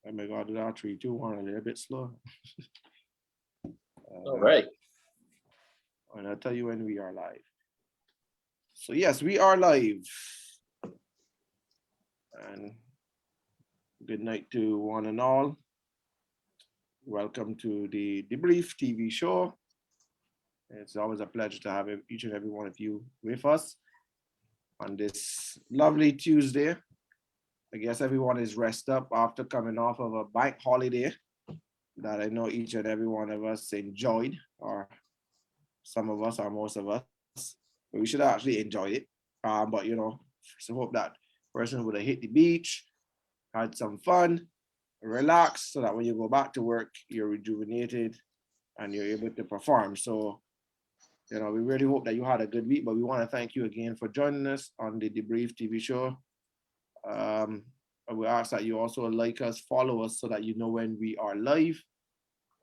Oh my God, did our 3, 2, 1 a little bit slow. All right. And I'll tell you when we are live. So yes, we are live. And good night to one and all. Welcome to the DeBrief TV show. It's always a pleasure to have each and every one of you with us on this lovely Tuesday. I guess everyone is rested up after coming off of a bank holiday that I know each and every one of us enjoyed, or some of us or most of us. But we should actually enjoy it. But so hope that person would have hit the beach, had some fun, relax, so that when you go back to work, you're rejuvenated and you're able to perform. So, we really hope that you had a good week, but we want to thank you again for joining us on the DeBrief TV show. We ask that you also like us, follow us, so that you know when we are live,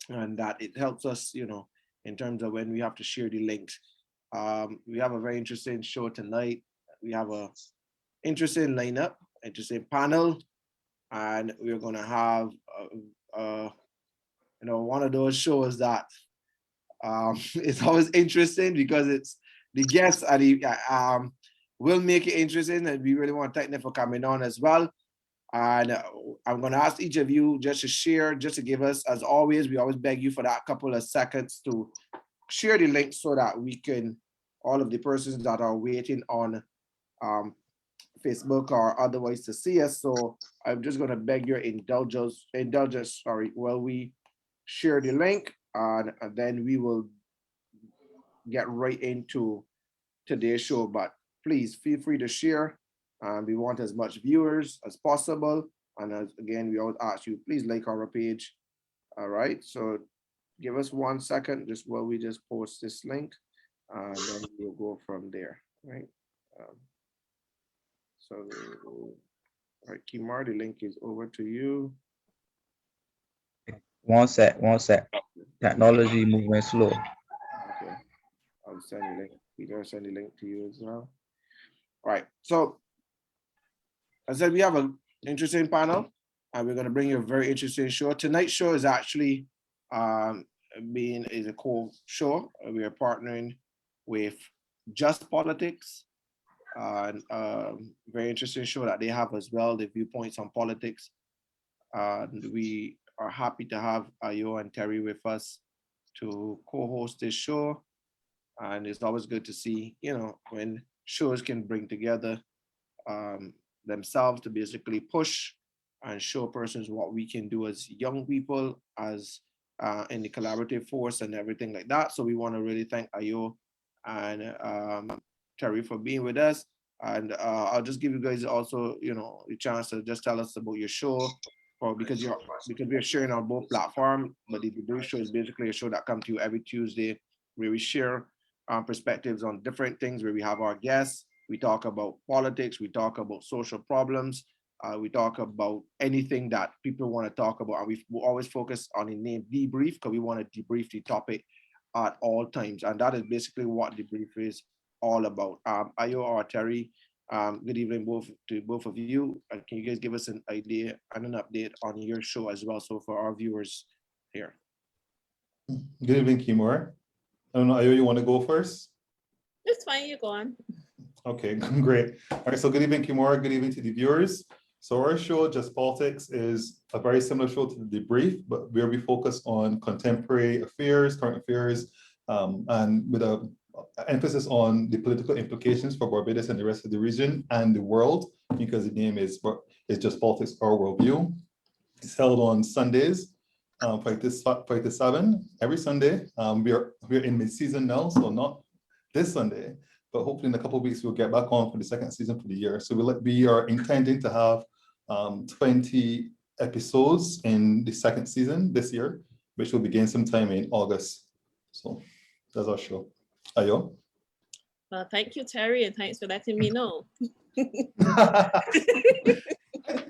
and that it helps us, in terms of when we have to share the links. We have a very interesting show tonight. We have a interesting lineup, interesting panel, and we're gonna have, one of those shows that it's always interesting because it's the guests and will make it interesting, and we really want to thank them for coming on as well. And I'm going to ask each of you just to share, just to give us, as always, we always beg you for that couple of seconds to share the link so that we can, all of the persons that are waiting on Facebook or otherwise to see us. So I'm just going to beg your indulgence, while we share the link, and then we will get right into today's show. But please feel free to share. We want as much viewers as possible. And again, we always ask you, please like our page. All right. So give us 1 second just while we just post this link. And then we'll go from there. Right. All right, Kemar, the link is over to you. One sec. Technology moving slow. Okay. I'll send the link. Peter, send the link to you as well. All right. So I said we have an interesting panel, and we're going to bring you a very interesting show. Tonight's show is actually is a co-show. We are partnering with Just Politics, and very interesting show that they have as well, the viewpoints on politics. And we are happy to have Ayo and Terry with us to co-host this show. And it's always good to see, when shows can bring together themselves to basically push and show persons what we can do as young people, as in the collaborative force and everything like that. So we want to really thank Ayo and Terry for being with us. And I'll just give you guys also, the chance to just tell us about your show, or because we are sharing on both platforms. But the DeBrief show is basically a show that comes to you every Tuesday, where we share perspectives on different things, where we have our guests. We talk about politics, we talk about social problems, we talk about anything that people want to talk about. And we always focus on the name DeBrief, because we want to debrief the topic at all times. And that is basically what DeBrief is all about. Ayo or Terry, good evening to both of you. Can you guys give us an idea and an update on your show as well, so for our viewers here? Good evening, Kemar. I don't know, Ayo, you want to go first? It's fine, you go on. Okay, great. All right, so good evening, Kemar. Good evening to the viewers. So our show, Just Politics, is a very similar show to the DeBrief, but where we focus on contemporary affairs, current affairs, and with an emphasis on the political implications for Barbados and the rest of the region and the world, because the name is Just Politics, Our Worldview. It's held on Sundays, 5 to 7, every Sunday. We're in mid-season now, so not this Sunday, but hopefully in a couple of weeks we'll get back on for the second season for the year. So we are intending to have 20 episodes in the second season this year, which will begin sometime in August. So that's our show. Ayo? Well, thank you, Terry, and thanks for letting me know.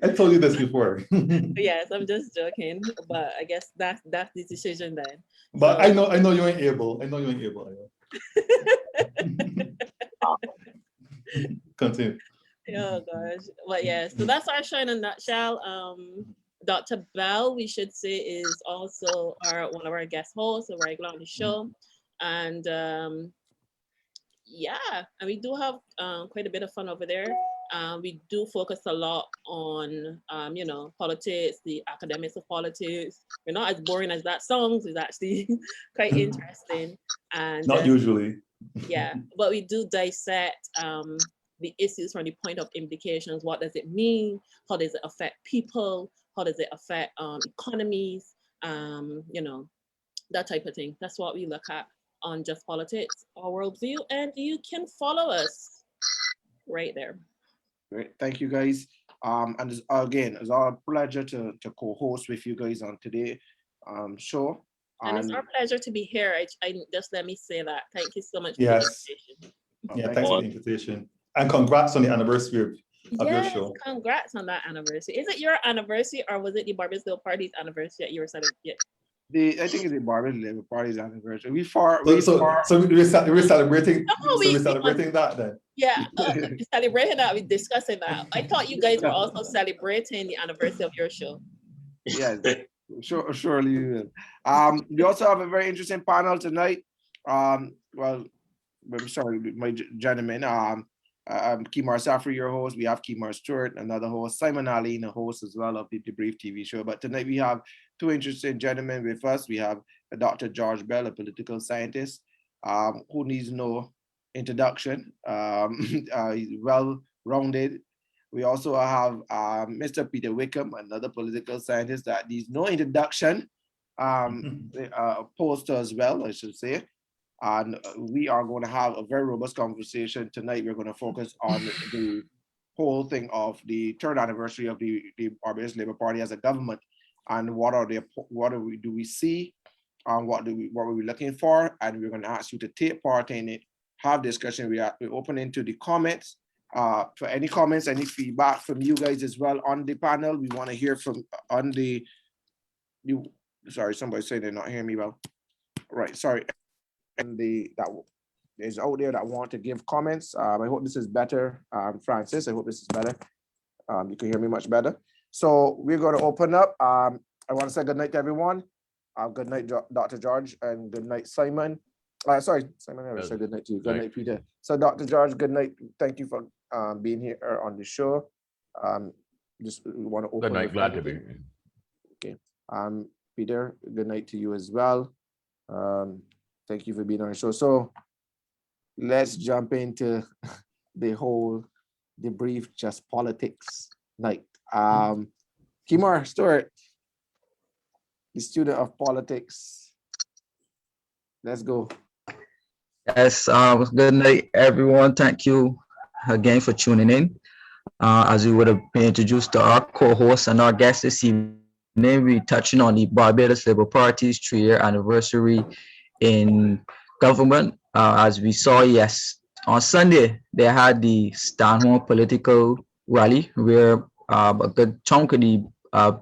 I told you this before. Yes, I'm just joking, but I guess that's the decision then. But so, I know you ain't able. Ayo. Continue. Oh gosh, but yeah, so that's our show in a nutshell. Dr. Belle, we should say, is also one of our guest hosts, a regular on the show. And yeah, and we do have quite a bit of fun over there. We do focus a lot on, politics, the academics of politics. We're not as boring as that sounds. It's actually quite interesting. And Not usually. yeah, but we do dissect the issues from the point of implications. What does it mean? How does it affect people? How does it affect economies? That type of thing. That's what we look at on Just Politics, our worldview, and you can follow us right there. Great, thank you guys. And it's our pleasure to co-host with you guys on today show. And it's our pleasure to be here. I just let me say that. Thank you so much for Yes. the invitation. Yeah, thanks for the invitation. And congrats on the anniversary of your Yes, show. congrats on that anniversary. Is it your anniversary or was it the Barbados Little Party's anniversary that you were celebrating? I think it's the Barbados Labour Party's anniversary. We're celebrating. No, we're celebrating that then. Yeah, celebrating that. We're discussing that. I thought you guys were also celebrating the anniversary of your show. Yes, surely we will. We also have a very interesting panel tonight. Well, I'm sorry, my gentlemen. Kemar Saffrey, your host. We have Kemar Stuart, another host. Simon Alleyne, a host as well of the DeBrief TV show. But tonight we have two interesting gentlemen with us. We have Dr. George Belle, a political scientist, who needs no introduction. He's well-rounded. We also have Mr. Peter Wickham, another political scientist that needs no introduction, poster as well, I should say. And we are going to have a very robust conversation tonight. We're going to focus on the whole thing of the third anniversary of the Barbados Labour Party as a government, and what do we see, what are we looking for, and we're going to ask you to take part in it, have discussion. We're open into the comments. For any comments, any feedback from you guys as well on the panel. We want to hear from sorry, somebody saying they're not hearing me well. Right, sorry. And that is out there that want to give comments. I hope this is better. Francis, I hope this is better. You can hear me much better. So we're going to open up. I want to say good night to everyone. Good night, Dr. George, and good night, Simon. Sorry, Simon, I never said good night to you. Good night, Peter. So Dr. George, good night. Thank you for being here on the show. Just want to open. Good night, glad to be here. Okay. Peter, good night to you as well. Thank you for being on the show. So let's jump into the whole DeBrief Just Politics night. Kemar, Stuart, the student of politics. Let's go. Yes, good night, everyone. Thank you again for tuning in. As we would have been introduced to our co-hosts and our guests this evening, we're touching on the Barbados Labour Party's 3-year anniversary in government. As we saw, yes, on Sunday, they had the Stand Home political rally where a good chunk of the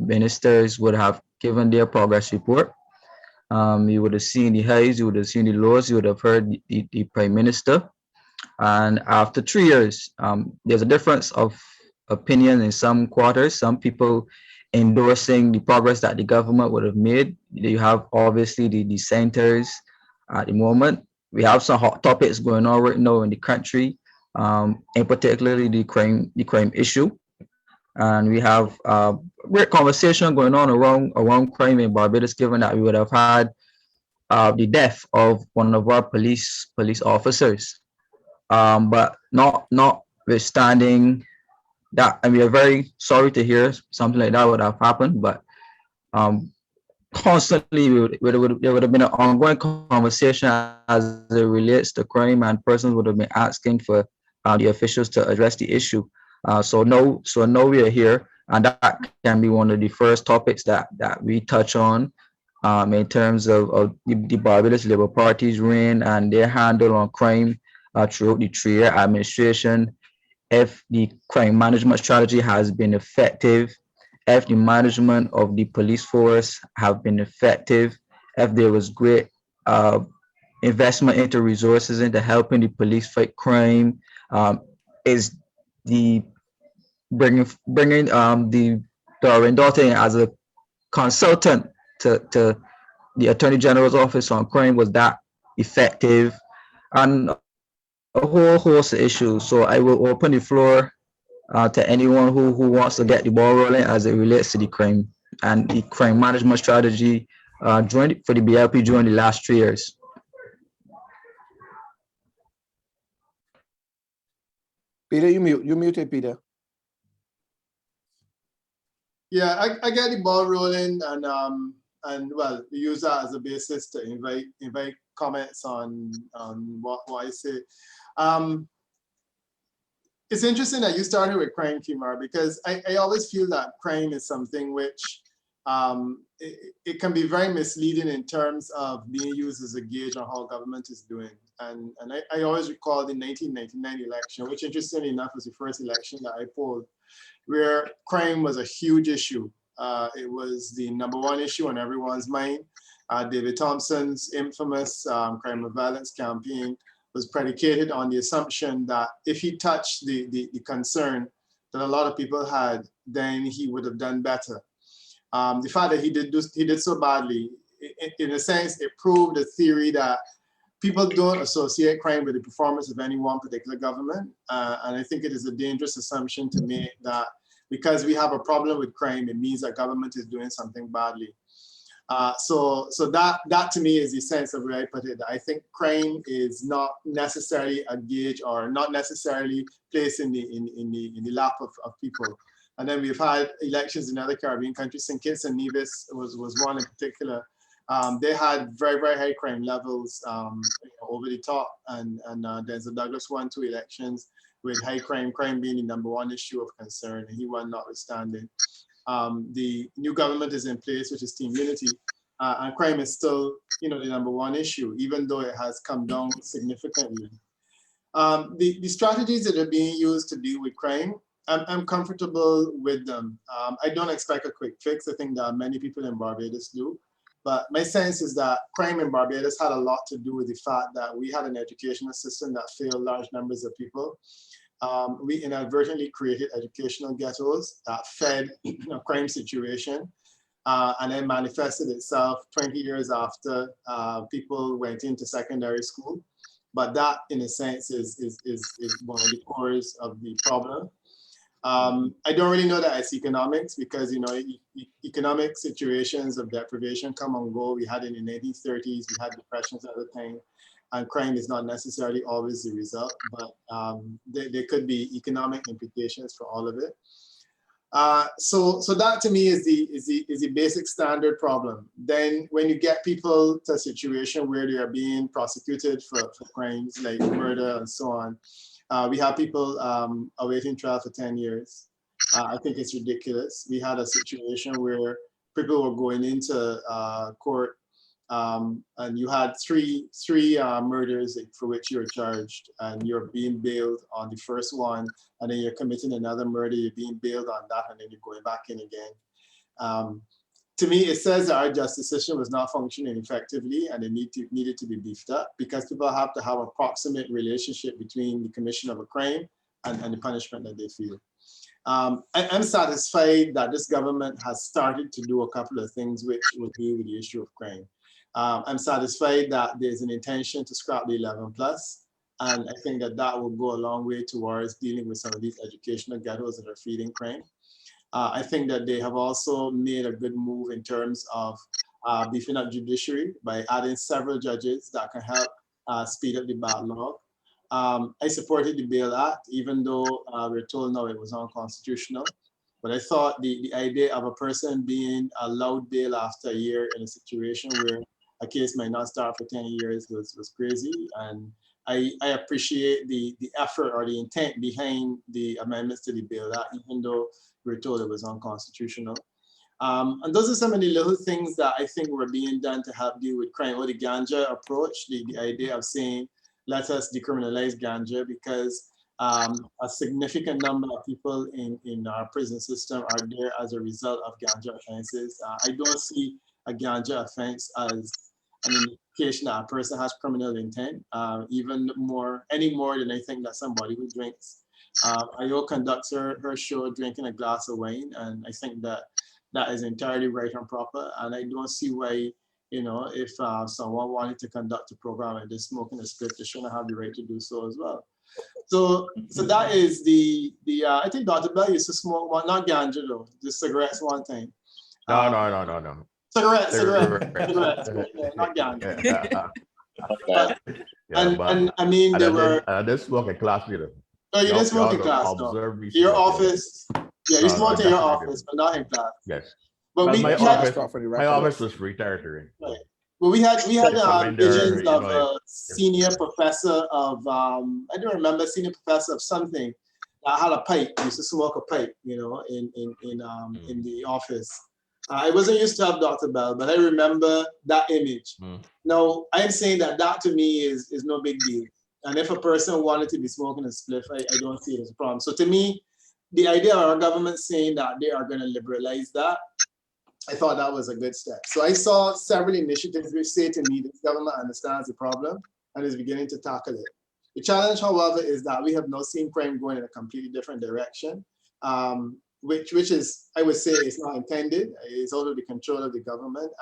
ministers would have given their progress report. You would have seen the highs, you would have seen the lows, you would have heard the Prime Minister. And after 3 years, there's a difference of opinion in some quarters. Some people endorsing the progress that the government would have made. You have obviously the dissenters at the moment. We have some hot topics going on right now in the country, in particularly the crime issue. And we have a great conversation going on around crime in Barbados, given that we would have had the death of one of our police officers. But notwithstanding that, and we are very sorry to hear something like that would have happened, but constantly there would have been an ongoing conversation as it relates to crime, and persons would have been asking for the officials to address the issue. So now we are here, and that can be one of the first topics that we touch on in terms of the Barbados Labour Party's reign and their handle on crime throughout the 3-year administration. If the crime management strategy has been effective, if the management of the police force have been effective, if there was great investment into resources into helping the police fight crime, is the bringing the Doreen Doughty as a consultant to the Attorney General's office on crime was that effective, and a whole host of issues. So I will open the floor to anyone who wants to get the ball rolling as it relates to the crime and the crime management strategy for the BLP during the last 3 years. Peter, you muted, Peter. Yeah, I get the ball rolling and well, use that as a basis to invite comments on what I say. It's interesting that you started with crime, Kemar, because I always feel that crime is something which it can be very misleading in terms of being used as a gauge on how government is doing. And I always recall the 1999 election, which interestingly enough was the first election that I polled, where crime was a huge issue. It was the #1 issue on everyone's mind. David Thompson's infamous crime and violence campaign was predicated on the assumption that if he touched the concern that a lot of people had, then he would have done better. The fact that he did so badly, in a sense, it proved the theory that people don't associate crime with the performance of any one particular government. And I think it is a dangerous assumption to make that because we have a problem with crime, it means that government is doing something badly. So that to me is the sense of where I put it. I think crime is not necessarily a gauge or not necessarily placed in the lap of people. And then we've had elections in other Caribbean countries. St. Kitts and Nevis was one in particular. They had very, very high crime levels over the top. And there's a Douglas won 2 elections with high crime being the #1 issue of concern, and he won notwithstanding. The new government is in place, which is Team Unity, and crime is still, the #1 issue, even though it has come down significantly. The strategies that are being used to deal with crime, I'm comfortable with them. I don't expect a quick fix. I think that many people in Barbados do. But my sense is that crime in Barbados had a lot to do with the fact that we had an educational system that failed large numbers of people. We inadvertently created educational ghettos that fed a crime situation, and then manifested itself 20 years after people went into secondary school. But that, in a sense, is one of the cores of the problem. I don't really know that it's economics because, economic situations of deprivation come and go. We had it in the 1930s, we had depressions at the time, and crime is not necessarily always the result, but there could be economic implications for all of it. So that to me is the basic standard problem. Then when you get people to a situation where they are being prosecuted for crimes like murder and so on, we have people awaiting trial for 10 years. I think it's ridiculous. We had a situation where people were going into court and you had three murders for which you're charged, and you're being bailed on the first one, and then you're committing another murder, you're being bailed on that, and then you're going back in again. To me, it says that our justice system was not functioning effectively, and it needed to be beefed up because people have to have a proximate relationship between the commission of a crime and the punishment that they feel. I'm satisfied that this government has started to do a couple of things which will deal with the issue of crime. I'm satisfied that there's an intention to scrap the 11+, and I think that will go a long way towards dealing with some of these educational ghettos that are feeding crime. I think that they have also made a good move in terms of beefing up judiciary by adding several judges that can help speed up the backlog. I supported the Bail Act, even though we're told now it was unconstitutional. But I thought the idea of a person being allowed bail after a year in a situation where a case might not start for 10 years was crazy. And I appreciate the effort or the intent behind the amendments to the Bail Act, even though we're told it was unconstitutional. And those are some of the little things that I think were being done to help deal with crime. Or the ganja approach, the idea of saying, let us decriminalize ganja, because a significant number of people in our prison system are there as a result of ganja offenses. I don't see a ganja offense as an indication that a person has criminal intent, any more than I think that somebody who drinks Ayo conducts her show drinking a glass of wine, and I think that that is entirely right and proper. And I don't see why, you know, if someone wanted to conduct a program and they're smoking a split, they shouldn't have the right to do so as well. So that is the I think Dr. Belle used to smoke one, not ganja though, just cigarettes one time. No. Cigarettes, yeah, not ganja. And I mean, they were. I did smoke in class either. Oh, you didn't smoke in class, no. Your office, yeah, you smoked in your office, but not in class. Yes. But But we my had, office was free territory. right. Well, we had Come in there, visions you of know, a senior professor of I don't remember, senior professor of something that had a pipe. He used to smoke a pipe, you know, in the office. I wasn't used to have Dr. Belle, but I remember that image. Now, I'm saying that to me is no big deal. And if a person wanted to be smoking a spliff, I don't see it as a problem. So to me, the idea of our government saying that they are going to liberalize that, I thought that was a good step. So I saw several initiatives which say to me this government understands the problem and is beginning to tackle it. The challenge, however, is that we have now seen crime going in a completely different direction, which is, I would say, is not intended. It's out of the control of the government,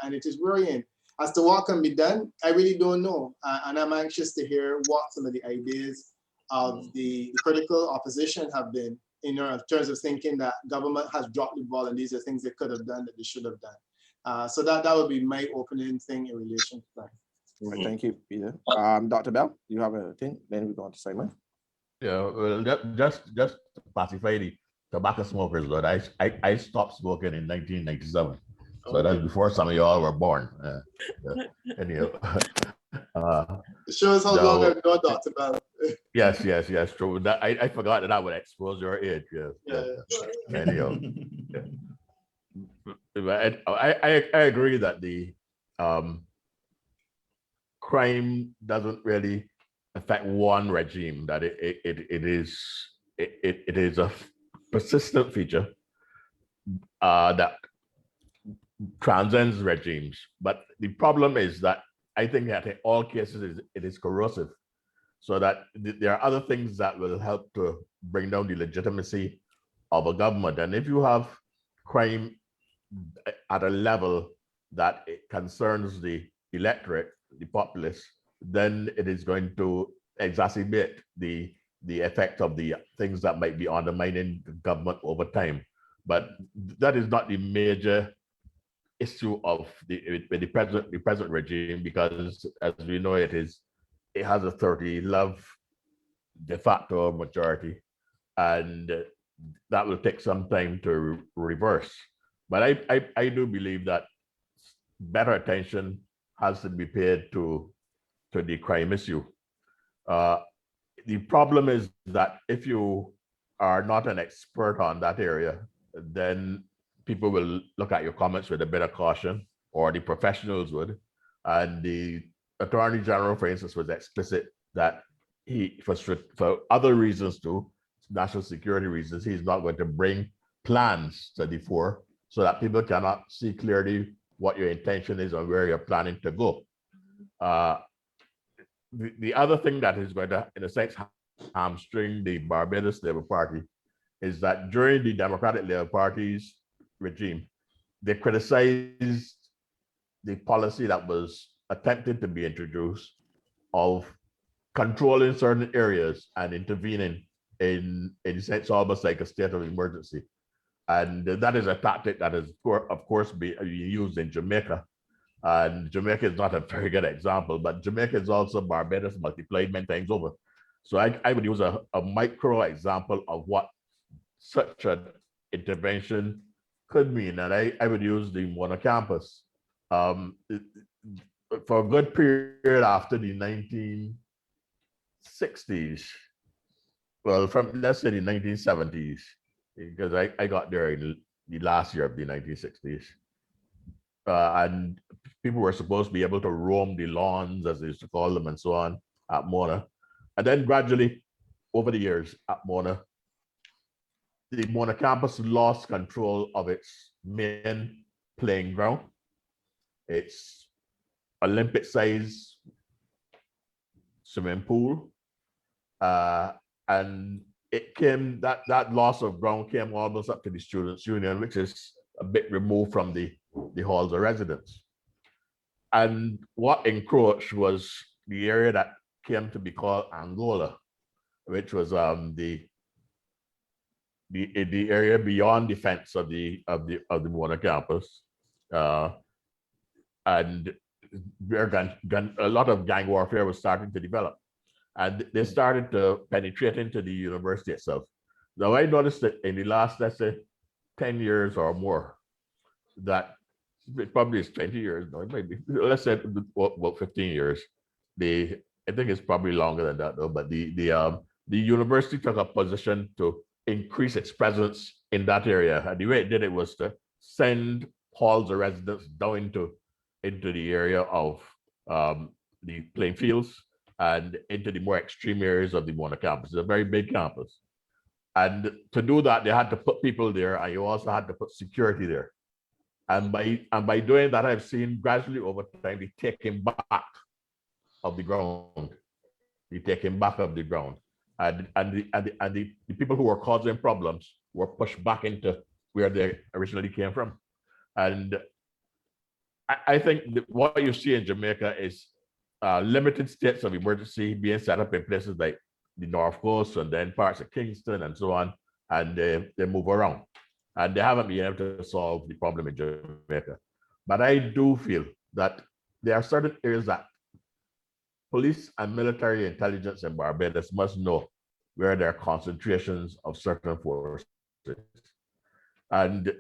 and it is worrying. As to what can be done, I really don't know. And I'm anxious to hear what some of the ideas of the critical opposition have been in terms of thinking that government has dropped the ball and these are things they could have done that they should have done. So that would be my opening thing in relation to that. Right, thank you, Peter. Dr. Belle, you have a thing? Then we go on to Simon. Yeah, well, just to pacify the tobacco smokers, but I stopped smoking in 1997. So that's before some of y'all were born. Anyhow, It shows how long I've known Dr. Belle. yes, true. That, I forgot that I would expose your age. Yeah. Anyhow, I agree that the crime doesn't really affect one regime. That it is a persistent feature that transcends regimes. But the problem is that I think that in all cases it is corrosive, so that there are other things that will help to bring down the legitimacy of a government. And if you have crime at a level that it concerns the electorate, the populace, then it is going to exacerbate the effect of the things that might be undermining the government over time. But that is not the major issue of the present regime, because as we know, it has a 30-love de facto majority, and that will take some time to reverse. But I do believe that better attention has to be paid to the crime issue. The problem is that if you are not an expert on that area, then people will look at your comments with a bit of caution, or the professionals would. And the Attorney General, for instance, was explicit that he, for other reasons too, national security reasons, he's not going to bring plans to the fore so that people cannot see clearly what your intention is or where you're planning to go. The other thing that is going to, in a sense, hamstring the Barbados Labour Party is that during the Democratic Labour Party's regime, they criticized the policy that was attempted to be introduced of controlling certain areas and intervening in a sense almost like a state of emergency. And that is a tactic that is, of course, be used in Jamaica. And Jamaica is not a very good example, but Jamaica is also Barbados multiplied many times over. So I would use a micro example of what such an intervention could mean. And I would use the Mona campus. For a good period after the 1960s, well, from let's say the 1970s, because I got there in the last year of the 1960s. And people were supposed to be able to roam the lawns, as they used to call them, and so on, at Mona. And then gradually, over the years at Mona, the Mona campus lost control of its main playing ground. Its Olympic-sized swimming pool, and it came that loss of ground came almost up to the students' union, which is a bit removed from the halls of residence. And what encroached was the area that came to be called Angola, which was the area beyond the fence of the Mona campus, and a lot of gang warfare was starting to develop, and they started to penetrate into the university itself. Now I noticed that in the last, let's say, 10 years or more, that it probably is 20 years, no, it might be, let's say about 15 years. I think it's probably longer than that though, but the university took a position to increase its presence in that area. And the way it did it was to send halls of residence down into the area of the playing fields and into the more extreme areas of the Mona campus. It's a very big campus. And to do that, they had to put people there, and you also had to put security there. And by doing that, I've seen gradually over time, they taking back of the ground. They taking back of the ground. And the people who were causing problems were pushed back into where they originally came from. And I think that what you see in Jamaica is limited states of emergency being set up in places like the North Coast and then parts of Kingston and so on, and they move around. And they haven't been able to solve the problem in Jamaica. But I do feel that there are certain areas that police and military intelligence in Barbados must know where there are concentrations of certain forces. And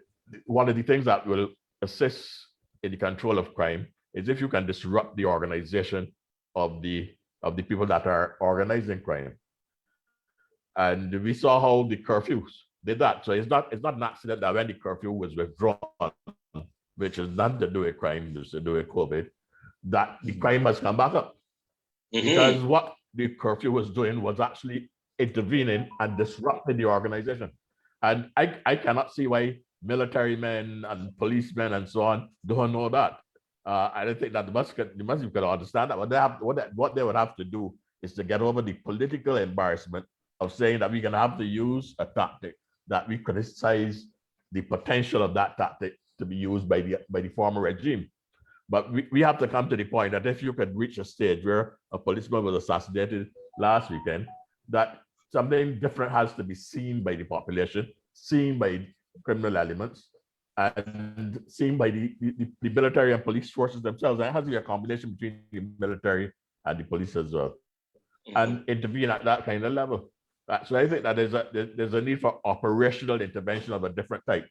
one of the things that will assist in the control of crime is if you can disrupt the organization of the people that are organizing crime. And we saw how the curfews did that. So it's not an accident that when the curfew was withdrawn, which is nothing to do with crime, it's to do with COVID, that the crime has come back up. Because what the curfew was doing was actually intervening and disrupting the organization. And I cannot see why military men and policemen and so on don't know that. I don't think that the Muslims can understand that. What they would have to do is to get over the political embarrassment of saying that we're going to have to use a tactic that we criticize the potential of that tactic to be used by the former regime. But we have to come to the point that if you could reach a stage where a policeman was assassinated last weekend, that something different has to be seen by the population, seen by criminal elements, and seen by the military and police forces themselves. And it has to be a combination between the military and the police as well, and intervene at that kind of level. So I think that there's a need for operational intervention of a different type.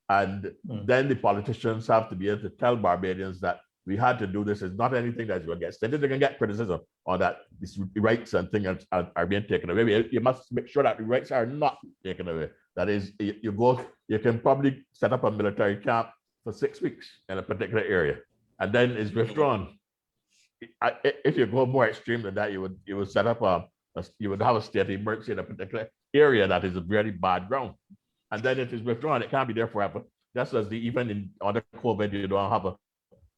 And then the politicians have to be able to tell Barbadians that we had to do this. It's not anything that's going to get extended. They can get criticism on that these rights and things are being taken away. You must make sure that the rights are not taken away. That is, you can probably set up a military camp for 6 weeks in a particular area, and then it's withdrawn. If you go more extreme than that, you would set up you would have a state of emergency in a particular area that is a very bad ground, and then it is withdrawn. It can't be there forever. Just as even under COVID, you don't have a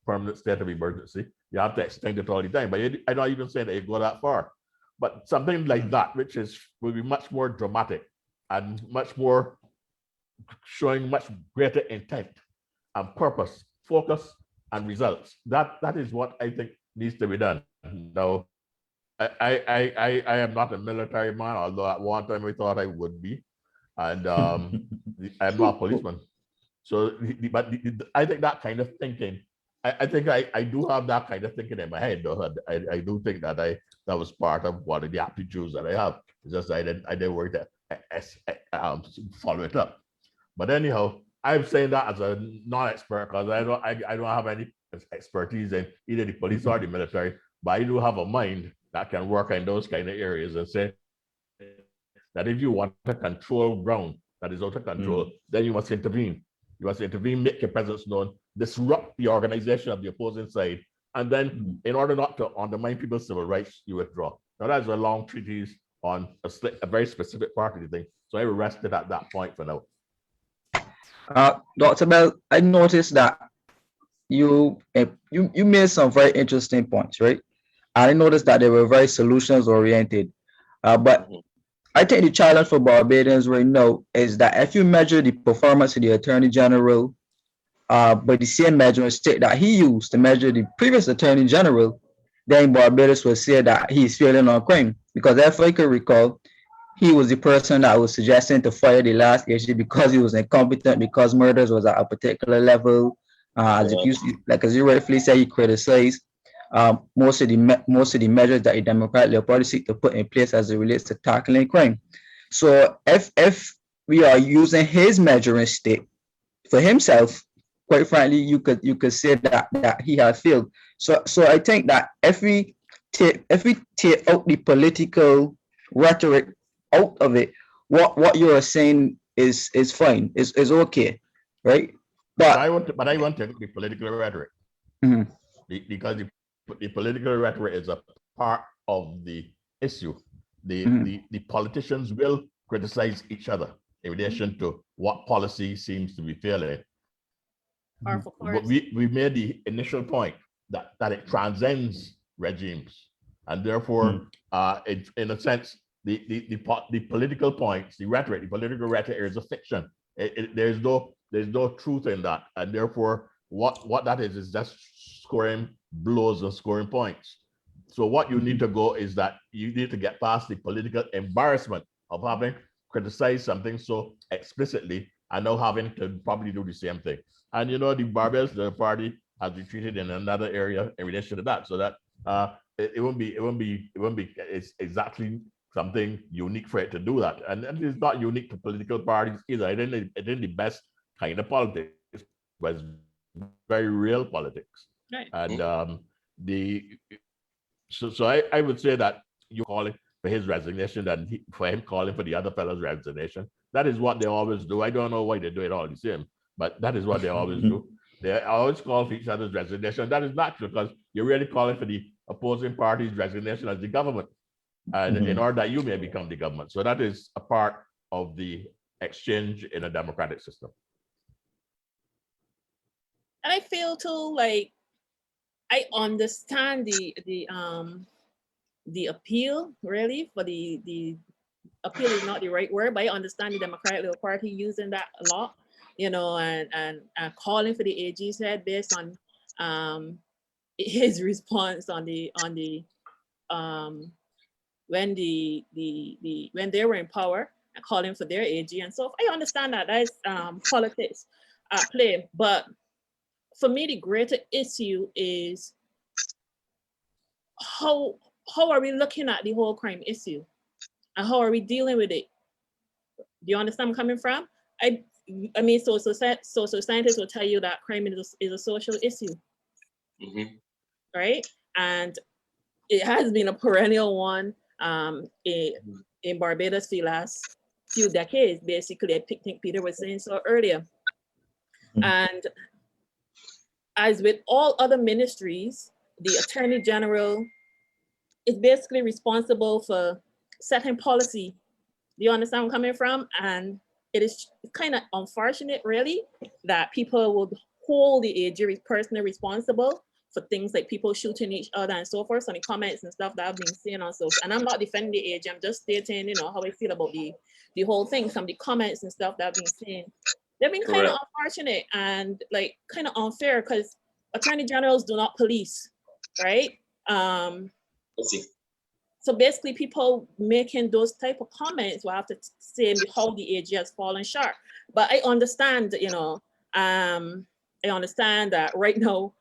permanent state of emergency. You have to extend it all the time. But I don't even say that you go that far. But something like that, which will be much more dramatic and much more showing much greater intent and purpose, focus, and results. That is what I think needs to be done. Now, I am not a military man, although at one time I thought I would be, and I'm not a policeman. So, I think that kind of thinking, I think I do have that kind of thinking in my head, though. I do think that that was part of one of the aptitudes that I have. It's just I didn't work to follow it up. But anyhow, I'm saying that as a non-expert because I don't have any expertise in either the police or the military, but I do have a mind that can work in those kind of areas and say that if you want to control ground that is out of control, then you must intervene. You must intervene, make your presence known, disrupt the organization of the opposing side, and then in order not to undermine people's civil rights, you withdraw. Now that's a long treatise on a very specific part of the thing. So I will rest it at that point for now. Dr. Belle, I noticed that you made some very interesting points, right? I noticed that they were very solutions oriented, but I think the challenge for Barbadians right now is that if you measure the performance of the Attorney General by the same measuring stick that he used to measure the previous Attorney General, then Barbados will say that he's failing on crime. Because if I can recall, he was the person that was suggesting to fire the last AG because he was incompetent, because murders was at a particular level. As you rightfully say, he criticized most of the measures that the Democratic Party seek to put in place as it relates to tackling crime. So if we are using his measuring stick for himself, quite frankly, you could say that he has failed. So I think that if we take out the political rhetoric out of it, what you are saying is fine, is okay, right? But But I want to be political rhetoric. Mhm. Because the political rhetoric is a part of the issue. The politicians will criticize each other in relation to what policy seems to be failing. Or for But we made the initial point that it transcends regimes, and therefore, in a sense, the political points, the political rhetoric is a fiction. There's no truth in that, and therefore, what that is just scoring blows and scoring points. So what you need to go is that you need to get past the political embarrassment of having criticized something so explicitly and now having to probably do the same thing. And the Barbados, the party has retreated in another area in relation to that, so that it won't be it's exactly something unique for it to do that, and it's not unique to political parties either. It isn't the best kind of politics, but it's very real politics. Right. And so I would say that you call it for his resignation and for him calling for the other fellow's resignation. That is what they always do. I don't know why they do it all the same, but that is what they always do. They always call for each other's resignation. That is natural because you're really calling for the opposing party's resignation as the government, and in order that you may become the government. So that is a part of the exchange in a democratic system. And I feel too, like, I understand the appeal, really, for the appeal is not the right word, but I understand the Democratic Labour Party using that a lot, and calling for the AG's head based on his response on the when when they were in power and calling for their AG. And so I understand that is politics at play. But for me, the greater issue is how are we looking at the whole crime issue, and how are we dealing with it? Do you understand where I'm coming from? I mean, social scientists will tell you that crime is a social issue, right? And it has been a perennial one in Barbados for the last few decades. Basically, I think Peter was saying so earlier. And as with all other ministries, the Attorney General is basically responsible for setting policy. Do you understand where I'm coming from? And it is kind of unfortunate, really, that people would hold the AG personally responsible for things like people shooting each other and so forth. So the comments and stuff that I've been seeing on social, and I'm not defending the AG, I'm just stating, how I feel about the whole thing. Some of the comments and stuff that I've been seeing, they've been kind of unfortunate and like kind of unfair, because attorney generals do not police, right? So basically, people making those type of comments will have to say how the AG has fallen short. But I understand, I understand that right now,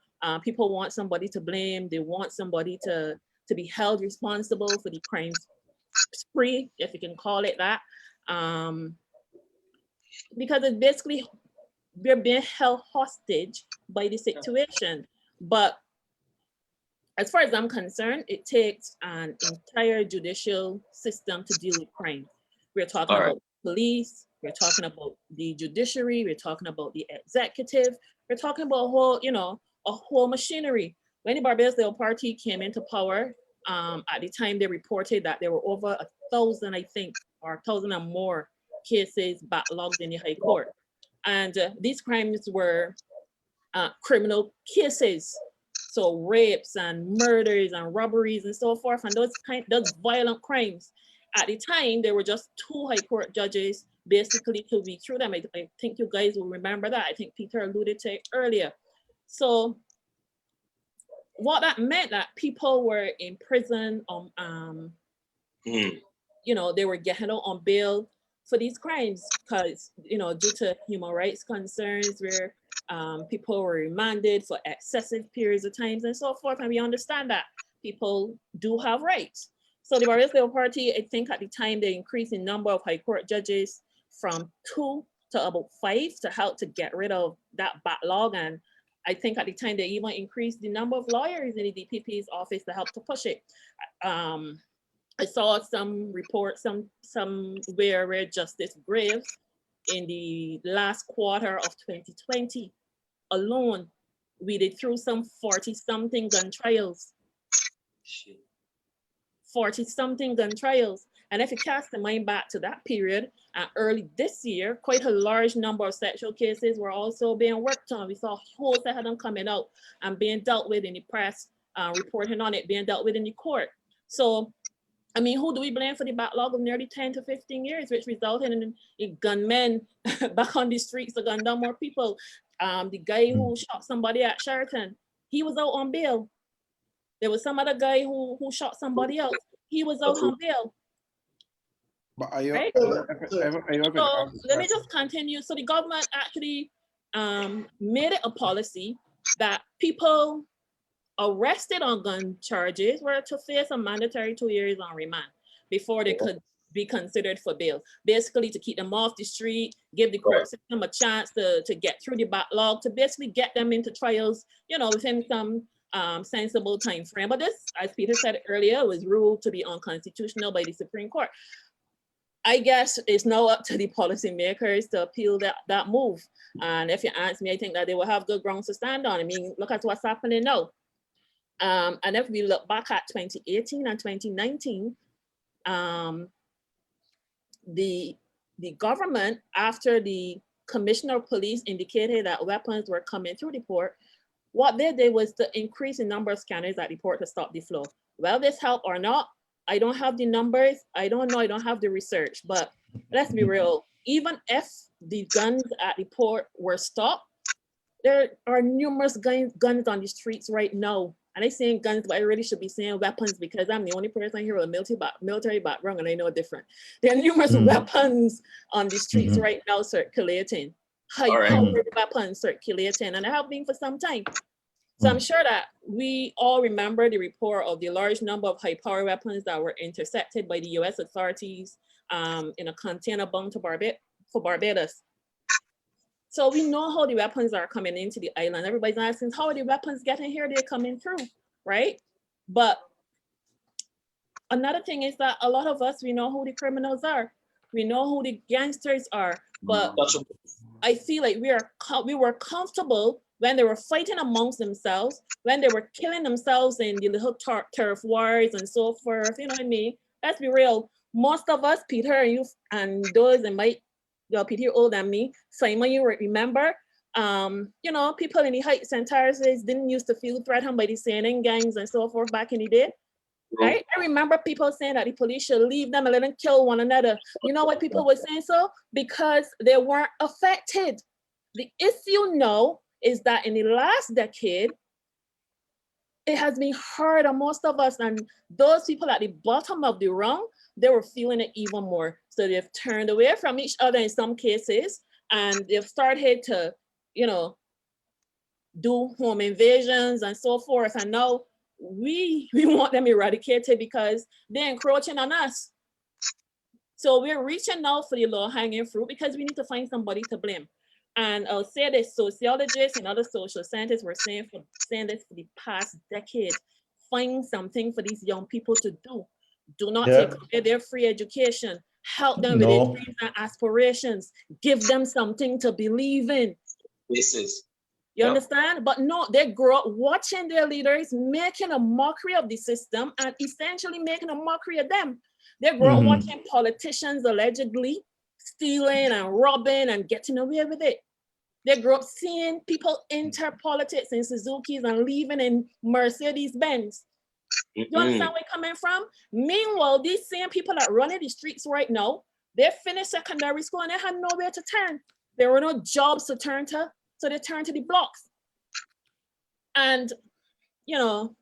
people want somebody to blame. They want somebody to be held responsible for the crime spree, if you can call it that, because it's basically we're being held hostage by the situation. But as far as I'm concerned, it takes an entire judicial system to deal with crime. We're talking about police, we're talking about the judiciary, we're talking about the executive, we're talking about a whole machinery. When the Barbados Labour Party came into power, at the time they reported that there were over 1,000, I think, or 1,000 and more cases backlogged in the High Court. And these crimes were criminal cases. So rapes and murders and robberies and so forth, and those violent crimes. At the time, there were just 2 High Court judges basically to be through them. I think you guys will remember that. I think Peter alluded to it earlier. So what that meant that people were in prison you know, they were getting out on bail for these crimes because, you know, due to human rights concerns where people were remanded for excessive periods of times and so forth. And we understand that people do have rights. So the Barbados Labour Party, I think at the time they increased the number of High Court judges from 2 to about 5 to help to get rid of that backlog. And I think at the time they even increased the number of lawyers in the DPP's office to help to push it. I saw some reports, where Justice Graves in the last quarter of 2020 alone, we did through some 40-something gun trials. 40-something gun trials. And if you cast the mind back to that period, early this year, quite a large number of sexual cases were also being worked on. We saw a whole set of them coming out and being dealt with in the press, reporting on it, being dealt with in the court. So, I mean, who do we blame for the backlog of nearly 10 to 15 years, which resulted in gunmen back on the streets to gun down more people? The guy who shot somebody at Sheraton, he was out on bail. There was some other guy who shot somebody else. He was out on bail. But are you, Right? So let me just continue. So the government actually made it a policy that people arrested on gun charges were to face a mandatory 2 years on remand before they could be considered for bail. Basically to keep them off the street, give the court system a chance to get through the backlog, to basically get them into trials, you know, within some sensible time frame. But this, as Peter said earlier, was ruled to be unconstitutional by the Supreme Court. I guess it's now up to the policymakers to appeal that move. And if you ask me, I think that they will have good grounds to stand on. I mean, look at what's happening now. And if we look back at 2018 and 2019, the government, after the Commissioner of Police indicated that weapons were coming through the port, what they did was to increase the number of scanners at the port to stop the flow. Well, this helped or not, I don't have the numbers. I don't know. I don't have the research. But let's be real. Even if the guns at the port were stopped, there are numerous guns on the streets right now. And I'm saying guns, but I really should be saying weapons because I'm the only person here with a military background and I know different. There are numerous weapons on the streets right now circulating. High-powered weapons circulating, and there have been for some time. So I'm sure that we all remember the report of the large number of high-powered weapons that were intercepted by the US authorities in a container bound to Barbados. So we know how the weapons are coming into the island. Everybody's asking, how are the weapons getting here? They're coming through, right? But another thing is that a lot of us, we know who the criminals are. We know who the gangsters are, but I feel like we were comfortable when they were fighting amongst themselves, when they were killing themselves in the little turf wars and so forth, you know what I mean? Let's be real. Most of us, Peter and you, and those that might, Peter older than me, Simon, you remember, you know, people in the heights and terraces didn't used to feel threatened by the CNN gangs and so forth back in the day. Right? I remember people saying that the police should leave them and let them kill one another. You know what people were saying so? Because they weren't affected. The issue now is that in the last decade, it has been hard on most of us, and those people at the bottom of the rung, they were feeling it even more. So they've turned away from each other in some cases, and they've started to, you know, do home invasions and so forth. And now we want them eradicated because they're encroaching on us. So we're reaching out for the low-hanging fruit because we need to find somebody to blame. And I'll say this, sociologists and other social scientists were saying this for the past decade. Find something for these young people to do. Do not take away their free education. Help them with their dreams and aspirations. Give them something to believe in. You understand? But no, they grow up watching their leaders making a mockery of the system and essentially making a mockery of them. They grow up watching politicians allegedly stealing and robbing and getting away with it. They grew up seeing people enter politics in Suzuki's and leaving in Mercedes-Benz. You understand where I'm coming from? Meanwhile, these same people that run in the streets right now, they finished secondary school and they had nowhere to turn. There were no jobs to turn to, so they turned to the blocks. And, you know,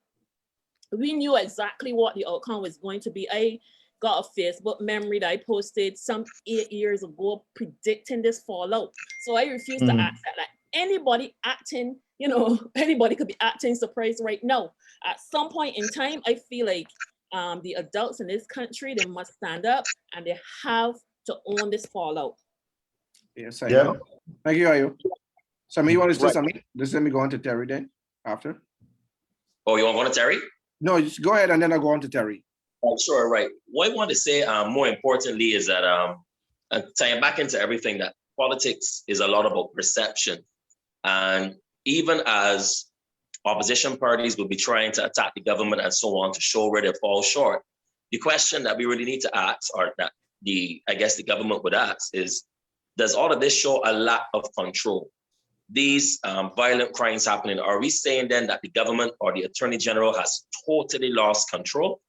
we knew exactly what the outcome was going to be. I got a Facebook memory that I posted some 8 years ago predicting this fallout. So I refuse to accept that anybody acting, you know, anybody could be acting surprised right now. At some point in time, I feel like the adults in this country, they must stand up and they have to own this fallout. Yes, I Yeah. know. Thank you, Ayo. Sammy, you want to say Right. something? Just let me go on to Terry then, after. Oh, you want to go to Terry? No, just go ahead and then I'll go on to Terry. Oh, sure, right. What I want to say more importantly is that tying back into everything, that politics is a lot about perception. And even as opposition parties will be trying to attack the government and so on to show where they fall short, the question that we really need to ask, or that I guess the government would ask, is, does all of this show a lack of control? These violent crimes happening, are we saying then that the government or the Attorney General has totally lost control?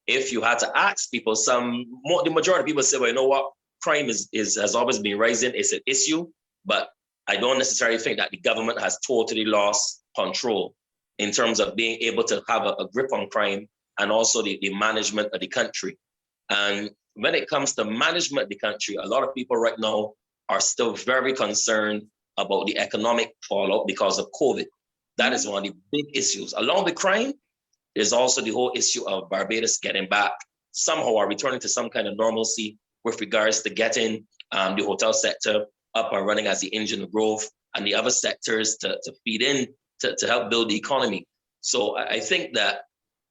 If you had to ask people, the majority of people say, well, you know what, crime has always been rising, it's an issue, but I don't necessarily think that the government has totally lost control in terms of being able to have a grip on crime and also the management of the country. And when it comes to management of the country, a lot of people right now are still very concerned about the economic fallout because of COVID. That is one of the big issues. Along with crime, there's also the whole issue of Barbados getting back somehow, or returning to some kind of normalcy with regards to getting the hotel sector up and running as the engine of growth, and the other sectors to feed in to help build the economy. So I think that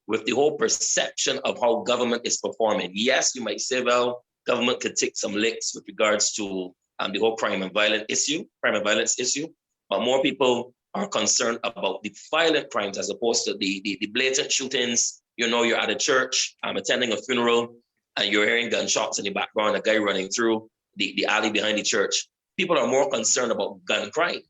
with the whole perception of how government is performing, yes, you might say, well, government could take some licks with regards to the whole crime and violence issue, but more people are concerned about the violent crimes as opposed to the blatant shootings. You know, you're at a church, attending a funeral, and you're hearing gunshots in the background, a guy running through the alley behind the church. People are more concerned about gun crime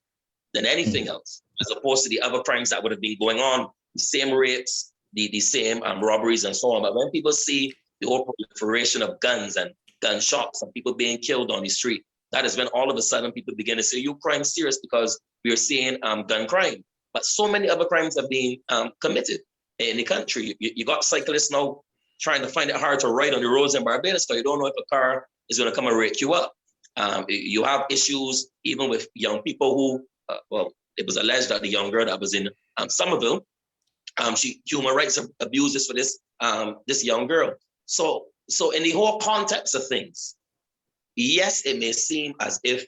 than anything else, as opposed to the other crimes that would have been going on, the same rapes, the same robberies and so on. But when people see the whole proliferation of guns and gunshots and people being killed on the street, that is when all of a sudden people begin to say, you crime serious, because we are seeing gun crime. But so many other crimes are being committed in the country. You got cyclists now trying to find it hard to ride on the roads in Barbados because you don't know if a car is going to come and rake you up. You have issues even with young people who, well, it was alleged that the young girl that was in Somerville, she human rights abuses for this young girl. So in the whole context of things, yes, it may seem as if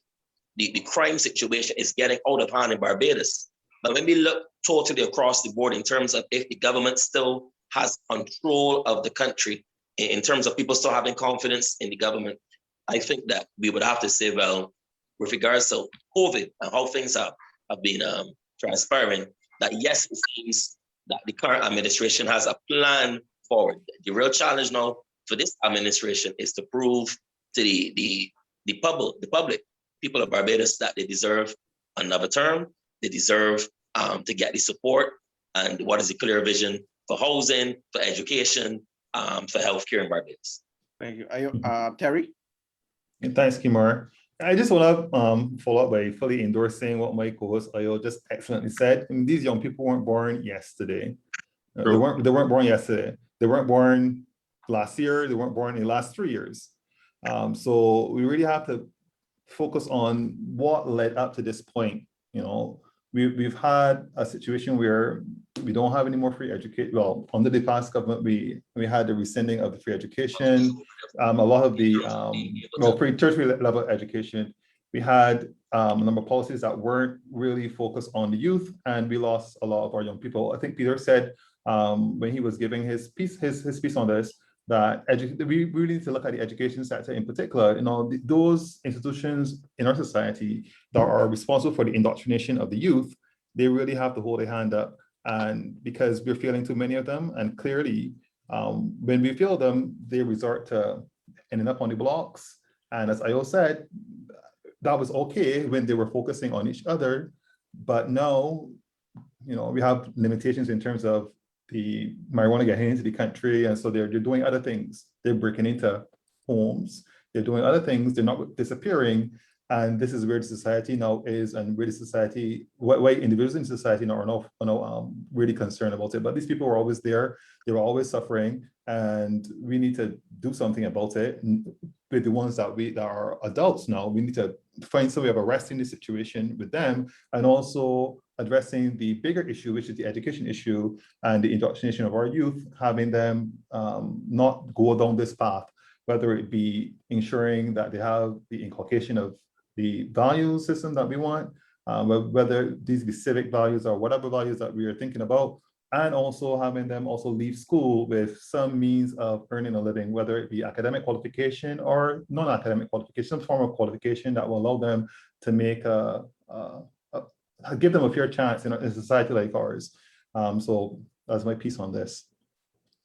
the crime situation is getting out of hand in Barbados, but when we look totally across the board in terms of if the government still has control of the country, in terms of people still having confidence in the government, I think that we would have to say, well, with regards to COVID and how things have been transpiring, that yes, it seems that the current administration has a plan forward. The real challenge now for this administration is to prove to the public, people of Barbados, that they deserve another term, they deserve to get the support, and what is the clear vision for housing, for education, for healthcare in Barbados. Thank you. Terry? Thanks, Kemar. I just want to follow up by fully endorsing what my co-host Ayo just excellently said. I mean, these young people weren't born yesterday. They weren't born yesterday. They weren't born last year. They weren't born in the last 3 years. So we really have to focus on what led up to this point. You know, we've had a situation where we don't have any more free education. Well, under the past government, we had the rescinding of the free education. A lot of the free tertiary level education. We had a number of policies that weren't really focused on the youth, and we lost a lot of our young people. I think Peter said when he was giving his piece on this, that we really need to look at the education sector in particular. You know, those institutions in our society that are responsible for the indoctrination of the youth, they really have to hold a hand up. And because we're failing too many of them, and clearly when we fail them, they resort to ending up on the blocks. And as Ayo said, that was okay when they were focusing on each other, but now, you know, we have limitations in terms of the marijuana getting into the country, and so they're doing other things. They're breaking into homes. They're doing other things. They're not disappearing. And this is where the society now is, and where the society, why individuals in society now are not really concerned about it. But these people were always there. They were always suffering, and we need to do something about it. And with the ones that are adults now, we need to find some way of arresting the situation with them, and also addressing the bigger issue, which is the education issue and the indoctrination of our youth, having them not go down this path, whether it be ensuring that they have the inculcation of the value system that we want, whether these be civic values or whatever values that we are thinking about, and also having them also leave school with some means of earning a living, whether it be academic qualification or non-academic qualification, some form of qualification that will allow them to make give them a fair chance in a society like ours. So that's my piece on this.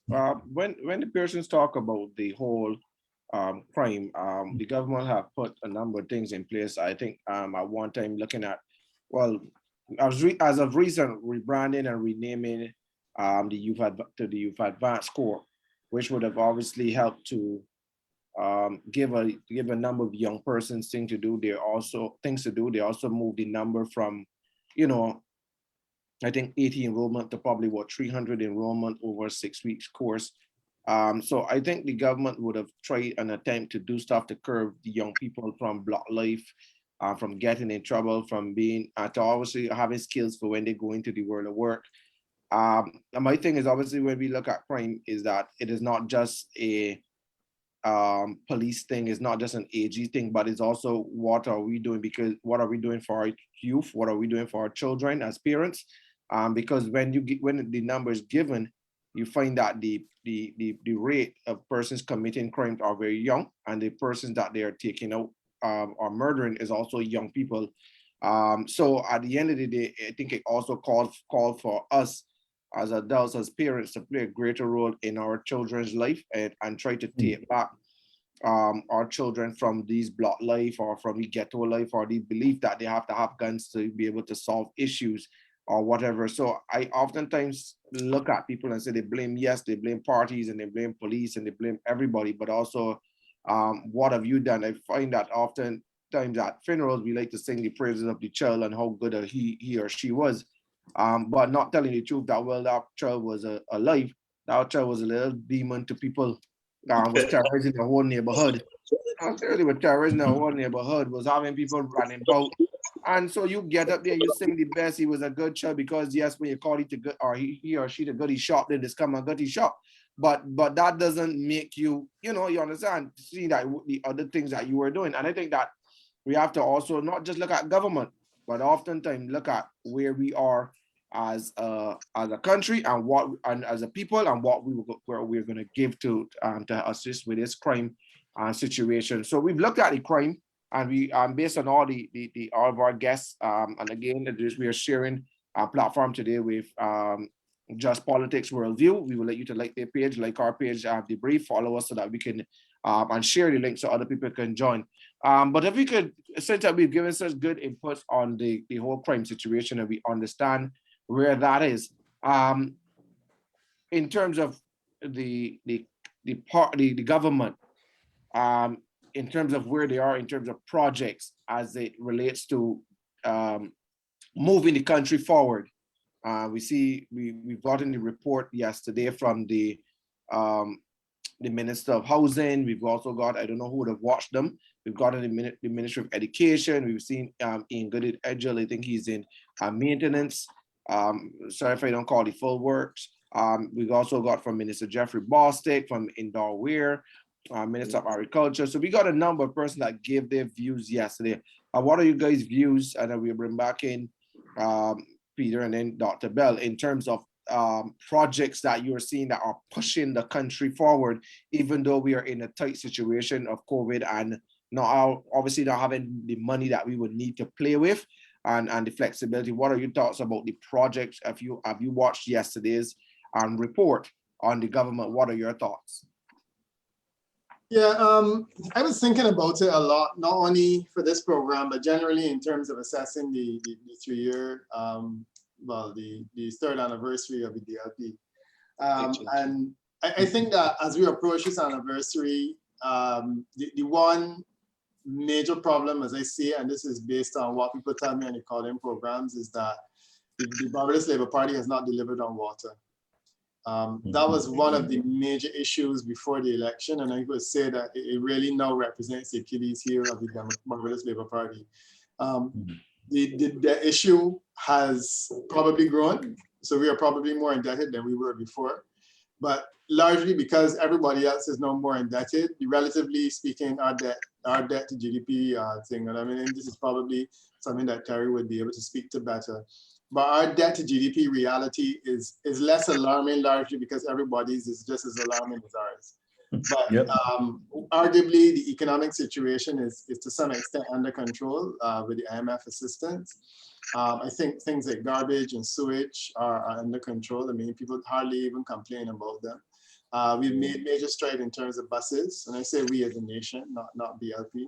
When the persons talk about the whole crime, the government have put a number of things in place. I think at one time looking at, well, as of recent, rebranding and renaming the youth advanced score, which would have obviously helped to give a number of young persons things to do. They also moved the number from, I think 80 enrollment to probably 300 enrollment over a 6 weeks course. So I think the government would have tried an attempt to do stuff to curb the young people from block life, from getting in trouble, from being to obviously having skills for when they go into the world of work. And my thing is, obviously, when we look at crime, is that it is not just a police thing, it's not just an AG thing, but it's also what are we doing for our youth, what are we doing for our children as parents? Because when the number is given, you find that the rate of persons committing crimes are very young, and the persons that they are taking out or murdering is also young people. So at the end of the day, I think it also calls for us as adults, as parents, to play a greater role in our children's life and try to take back our children from these block life or from the ghetto life or the belief that they have to have guns to be able to solve issues or whatever. So I oftentimes look at people and say they blame parties and they blame police and they blame everybody, but also what have you done? I find that oftentimes at funerals, we like to sing the praises of the child and how good he or she was, but not telling the truth that, well, that child was alive. That child was a little demon to people, was terrorizing the whole neighborhood. Clearly, with terrorizing the whole neighborhood, was having people running about. And so you get up there, you sing the best. He was a good child because yes, when you call it the good, or he or she the goody shop, then this come a goody shop. But that doesn't make you, you understand, see that the other things that you were doing. And I think that we have to also not just look at government, but oftentimes look at where we are as a country and as a people and what we're going to give to assist with this crime situation. So we've looked at the crime. And we, based on all all of our guests, and again, we are sharing our platform today with Just Politics Worldview. We will let you to like their page, like our page, DeBrief, follow us so that we can and share the link so other people can join. But if we could, since that we've given such good inputs on the whole crime situation and we understand where that is, in terms of the government. In terms of where they are, in terms of projects as it relates to moving the country forward. We've gotten the report yesterday from the Minister of Housing. We've also got, I don't know who would have watched them. We've gotten the Ministry of Education. We've seen Ian Gooded Edgell. I think he's in maintenance. Sorry if I don't call the full works. We've also got from Minister Jeffrey Bostick, from Indoor Weir, Minister of Agriculture. So we got a number of persons that gave their views yesterday. What are you guys' views? And then we'll bring back in Peter and then Dr. Belle in terms of projects that you're seeing that are pushing the country forward, even though we are in a tight situation of COVID and obviously not having the money that we would need to play with and the flexibility. What are your thoughts about the projects? Have you watched yesterday's report on the government? What are your thoughts? Yeah, I was thinking about it a lot, not only for this program, but generally in terms of assessing the 3-year, the third anniversary of the BLP. And I think that as we approach this anniversary, the one major problem, as I see, and this is based on what people tell me on the calling programs, is that the Barbados Labour Party has not delivered on water. That was one of the major issues before the election, and I would say that it really now represents the Achilles heel of the Barbados Labour Party. The issue has probably grown, so we are probably more indebted than we were before, but largely because everybody else is no more indebted, relatively speaking, our debt to GDP thing, and I mean, this is probably something that Terry would be able to speak to better. But our debt to GDP reality is less alarming, largely because everybody's is just as alarming as ours. But arguably, the economic situation is to some extent under control with the IMF assistance. I think things like garbage and sewage are under control. I mean, people hardly even complain about them. We've made major strides in terms of buses, and I say we as a nation, not BLP.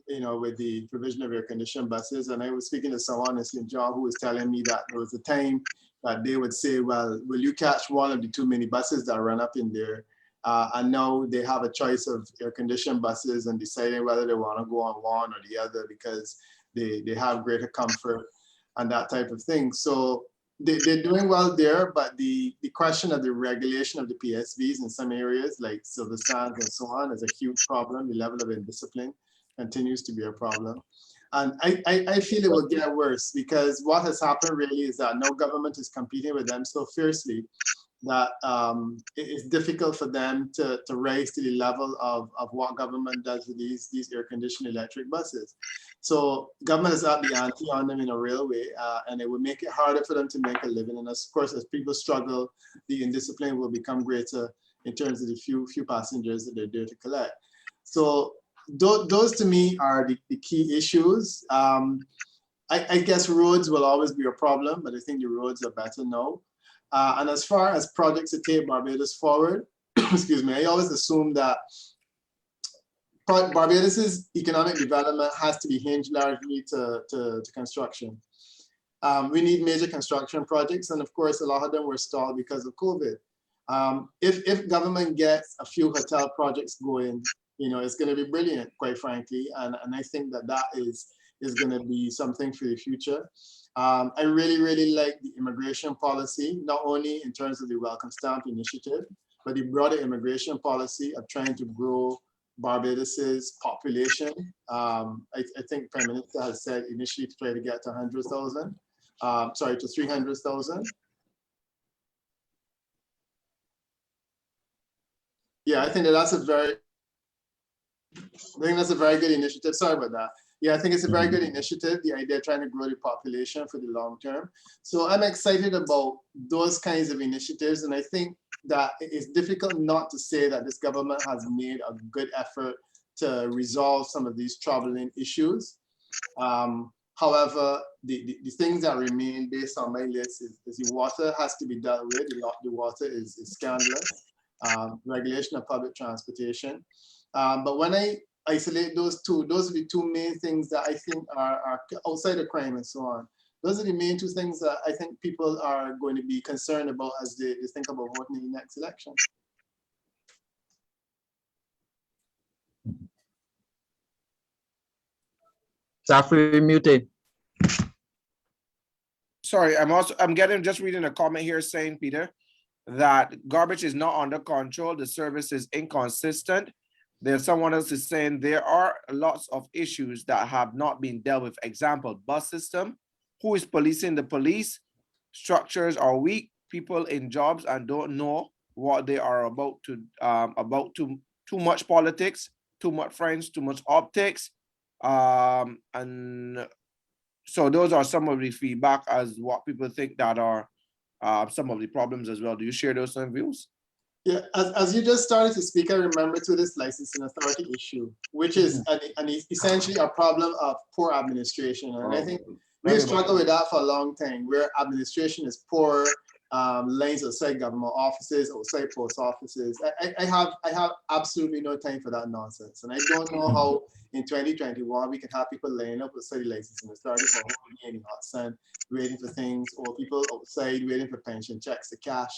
You know, with the provision of air-conditioned buses. And I was speaking to someone in St. John who was telling me that there was a time that they would say, well, will you catch one of the too many buses that run up in there? And now they have a choice of air-conditioned buses and deciding whether they want to go on one or the other because they have greater comfort and that type of thing. So they're doing well there, but the question of the regulation of the PSVs in some areas like Silver Sands and so on is a huge problem. The level of indiscipline continues to be a problem. And I feel it will get worse because what has happened really is that no government is competing with them so fiercely that it's difficult for them to rise to the level of what government does with these air-conditioned electric buses. So government is up the ante on them in a real way, and it will make it harder for them to make a living. And of course, as people struggle, the indiscipline will become greater in terms of the few passengers that they're there to collect. So those to me are the key issues. I guess roads will always be a problem, but I think the roads are better now. And as far as projects to take Barbados forward, excuse me, I always assume that Barbados's economic development has to be hinged largely to construction. We need major construction projects, and of course, a lot of them were stalled because of COVID. If government gets a few hotel projects going, you know, it's going to be brilliant, quite frankly, and I think that is going to be something for the future. I really like the immigration policy, not only in terms of the Welcome Stamp initiative, but the broader immigration policy of trying to grow Barbados's population. I think Prime Minister has said initially to try to get to 100,000, sorry, to 300,000. Yeah, I think that's a very good initiative. Sorry about that. Yeah, I think it's a very good initiative, the idea of trying to grow the population for the long term. So I'm excited about those kinds of initiatives. And I think that it's difficult not to say that this government has made a good effort to resolve some of these troubling issues. However, the things that remain based on my list is the water has to be dealt with. The water is scandalous. Regulation of public transportation. But when I isolate those two, those are the two main things that I think are outside of crime and so on. Those are the main two things that I think people are going to be concerned about as they think about voting in the next election. Saffrey muted. Sorry, just reading a comment here saying, Peter, that garbage is not under control. The service is inconsistent. There's someone else is saying there are lots of issues that have not been dealt with. Example, bus system, who is policing the police? Structures are weak, people in jobs and don't know what they are about too much politics, too much friends, too much optics. And so those are some of the feedback as what people think that are some of the problems as well. Do you share those same views? Yeah, as you just started to speak, I remember to this licensing authority issue, which is essentially a problem of poor administration. And I think we've struggled with that for a long time, where administration is poor, lines outside government offices, outside post offices. I have absolutely no time for that nonsense. And I don't know how in 2021 we can have people laying up outside the licensing authority for a whole day in the hot sun, waiting for things, or people outside waiting for pension checks to cash.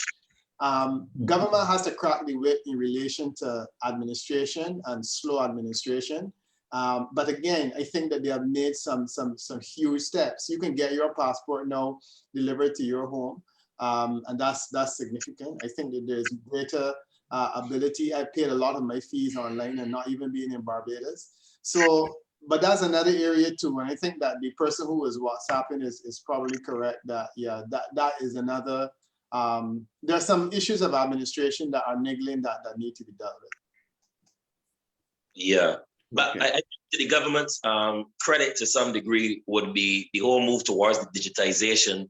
Government has to crack the whip in relation to administration and slow administration. But again, I think that they have made some huge steps. You can get your passport now delivered to your home, and that's significant. I think that there's greater ability. I paid a lot of my fees online and not even being in Barbados. So, but that's another area too. And I think that the person who was WhatsApping is probably correct. That that is another. There are some issues of administration that are niggling that need to be dealt with. Yeah. But Okay. I think to the government's credit to some degree would be the whole move towards the digitization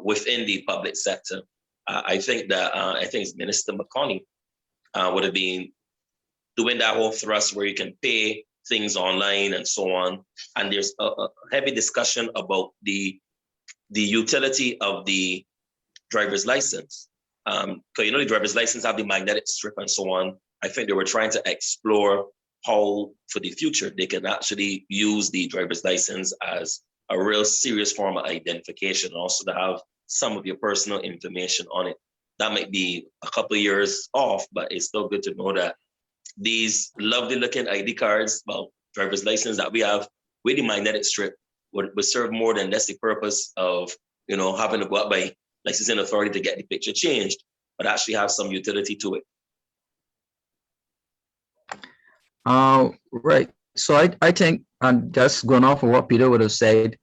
within the public sector. I think it's Minister McConney would have been doing that whole thrust where you can pay things online and so on. And there's a heavy discussion about the utility of the driver's license. Because the driver's license have the magnetic strip and so on. I think they were trying to explore how, for the future, they can actually use the driver's license as a real serious form of identification, and also to have some of your personal information on it. That might be a couple of years off, but it's still good to know that these lovely looking ID cards, well, driver's license that we have with the magnetic strip would serve more than just the purpose of, having to go out by licensing authority to get the picture changed, but actually have some utility to it. Right. So I think, and just going off of what Peter would have said,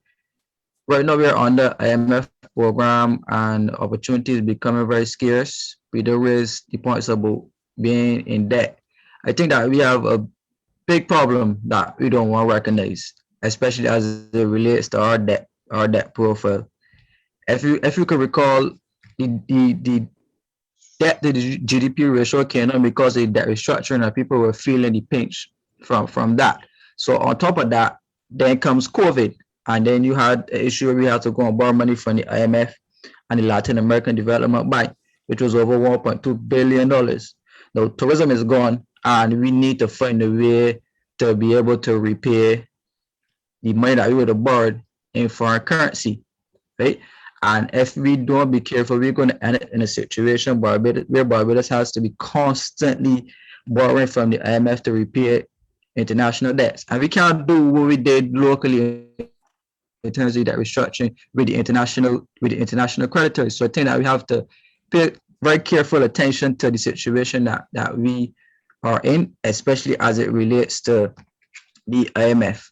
right now we're on the IMF program and opportunities becoming very scarce. Peter raised the points about being in debt. I think that we have a big problem that we don't want to recognize, especially as it relates to our debt profile. If you could recall, the debt to the GDP ratio came down because of debt restructuring and people were feeling the pinch from that. So on top of that, then comes COVID. And then you had an issue where we had to go and borrow money from the IMF and the Latin American Development Bank, which was over $1.2 billion. Now tourism is gone and we need to find a way to be able to repay the money that we would have borrowed in foreign currency, right? And if we don't be careful, we're going to end up in a situation where Barbados has to be constantly borrowing from the IMF to repay international debts. And we can't do what we did locally in terms of that restructuring with the international creditors. So I think that we have to pay very careful attention to the situation that we are in, especially as it relates to the IMF.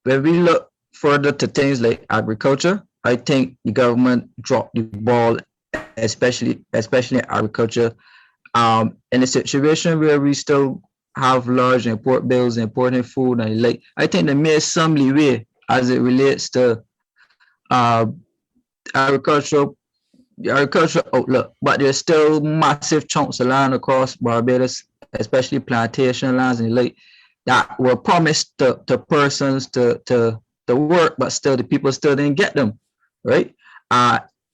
When we look further to things like agriculture, I think the government dropped the ball, especially in agriculture. In a situation where we still have large import bills, importing food and like, I think they made some leeway as it relates to agricultural outlook, but there's still massive chunks of land across Barbados, especially plantation lands and like that were promised to persons to work, but still the people still didn't get them, right?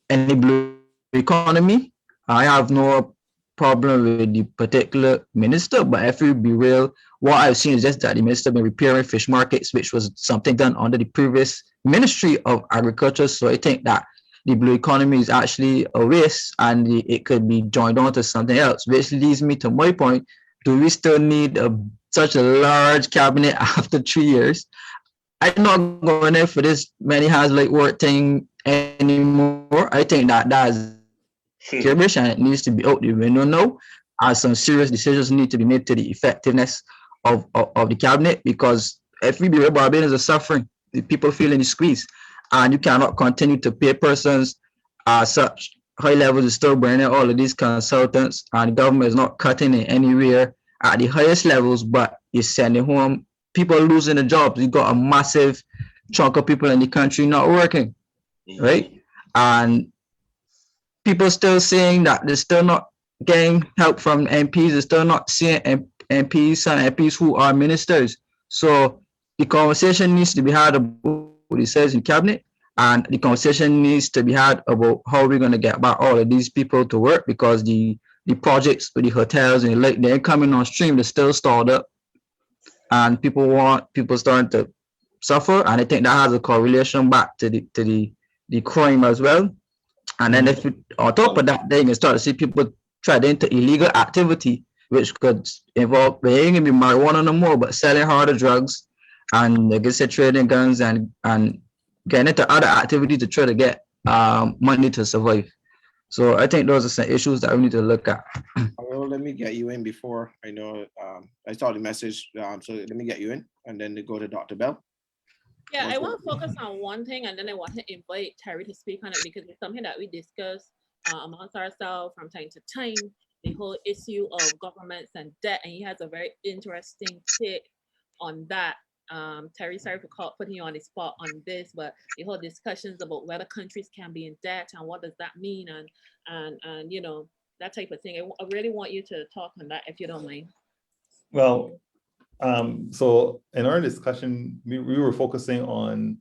In the blue economy, I have no problem with the particular minister, but if we be real, what I've seen is just that the minister been repairing fish markets, which was something done under the previous Ministry of Agriculture. So I think that the blue economy is actually a waste and it could be joined on to something else, which leads me to my point. Do we still need such a large cabinet after 3 years? I'm not going in for this many hands like work thing anymore. I think that's garbage and it needs to be out the window now. And some serious decisions need to be made to the effectiveness of the cabinet, because if we be real, Barbadians are suffering. The people feeling the squeeze, and you cannot continue to pay persons such high levels of still burning all of these consultants, and the government is not cutting in anywhere at the highest levels, but is sending home people losing their jobs. You got a massive chunk of people in the country not working, right? And people still saying that they're still not getting help from MPs. They're still not seeing MPs, some MPs who are ministers. So the conversation needs to be had about what it says in cabinet, and the conversation needs to be had about how we're going to get back all of these people to work, because the projects with the hotels and like they're coming on stream, they're still stalled up, and people starting to suffer. And I think that has a correlation back to the crime as well. And then if you, on top of that, then you start to see people try to enter illegal activity, which could involve, they ain't gonna be marijuana no more, but selling harder drugs, and they get trading guns and getting into other activity to try to get money to survive. So I think those are some issues that we need to look at. Well, let me get you in before I know. I saw the message, so let me get you in, and then they go to Dr. Belle. Yeah, I want to focus on one thing, and then I want to invite Terry to speak on it because it's something that we discuss amongst ourselves from time to time. The whole issue of governments and debt, and he has a very interesting take on that. Terry, sorry for putting you on the spot on this, but the whole discussions about whether countries can be in debt and what does that mean, and you know, that type of thing. I really want you to talk on that if you don't mind. Well, so in our discussion, we were focusing on,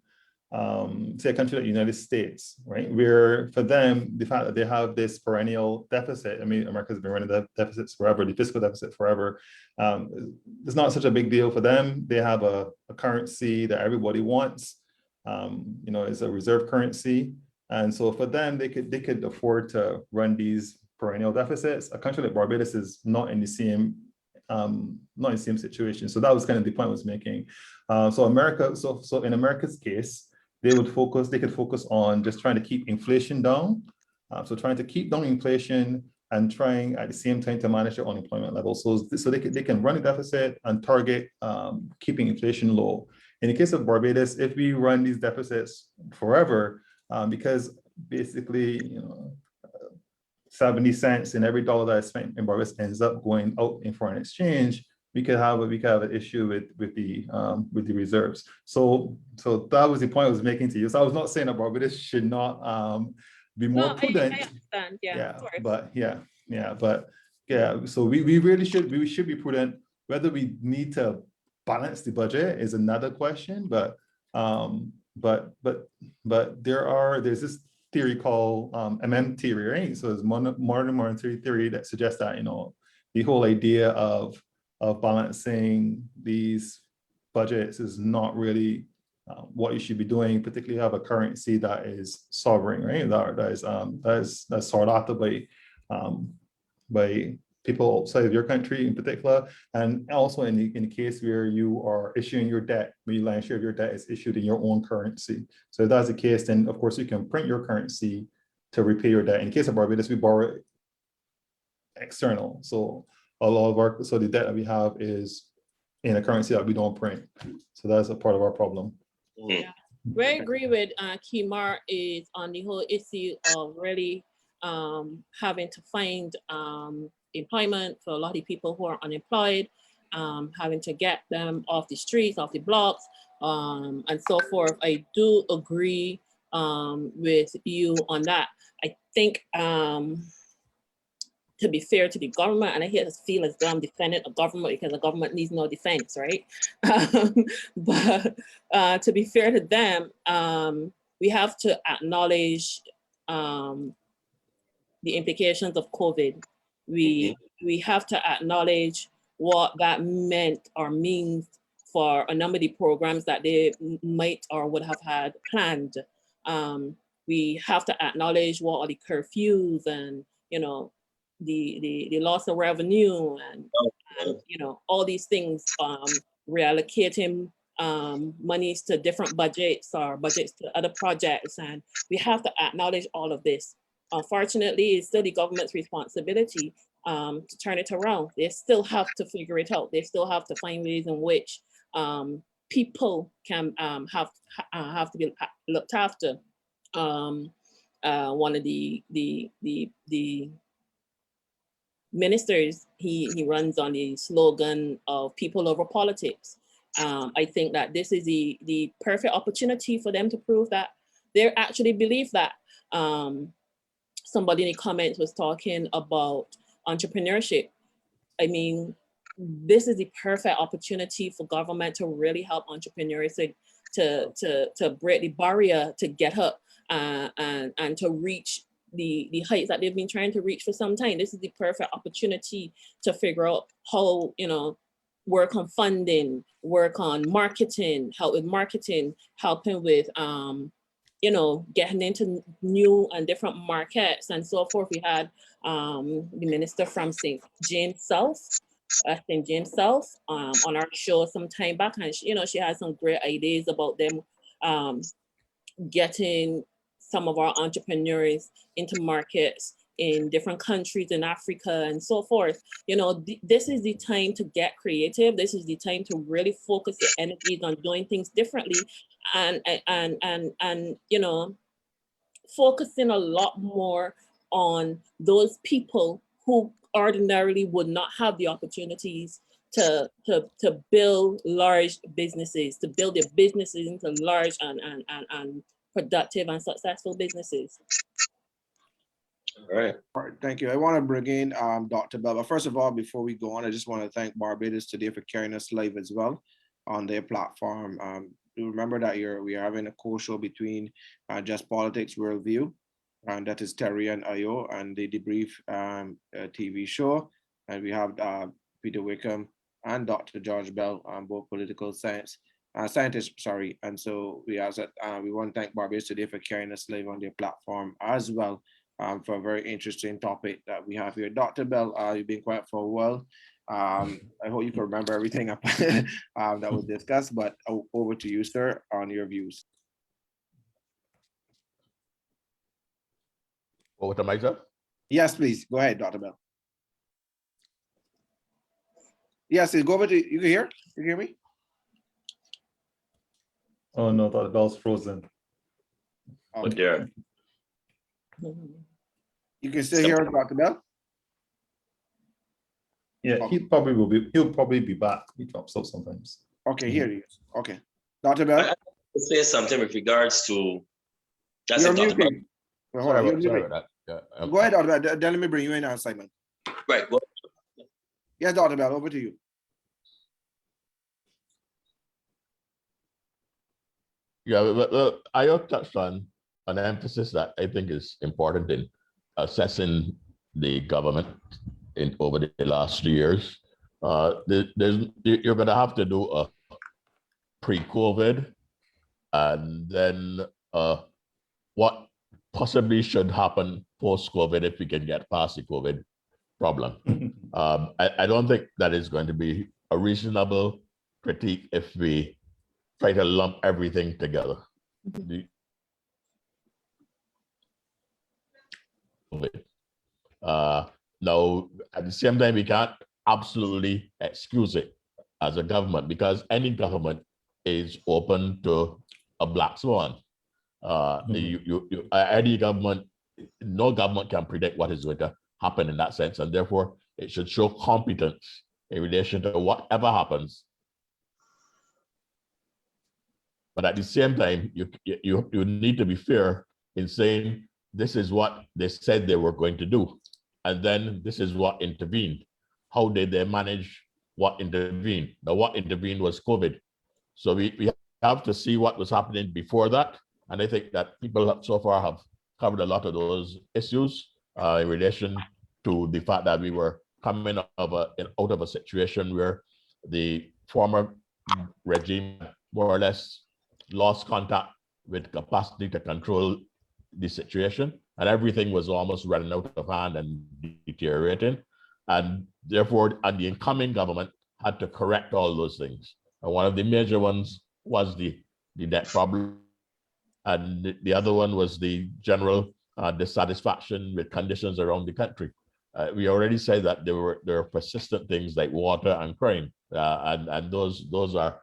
say, a country like the United States, right? Where for them, the fact that they have this perennial deficit, I mean, America's been running the deficits forever, the fiscal deficit forever. It's not such a big deal for them. They have a currency that everybody wants, you know, it's a reserve currency. And so for them, they could afford to run these perennial deficits. A country like Barbados is not in the same situation. So that was kind of the point I was making. So in America's case, they could focus on just trying to keep inflation down. So trying to keep down inflation and trying at the same time to manage their unemployment level. So they can run a deficit and target keeping inflation low. In the case of Barbados, if we run these deficits forever, because basically, you know, 70 cents in every dollar that is spent in Barbados ends up going out in foreign exchange, we could have an issue with the reserves. So that was the point I was making to you. So I was not saying that Barbados should not be more prudent. I understand. Yeah. So we really should be prudent. Whether we need to balance the budget is another question. But there's this theory called MM theory, right? So it's modern monetary theory that suggests that, you know, the whole idea of balancing these budgets is not really what you should be doing, particularly have a currency that is sovereign, right? That's sought after by people outside of your country in particular, and also in the case where you are issuing your debt, when the lion's share of your debt is issued in your own currency. So if that's the case, then of course you can print your currency to repay your debt. In the case of Barbados, we borrow external. So a lot of the debt that we have is in a currency that we don't print. So that's a part of our problem. Yeah, where I agree with Kemar is on the whole issue of really having to find employment for a lot of people who are unemployed, having to get them off the streets, off the blocks, and so forth. I do agree with you on that. I think to be fair to the government, and I hear this feel as though I'm defending a government because the government needs no defense, right? But to be fair to them, we have to acknowledge the implications of COVID. We have to acknowledge what that meant or means for a number of the programs that they might or would have had planned. We have to acknowledge what are the curfews and, you know, the loss of revenue and you know, all these things, reallocating monies to different budgets or budgets to other projects, and we have to acknowledge all of this. Unfortunately, it's still the government's responsibility to turn it around. They still have to figure it out. They still have to find ways in which people can have to be looked after. One of the ministers, he runs on the slogan of people over politics. I think that this is the perfect opportunity for them to prove that they actually believe that. Somebody in the comments was talking about entrepreneurship. I mean, this is the perfect opportunity for government to really help entrepreneurs to break the barrier to get up and to reach the heights that they've been trying to reach for some time. This is the perfect opportunity to figure out how, you know, work on funding, work on marketing, help with marketing, helping with you know, getting into new and different markets and so forth. We had the minister from St. James South, on our show some time back, and she, you know, she had some great ideas about them getting some of our entrepreneurs into markets in different countries in Africa and so forth. You know, this is the time to get creative. This is the time to really focus your energies on doing things differently, and you know, focusing a lot more on those people who ordinarily would not have the opportunities to build large businesses, to build their businesses into large and productive and successful businesses. All right. All right, thank you. I want to bring in Dr. Belle. But first of all, before we go on, I just want to thank Barbados today for carrying us live as well on their platform. Do remember that we are having a co-show between Just Politics Worldview, and that is Terry and Ayo, and the DeBrief TV show. And we have Peter Wickham and Dr. George Bell, both political scientists. Sorry. And so we ask that we want to thank Barbados today for carrying us live on their platform as well, for a very interesting topic that we have here. Dr. Bell, you've been quiet for a while. I hope you can remember everything that was discussed, but over to you, sir, on your views. Over to myself. Yes, please. Go ahead, Dr. Bell. Yes, go over to you. Can hear? You hear me? Oh no, Dr. Bell's frozen. Oh, dear. You can still hear us, Dr. Bell? Yeah, he'll probably be back. He drops out sometimes. Okay, here he is. Okay. Dr. Bell? I say something with regards to You're muted. Well, hold on, you're Sorry muted. about that. Go ahead, Dr. Bell. Then let me bring you in now, Simon. right. Well, Yes, Dr. Bell, over to you. Yeah, well, I touched on an emphasis that I think is important in assessing the government over the last 3 years. You're going to have to do a pre-COVID, and then what possibly should happen post-COVID if we can get past the COVID problem. I don't think that is going to be a reasonable critique if we try to lump everything together. Now, at the same time, we can't absolutely excuse it as a government, because any government is open to a black swan. Any government, no government can predict what is going to happen in that sense, and therefore it should show competence in relation to whatever happens. But at the same time, you need to be fair in saying this is what they said they were going to do, and then this is what intervened. How did they manage what intervened? Now, what intervened was COVID. So we have to see what was happening before that. And I think that people so far have covered a lot of those issues in relation to the fact that we were coming out of a situation where the former regime more or less lost contact with capacity to control the situation, and everything was almost running out of hand and deteriorating. And therefore, and the incoming government had to correct all those things. And one of the major ones was the debt problem. And the other one was the general dissatisfaction with conditions around the country. We already said that there are persistent things like water and crime, and those are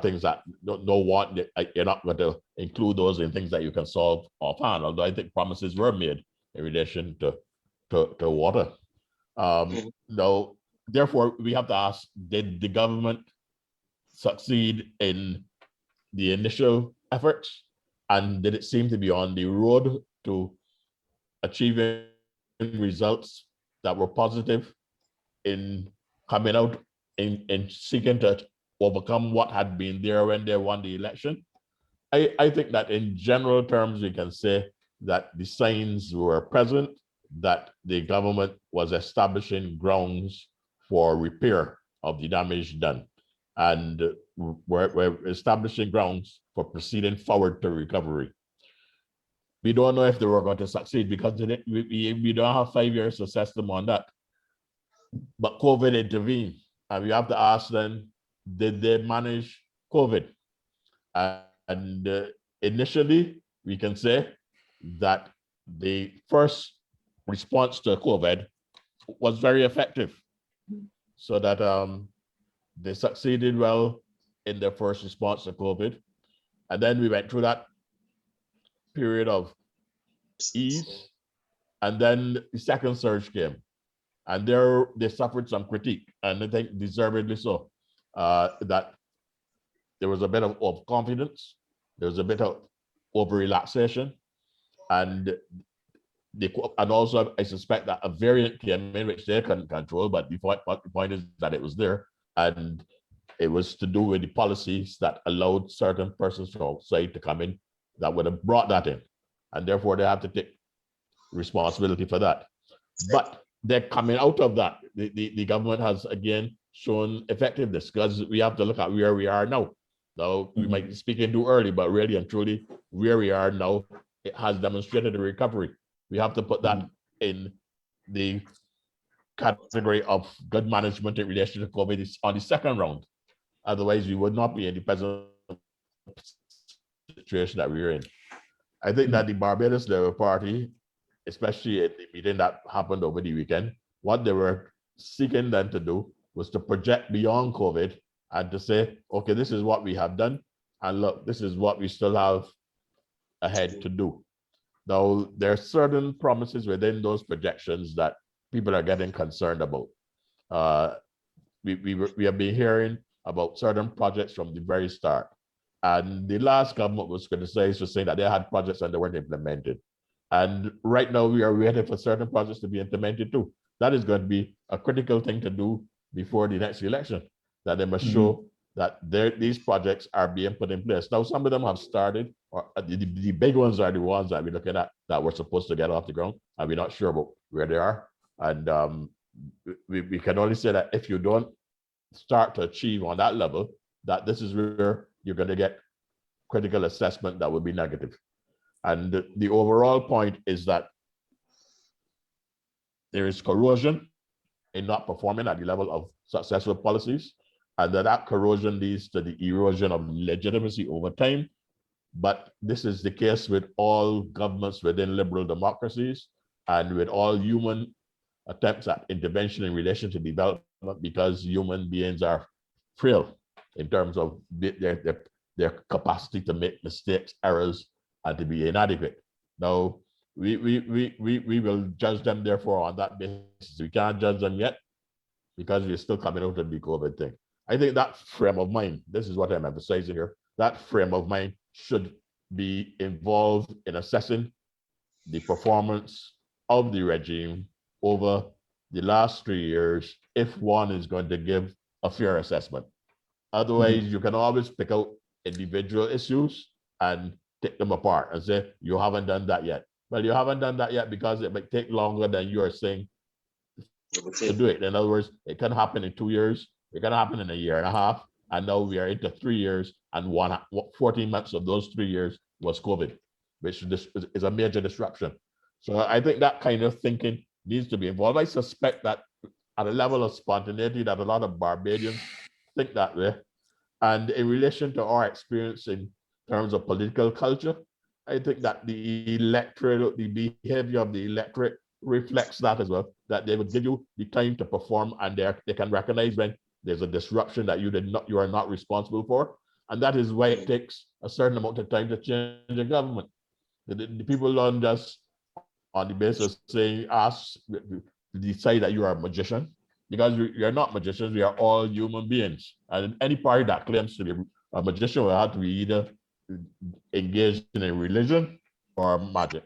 things that you're not going to include those in things that you can solve offhand. Although I think promises were made in relation to water. Now, therefore, we have to ask: did the government succeed in the initial efforts, and did it seem to be on the road to achieving results that were positive in coming out in seeking to overcome what had been there when they won the election? I think that in general terms, we can say that the signs were present, that the government was establishing grounds for repair of the damage done. And we're establishing grounds for proceeding forward to recovery. We don't know if they were going to succeed because we don't have 5 years to assess them on that. But COVID intervened, and we have to ask them, did they manage COVID? And initially, we can say that the first response to COVID was very effective, so that they succeeded well in their first response to COVID. And then we went through that period of ease, and then the second surge came. And there they suffered some critique, and I think deservedly so, that there was a bit of confidence, there was a bit of over-relaxation, and also I suspect that a variant came in which they couldn't control, but the point is that it was there, and it was to do with the policies that allowed certain persons from outside to come in that would have brought that in, and therefore they have to take responsibility for that. But they're coming out of that. The government has again shown effectiveness, because we have to look at where we are now. Now, we might be speaking too early, but really and truly, where we are now, it has demonstrated a recovery. We have to put that in the category of good management in relation to COVID on the second round. Otherwise, we would not be in the present situation that we're in. I think that the Barbados Labour Party, especially at the meeting that happened over the weekend, what they were seeking then to do was to project beyond COVID and to say, okay, this is what we have done, and look, this is what we still have ahead to do. Now, there are certain promises within those projections that people are getting concerned about. We have been hearing about certain projects from the very start. And the last government was criticized for saying that they had projects and they weren't implemented. And right now we are waiting for certain projects to be implemented too. That is going to be a critical thing to do before the next election, that they must show that these projects are being put in place. Now, some of them have started, or the big ones are the ones that we're looking at that we're supposed to get off the ground, and we're not sure about where they are. And we can only say that if you don't start to achieve on that level, that this is where you're going to get critical assessment that will be negative. And the overall point is that there is corrosion in not performing at the level of successful policies, and that corrosion leads to the erosion of legitimacy over time. But this is the case with all governments within liberal democracies and with all human attempts at intervention in relation to development, because human beings are frail in terms of their capacity to make mistakes, errors, and to be inadequate. Now, we will judge them therefore on that basis. We can't judge them yet because we're still coming out of the COVID thing. I think that frame of mind, this is what I'm emphasizing here, that frame of mind should be involved in assessing the performance of the regime over the last 3 years if one is going to give a fair assessment. Otherwise, you can always pick out individual issues and take them apart and say, you haven't done that yet. Well, you haven't done that yet because it might take longer than you are saying to do it. In other words, it can happen in 2 years, it can happen in a year and a half, and now we are into 3 years, and 14 months of those 3 years was COVID, which is a major disruption. So I think that kind of thinking needs to be involved. I suspect that at a level of spontaneity that a lot of Barbadians think that way. And in relation to our experience in terms of political culture, I think that the behavior of the electorate reflects that as well, that they will give you the time to perform, and they can recognize when there's a disruption that you are not responsible for. And that is why it takes a certain amount of time to change a government. The people don't just on the basis of saying, decide that you are a magician, because you're not magicians, we are all human beings. And any party that claims to be a magician will have to be either engaged in a religion or magic.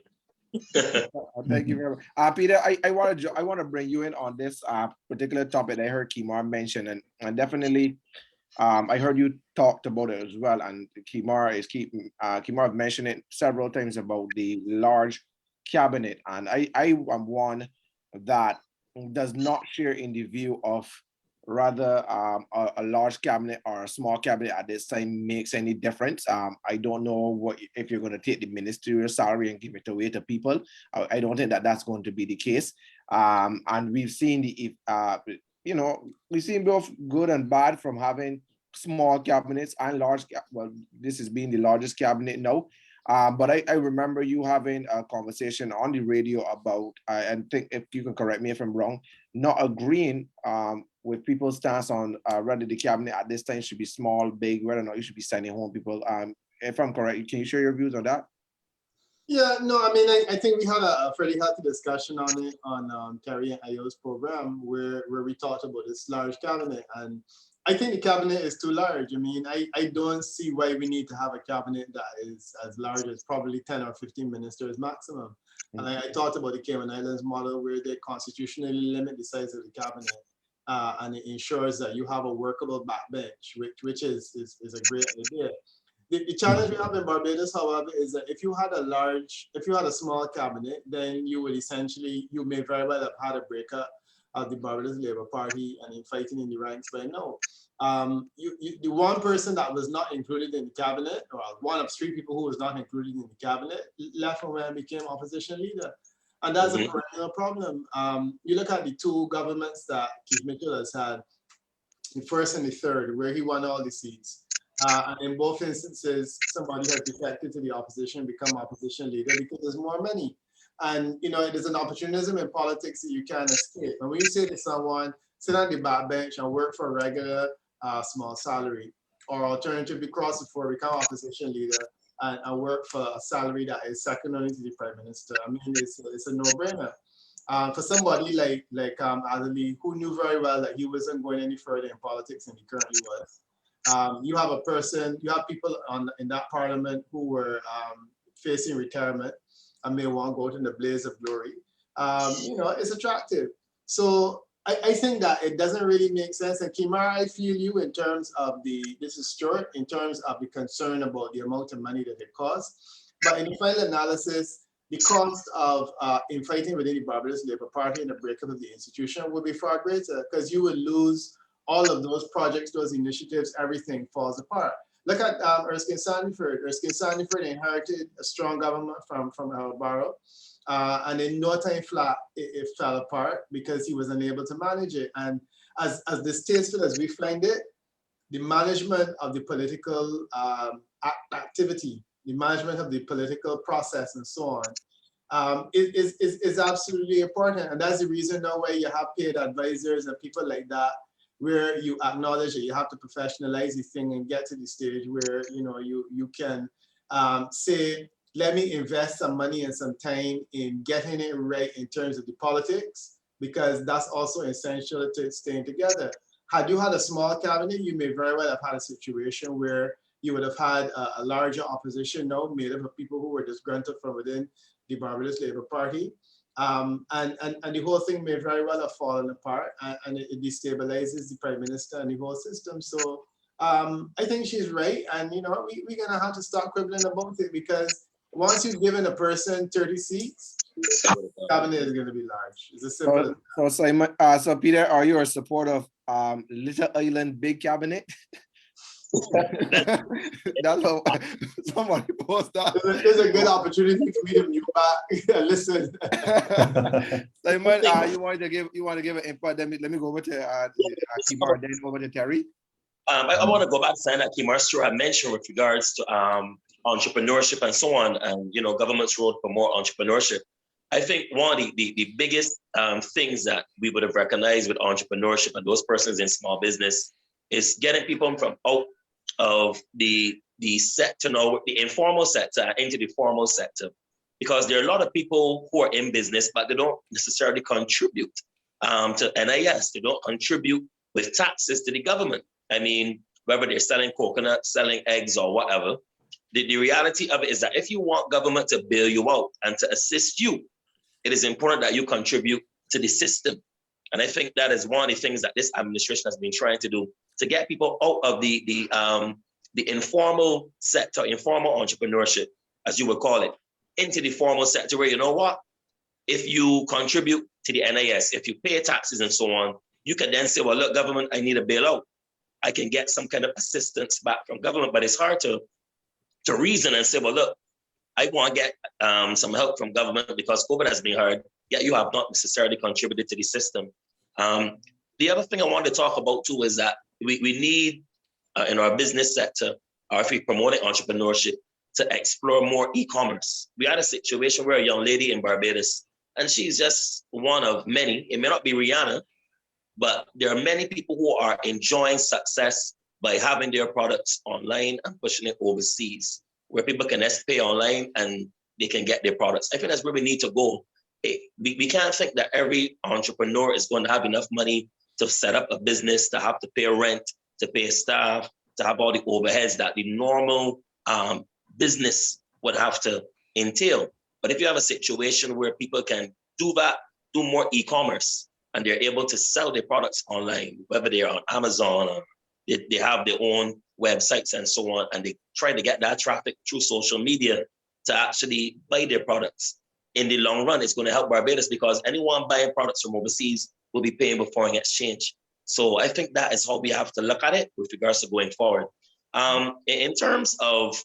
Thank you very much. Peter, I want to bring you in on this particular topic that I heard Kemar mention, and definitely I heard you talked about it as well. And Kemar mentioned it several times about the large cabinet, and I am one that does not share in the view of rather a large cabinet or a small cabinet at this time makes any difference. I don't know what if you're going to take the ministerial salary and give it away to people. I don't think that that's going to be the case. And we've seen we've seen both good and bad from having small cabinets and large. Well, this is being the largest cabinet now. But I remember you having a conversation on the radio about, and think if you can correct me if I'm wrong, not agreeing with people's stance on whether the cabinet at this time should be small, big, whether or not you should be sending home people. If I'm correct, can you share your views on that? Yeah, no, I mean, I think we had a fairly healthy discussion on it on Terry and Ayo's program where we talked about this large cabinet. And I think the cabinet is too large. I mean, I don't see why we need to have a cabinet that is as large as probably 10 or 15 ministers maximum. And I talked about the Cayman Islands model where they constitutionally limit the size of the cabinet. And it ensures that you have a workable backbench, which is a great idea. The challenge we have in Barbados, however, is that if you had a small cabinet, then you may very well have had a breakup of the Barbados Labour Party and in fighting in the ranks by now. The one person that was not included in the cabinet, or one of three people who was not included in the cabinet, left from and became opposition leader. And that's a perennial problem. You look at the two governments that Keith Mitchell has had, the first and the third, where he won all the seats. And in both instances, somebody has defected to the opposition, become opposition leader because there's more money. And there's an opportunism in politics that you can't escape. And when you say to someone, sit on the backbench and work for a regular small salary, or alternatively cross before become opposition leader and work for a salary that is second only to the prime minister, I mean, it's a no-brainer. For somebody like Alleyne, who knew very well that he wasn't going any further in politics than he currently was. You have people in that parliament who were facing retirement and may want to go out in the blaze of glory. It's attractive. So I think that it doesn't really make sense. And Kemar, I feel you in terms of this is Stuart, in terms of the concern about the amount of money that it costs. But in the final analysis, the cost of infighting within the Barbados Labour Party and the breakup of the institution would be far greater because you would lose all of those projects, those initiatives, everything falls apart. Look at Erskine Sandiford. Erskine Sandiford inherited a strong government from El Barrow, and in no time flat, it fell apart because he was unable to manage it. And as distasteful as we find it, the management of the political activity, the management of the political process and so on, is absolutely important. And that's the reason now why you have paid advisors and people like that, where you acknowledge that you have to professionalize the thing and get to the stage where you can say, let me invest some money and some time in getting it right in terms of the politics, because that's also essential to staying together. Had you had a small cabinet, you may very well have had a situation where you would have had a larger opposition now made up of people who were disgruntled from within the Barbados Labour Party. And the whole thing may very well have fallen apart, and it destabilizes the prime minister and the whole system. So I think she's right, and we're gonna have to start quibbling about it, because once you've given a person 30 seats, the cabinet is gonna be large. It's as simple as that. So Simon, so Peter, are you a supporter of Little Island Big Cabinet? That's how somebody posted that. There's a good opportunity for me to mute back. Listen. Simon, you want to give an input? Let me go over to Kemar, then over to Terry. I want to go back to something that Kemar Stuart mentioned with regards to entrepreneurship and so on, and government's role to promote entrepreneurship. I think one of the biggest things that we would have recognized with entrepreneurship and those persons in small business is getting people from out of the sector, the informal sector into the formal sector, because there are a lot of people who are in business, but they don't necessarily contribute to NIS. They don't contribute with taxes to the government. I mean, whether they're selling coconuts, selling eggs, or whatever, the reality of it is that if you want government to bail you out and to assist you, it is important that you contribute to the system. And I think that is one of the things that this administration has been trying to do, to get people out of the informal sector, informal entrepreneurship, as you would call it, into the formal sector where, if you contribute to the NIS, if you pay taxes and so on, you can then say, well, look, government, I need a bailout. I can get some kind of assistance back from government, but it's hard to reason and say, well, look, I want to get some help from government because COVID has been hard, yet you have not necessarily contributed to the system. The other thing I want to talk about too is that we need in our business sector, or if we promoting entrepreneurship, to explore more e-commerce. We had a situation where a young lady in Barbados, and she's just one of many, it may not be Rihanna, but there are many people who are enjoying success by having their products online and pushing it overseas, where people can just pay online and they can get their products. I think that's where we need to go. We can't think that every entrepreneur is going to have enough money to set up a business, to have to pay rent, to pay staff, to have all the overheads that the normal business would have to entail. But if you have a situation where people can do that, do more e-commerce, and they're able to sell their products online, whether they're on Amazon or they have their own websites and so on, and they try to get that traffic through social media to actually buy their products. In the long run, it's going to help Barbados because anyone buying products from overseas will be paying with foreign exchange. So I think that is how we have to look at it with regards to going forward. In terms of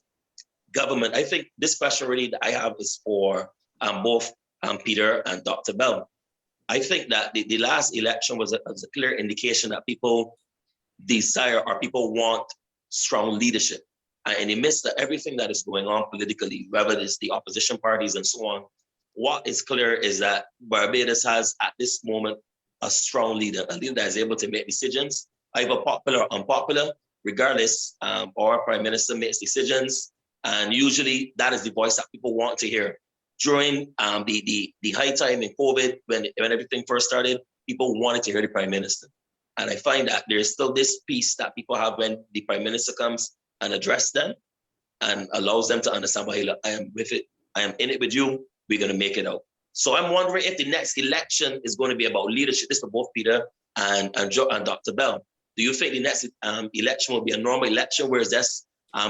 government, I think this question really that I have is for both Peter and Dr. Belle. I think that the last election was a clear indication that people desire or people want strong leadership. And in the midst of everything that is going on politically, whether it's the opposition parties and so on, what is clear is that Barbados has at this moment a strong leader, a leader that is able to make decisions, either popular or unpopular, regardless, our prime minister makes decisions. And usually that is the voice that people want to hear. During the high time in COVID, when everything first started, people wanted to hear the prime minister. And I find that there is still this peace that people have when the prime minister comes and addresses them and allows them to understand, well, hey, look, I am with it. I am in it with you. We're going to make it out. So I'm wondering if the next election is going to be about leadership. This is for both Peter and Dr. Belle. Do you think the next election will be a normal election where it's just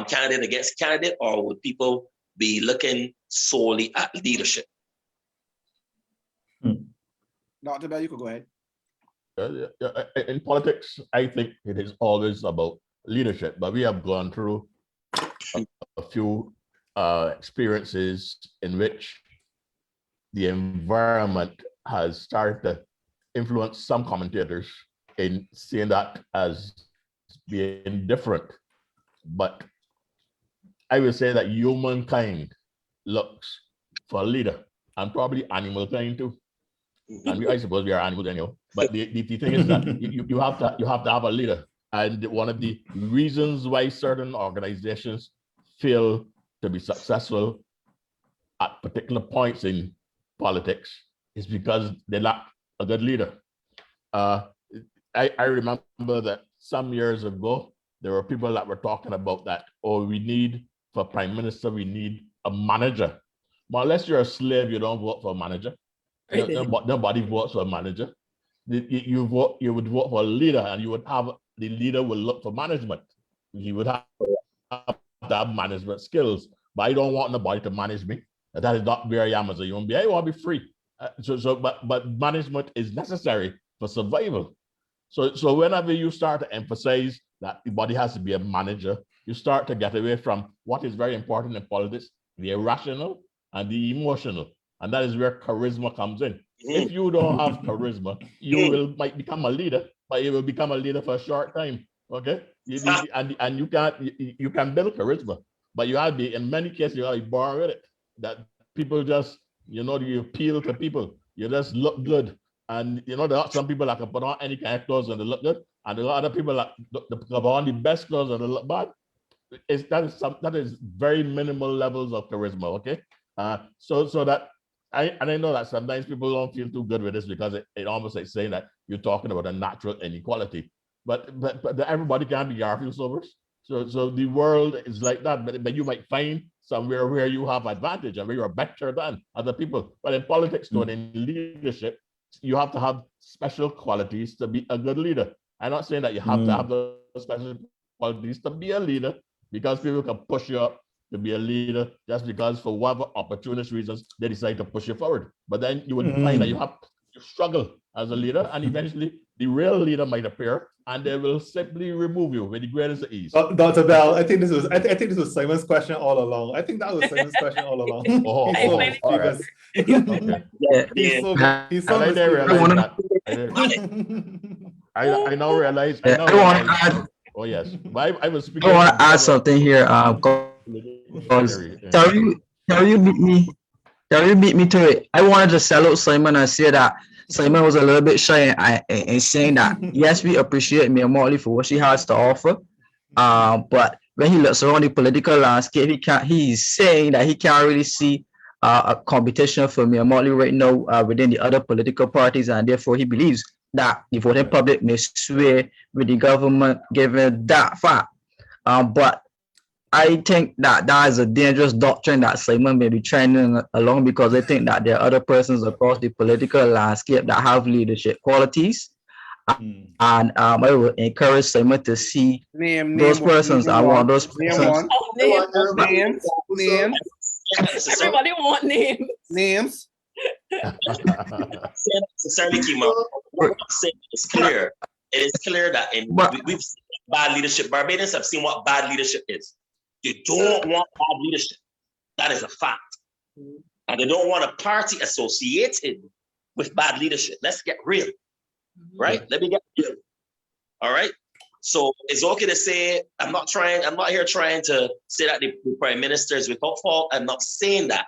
candidate against candidate, or would people be looking solely at leadership? Dr. Belle, you could go ahead. In politics, I think it is always about leadership, but we have gone through a few experiences in which the environment has started to influence some commentators in seeing that as being different. But I will say that humankind looks for a leader, and probably animal kind too. And I suppose we are animals anyhow. But the thing is that you have to have a leader. And one of the reasons why certain organizations fail to be successful at particular points in politics is because they lack a good leader. I remember that some years ago, there were people that were talking about that, oh, we need, for prime minister, we need a manager. But unless you're a slave, you don't vote for a manager. Nobody votes for a manager. You would vote for a leader, and you would have, the leader will look for management. He would have to have management skills. But I don't want nobody to manage me. That is not where I am as a human being. I want to be free. But management is necessary for survival. So whenever you start to emphasize that the body has to be a manager, you start to get away from what is very important in politics, the irrational and the emotional. And that is where charisma comes in. If you don't have charisma, you might become a leader, but you will become a leader for a short time. Okay? And you can build charisma, but you have to be, in many cases, you have to be born with it. That people just, you appeal to people. You just look good. And there are some people that can put on any kind of clothes and they look good, and there are other people that put on the best clothes and they look bad. That is very minimal levels of charisma. Okay, so that I know that sometimes people don't feel too good with this because it almost like saying that you're talking about a natural inequality, but everybody can't be Garfield Sobers. So the world is like that, but you might find somewhere where you have advantage and where you're better than other people. But in politics, though, in leadership, you have to have special qualities to be a good leader. I'm not saying that you have to have those special qualities to be a leader, because people can push you up to be a leader just because for whatever opportunist reasons they decide to push you forward. But then you would find that you struggle as a leader, and eventually the real leader might appear, and they will simply remove you with the greatest ease. Dr. Bell, I think this was Simon's question all along. I think that was Simon's question all along. Oh, He's so all right. mischievous. Okay. He's so And I didn't mischievous. realize that. I now realize. I now I want to realize. add. Oh yes, but I was speaking. I want from to add several- something here. Because Terry beat me to it. I wanted to sell out Simon and say that Simon was a little bit shy in saying that yes, we appreciate Mia Motley for what she has to offer. But when he looks around the political landscape, he's saying that he can't really see a competition for Mia Motley right now within the other political parties, and therefore he believes that the voting public may sway with the government given that fact. But I think that is a dangerous doctrine that Simon may be trending along, because I think that there are other persons across the political landscape that have leadership qualities. And I will encourage Simon to see those persons. I want those persons. Names. Everybody want names. Names. Necessarily, Kemar. What I'm saying is clear. It is clear that we've seen bad leadership. Barbadians have seen what bad leadership is. They don't want bad leadership. That is a fact. And they don't want a party associated with bad leadership. Let's get real. Right? Let me get real. All right. So it's okay to say, I'm not here trying to say that the prime minister is without fault. I'm not saying that.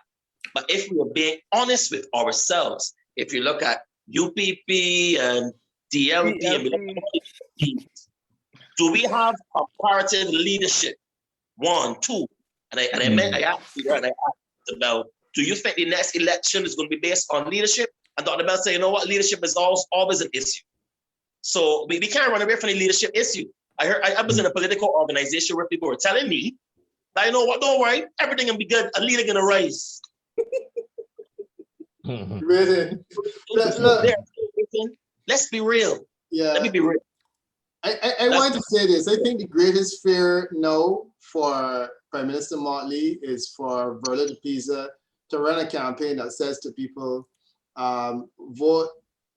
But if we are being honest with ourselves, if you look at UPP and DLP, and we look at do we have comparative leadership? 1, 2. And I asked you, and I asked about, do you think the next election is going to be based on leadership? And Dr. Bell said, you know what, leadership is always an issue. So we can't run away from the leadership issue. I was in a political organization where people were telling me that, you know what, don't worry, everything will be good, a leader gonna rise. Really? Let's be real. Yeah. Let me be real. I want to say this. I think the greatest fear now for Prime Minister Motley is for Verla de Pisa to run a campaign that says to people, vote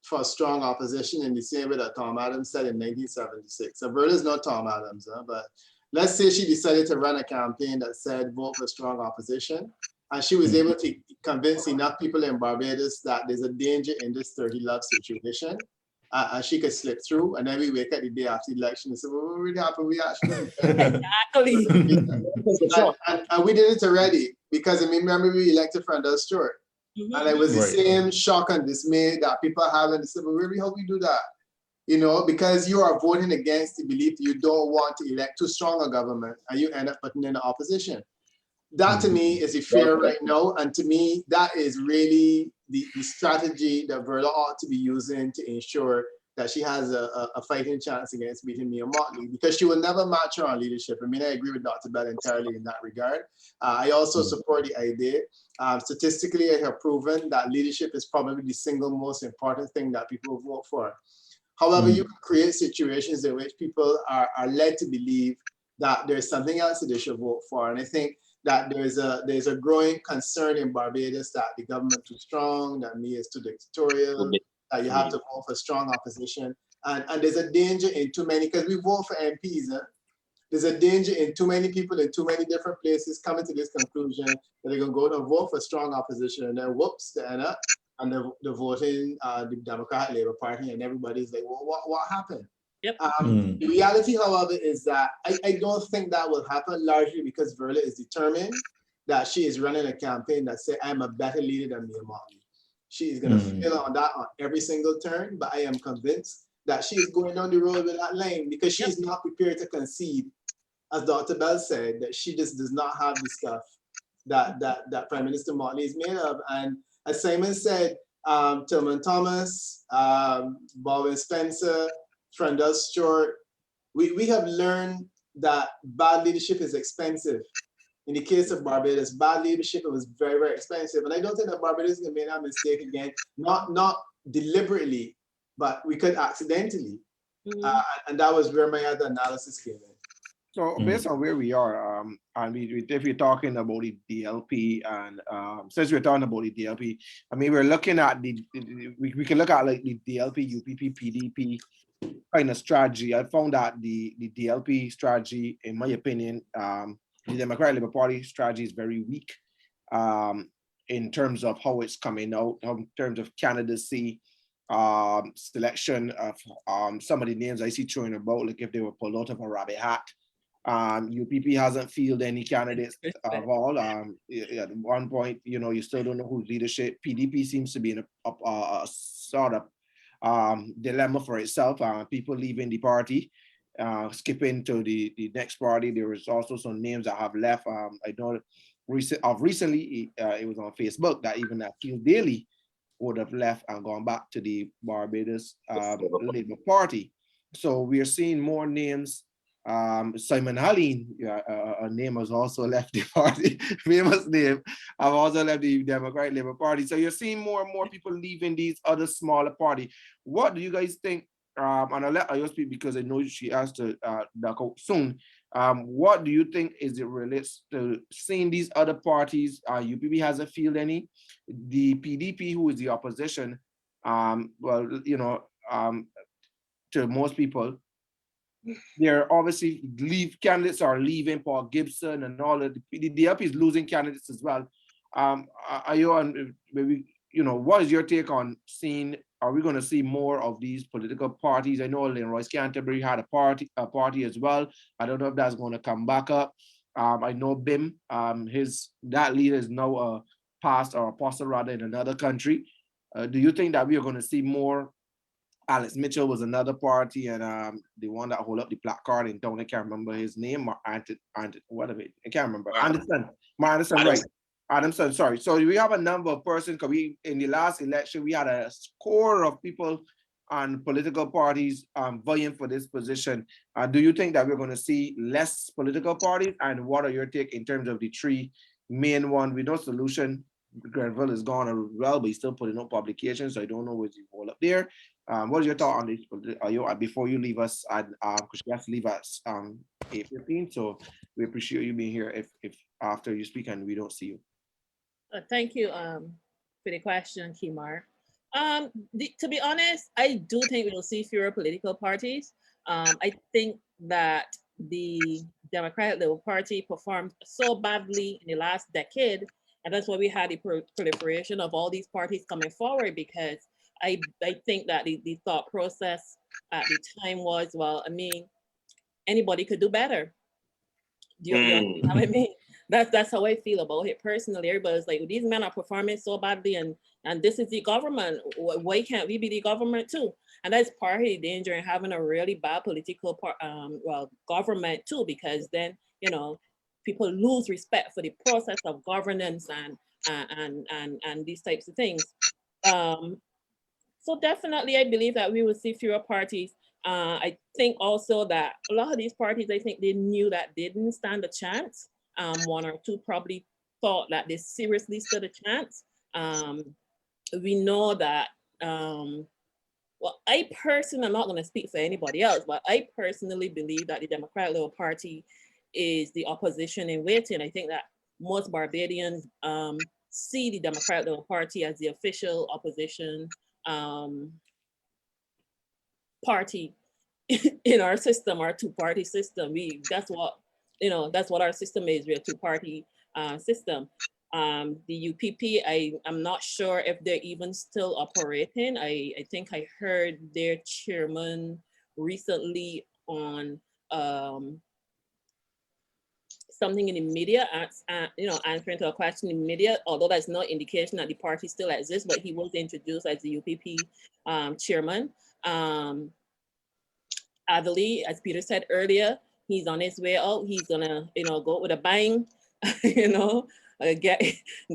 for strong opposition in the same way that Tom Adams said in 1976. So Verla is not Tom Adams, but let's say she decided to run a campaign that said vote for strong opposition, and she was able to convince enough people in Barbados that there's a danger in this 30 love situation. And she could slip through, and then we wake up the day after the election and say, well, what really happened? We actually Exactly. and we did it already, because I mean, remember we elected Friend Stuart, and it was the same shock and dismay that people have, and they said, well, really, how we do that? You know, because you are voting against the belief you don't want to elect too strong a government, and you end up putting in the opposition. That to me is a fear right now, and to me, that is really the strategy that Verla ought to be using to ensure that she has a fighting chance against beating Mia Motley, because she will never match her on leadership. I mean, I agree with Dr. Bell entirely in that regard. I also support the idea. Statistically, I have proven that leadership is probably the single most important thing that people vote for. However, you create situations in which people are led to believe that there's something else that they should vote for. And I think that there's a growing concern in Barbados that the government too strong, that me is too dictatorial, that you have to vote for strong opposition. And there's a danger in too many, because we vote for MPs, there's a danger in too many people in too many different places coming to this conclusion that they're gonna go to vote for strong opposition, and then whoops, they end up and they're voting the Democratic Labour Party, and everybody's like, well, what happened? Yep. The reality, however, is that I don't think that will happen, largely because Verla is determined that she is running a campaign that says, I'm a better leader than Mia Motley. She is going to fail on that on every single turn, but I am convinced that she is going down the road with that lane, because she is not prepared to concede, as Dr. Bell said, that she just does not have the stuff that Prime Minister Motley is made of. And as Simon said, Tillman Thomas, Baldwin Spencer, Friend Stuart, we have learned that bad leadership is expensive. In the case of Barbados, bad leadership, it was very, very expensive. And I don't think that Barbados is going to make that mistake again, not deliberately, but we could accidentally. And that was where my other analysis came in. So based on where we are, and if you're talking about the DLP, and since we're talking about the DLP, I mean, we're looking at we can look at like the DLP, UPP, PDP kind of strategy. I found that the DLP strategy, in my opinion, the Democratic Labour Party strategy is very weak in terms of how it's coming out, in terms of candidacy, selection of some of the names I see throwing about, like if they were pulled out of a rabbit hat. UPP hasn't fielded any candidates of all. At one point, you still don't know who's leadership. PDP seems to be in a sort of dilemma for itself. People leaving the party, skipping to the next party. There was also some names that have left. I know recently it was on Facebook that even Akil Daly would have left and gone back to the Barbados Labour Party. So we are seeing more names. Simon Alleyne, a name has also left the party, famous name, have also left the Democratic Labour Party. So you're seeing more and more people leaving these other smaller parties. What do you guys think? And I'll let Ayo speak because I know she has to duck out soon. What do you think is it relates to seeing these other parties? UPP hasn't fielded any. The PDP, who is the opposition, to most people, they're obviously candidates are leaving. Paul Gibson and all of the DLP is losing candidates as well. Ayo, and maybe what is your take on seeing? Are we going to see more of these political parties? I know Lynn Royce Canterbury had a party as well. I don't know if that's going to come back up. I know BIM, that leader is now a pastor or apostle rather in another country. Do you think that we are going to see more? Alex Mitchell was another party, and the one that hold up the placard in town, I can't remember his name. Whatever, I can't remember. Anderson, right? Adamson, sorry. So we have a number of persons, because in the last election, we had a score of people on political parties vying for this position. Do you think that we're going to see less political parties? And what are your take in terms of the three main one? We know Solution, Grenville is gone as well, but he's still putting up publications, so I don't know what's all up there. What is your thought on this? Before you leave us, because you have to leave us 8:15, so we appreciate you being here if after you speak and we don't see you. Thank you for the question, Kemar. To be honest, I do think we'll see fewer political parties. I think that the Democratic Labour Party performed so badly in the last decade, and that's why we had the proliferation of all these parties coming forward, because I think that the thought process at the time was, well, I mean, anybody could do better. Do you understand what I mean? That's how I feel about it personally. Everybody's like, these men are performing so badly, and this is the government. Why can't we be the government too? And that's part of the danger in having a really bad political government too, because then people lose respect for the process of governance and these types of things. So definitely, I believe that we will see fewer parties. I think also that a lot of these parties, I think they knew that they didn't stand a chance. One or two probably thought that they seriously stood a chance. We know that, well, I personally, I'm not going to speak for anybody else, but I personally believe that the Democratic Labour Party is the opposition in waiting. I think that most Barbadians see the Democratic Labour Party as the official opposition party in our system, our two-party system. That's what our system is. We're a two-party system. The UPP, I'm not sure if they're even still operating. I think I heard their chairman recently on something in the media, answering to a question in the media, although that's no indication that the party still exists, but he was introduced as the UPP chairman. Adley, as Peter said earlier, he's on his way out. He's gonna, go with a bang,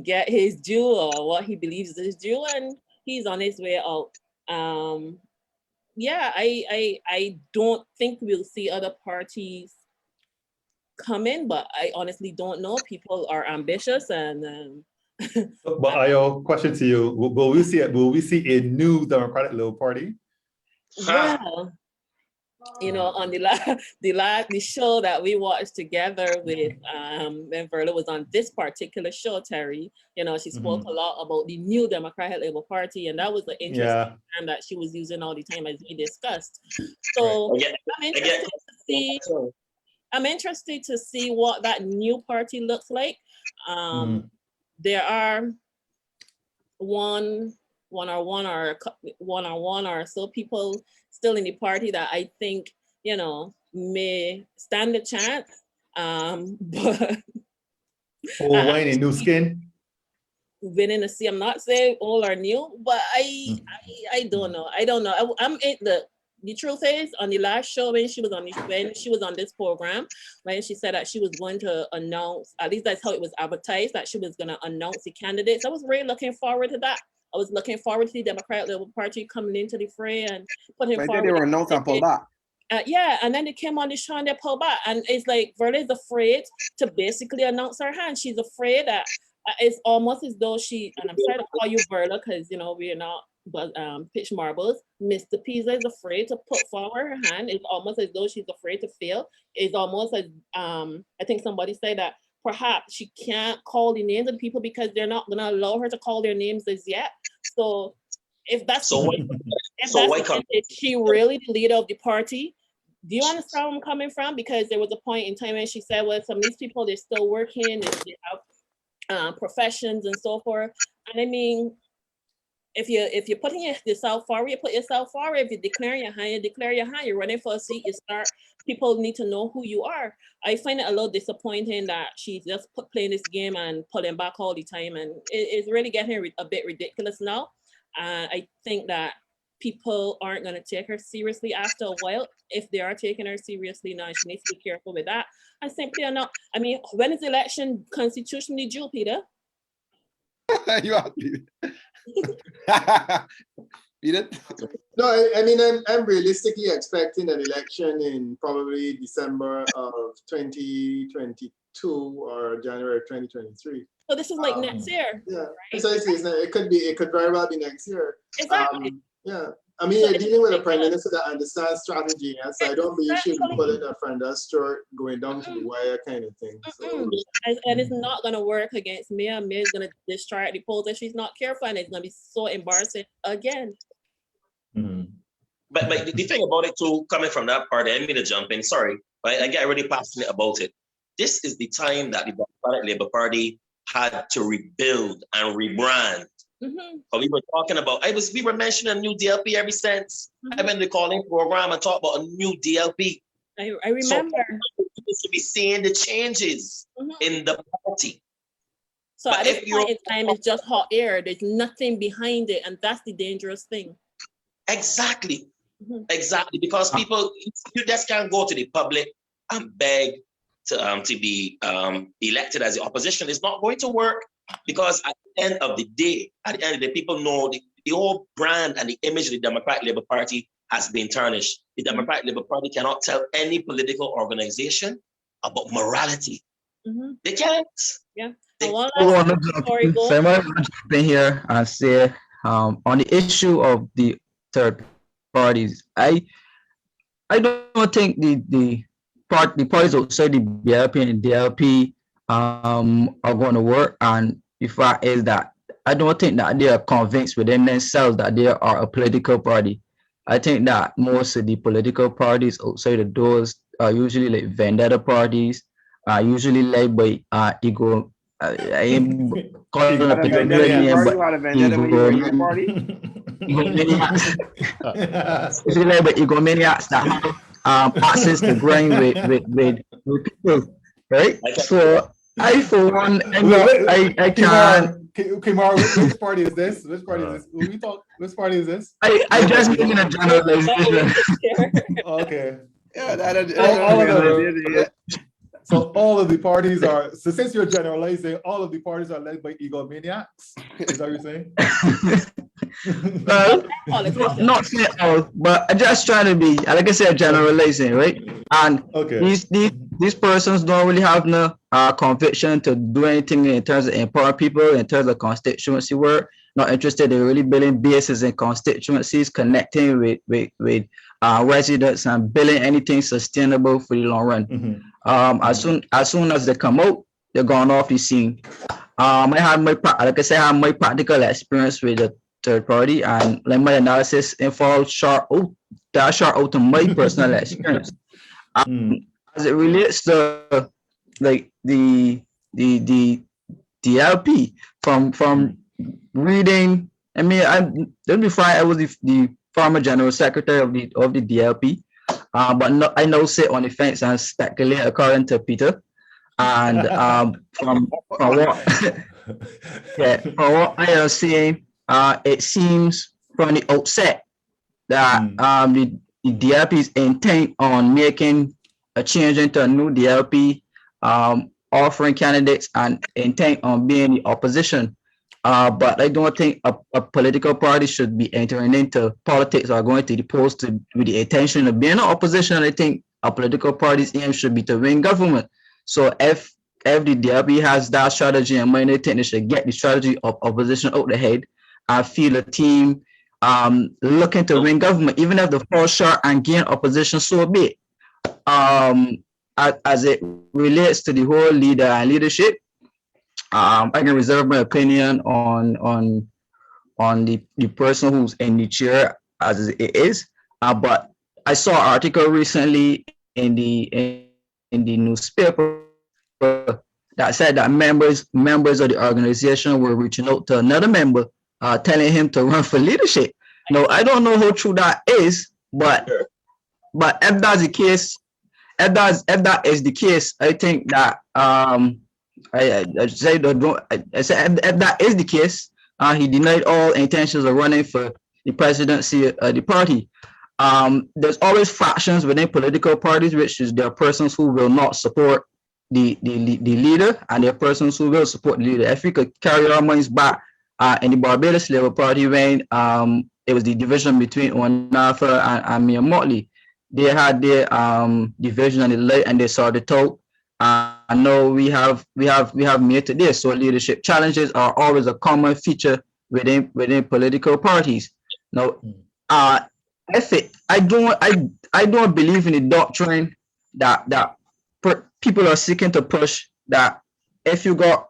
get his due or what he believes is due, and he's on his way out. Yeah, I don't think we'll see other parties come in, but I honestly don't know. People are ambitious, and But Ayo, question to you: Will we see a new Democratic Labour Party? you know, on the show that we watched together with when Verla was on this particular show, Terry, you know, she spoke a lot about the new Democratic Labour Party, and that was the interesting term that she was using all the time as we discussed. So I'm interested to see what that new party looks like. There are one or so people still in the party that I think, you know, may stand a chance. But Wayne, new skin. Winning to see, I'm not saying old or new, but I don't know. I don't know. The truth is, on the last show when she was on this program, when she said that she was going to announce, at least that's how it was advertised, that she was going to announce the candidates. I was really looking forward to that. I was looking forward to the Democratic Labour Party coming into the fray and putting forward. They were announced and pulled back. Yeah, and then they came on the show and they pulled back, and it's like Verla is afraid to basically announce her hand. She's afraid that it's almost as though she, and I'm sorry to call you Verla because you know we're not pitch marbles. Mr. Pisa is afraid to put forward her hand. It's almost as though she's afraid to fail. It's almost as I think somebody said that perhaps she can't call the names of the people because they're not going to allow her to call their names as yet. So if that's is she really the leader of the party? Do you understand where I'm coming from? Because there was a point in time when she said, well, some of these people, they're still working, they have professions and so forth. And I mean, if you're putting yourself forward, you put yourself forward. If you're declaring your hand, you declare your hand. You're running for a seat, you start. People need to know who you are. I find it a little disappointing that she's just playing this game and pulling back all the time. And it's really getting a bit ridiculous now. I think that people aren't going to take her seriously after a while. If they are taking her seriously now, she needs to be careful with that. I simply are not. I mean, when is the election constitutionally due, Peter? You are Peter? No, I mean, I'm realistically expecting an election in probably December of 2022 or January of 2023. So this is like next year. Yeah, right? precisely. It could very well be next year. Exactly. Yeah. I mean, you're dealing with a prime minister that understands strategy, and so I don't believe she'll be pulling a friend as Stuart going down to the wire kind of thing. So. And it's not going to work against Mia. Mia's going to destroy the polls if she's not careful, and it's going to be so embarrassing again. But the thing about it too, coming from that part, I didn't mean to jump in, sorry, but I get really passionate about it. This is the time that the Democratic Labour Party had to rebuild and rebrand. But we were talking about, we were mentioning a new DLP ever since. I've been calling program and talk about a new DLP. I remember. So to be seeing the changes in the party. So but at this point in time, it's just hot air. There's nothing behind it, and that's the dangerous thing. Exactly. Exactly. Because people, you just can't go to the public and beg to be elected as the opposition. It's not going to work. Because at the end of the day, people know the whole brand and the image of the Democratic Labour Party has been tarnished. The Democratic Labour Party cannot tell any political organization about morality. They can't. Yeah. So I'm going to jump in here and say on the issue of the third parties, I don't think the parties outside the BLP and DLP are going to work, and the fact is that I don't think that they are convinced within themselves that they are a political party. I think that most of the political parties outside of those are usually like vendetta parties, usually led by ego. I am calling it a particular name, but usually led by egomaniacs that have access to grind with people. Right, so I for one, I can't. Kemar, which party is this? Which party is this? When we talk, which party is this? I just making a generalization. Okay. Yeah, so all of the parties are. So since you're generalizing, all of the parties are led by egomaniacs. Is that what you're saying? Well, not saying all, but I'm just trying to be, like I said, generalizing, right? And these persons don't really have no conviction to do anything in terms of empowering people, in terms of constituency work. not interested in really building bases and constituencies, connecting with residents and building anything sustainable for the long run. As soon as they come out, they're gone off the scene. I had my practical experience with the third party, and like my analysis and fall short out to my personal experience. As it relates to like the DLP from reading. I mean, before I was the former general secretary of the DLP, but no, I now sit on the fence and speculate according to Peter. And from what from what I am seeing, it seems from the outset that the DLP's intent on making a change into a new DLP, offering candidates and intent on being the opposition. But I don't think a political party should be entering into politics or going to the polls with the intention of being an opposition. I think a political party's aim should be to win government. So if the DLP has that strategy in mind, I think they should get the strategy of opposition out the head. I feel a team looking to win government, even if they fall short and gain opposition, so be it. As it relates to the whole leader and leadership, I can reserve my opinion on the person who's in the chair as it is. But I saw an article recently in the newspaper that said that members of the organization were reaching out to another member, telling him to run for leadership. Now, I don't know how true that is, but if that's the case, if that is the case, I think that I say if that is the case, he denied all intentions of running for the presidency of the party. There's always factions within political parties, which is there are persons who will not support the leader, and there are persons who will support the leader. If we could carry our minds back in the Barbados Labour Party when it was the division between Onafa and Mia Motley, they had their division and the light, and they saw the talk. I know we have made today. So leadership challenges are always a common feature within political parties. Now, I don't believe in the doctrine that people are seeking to push, that if you got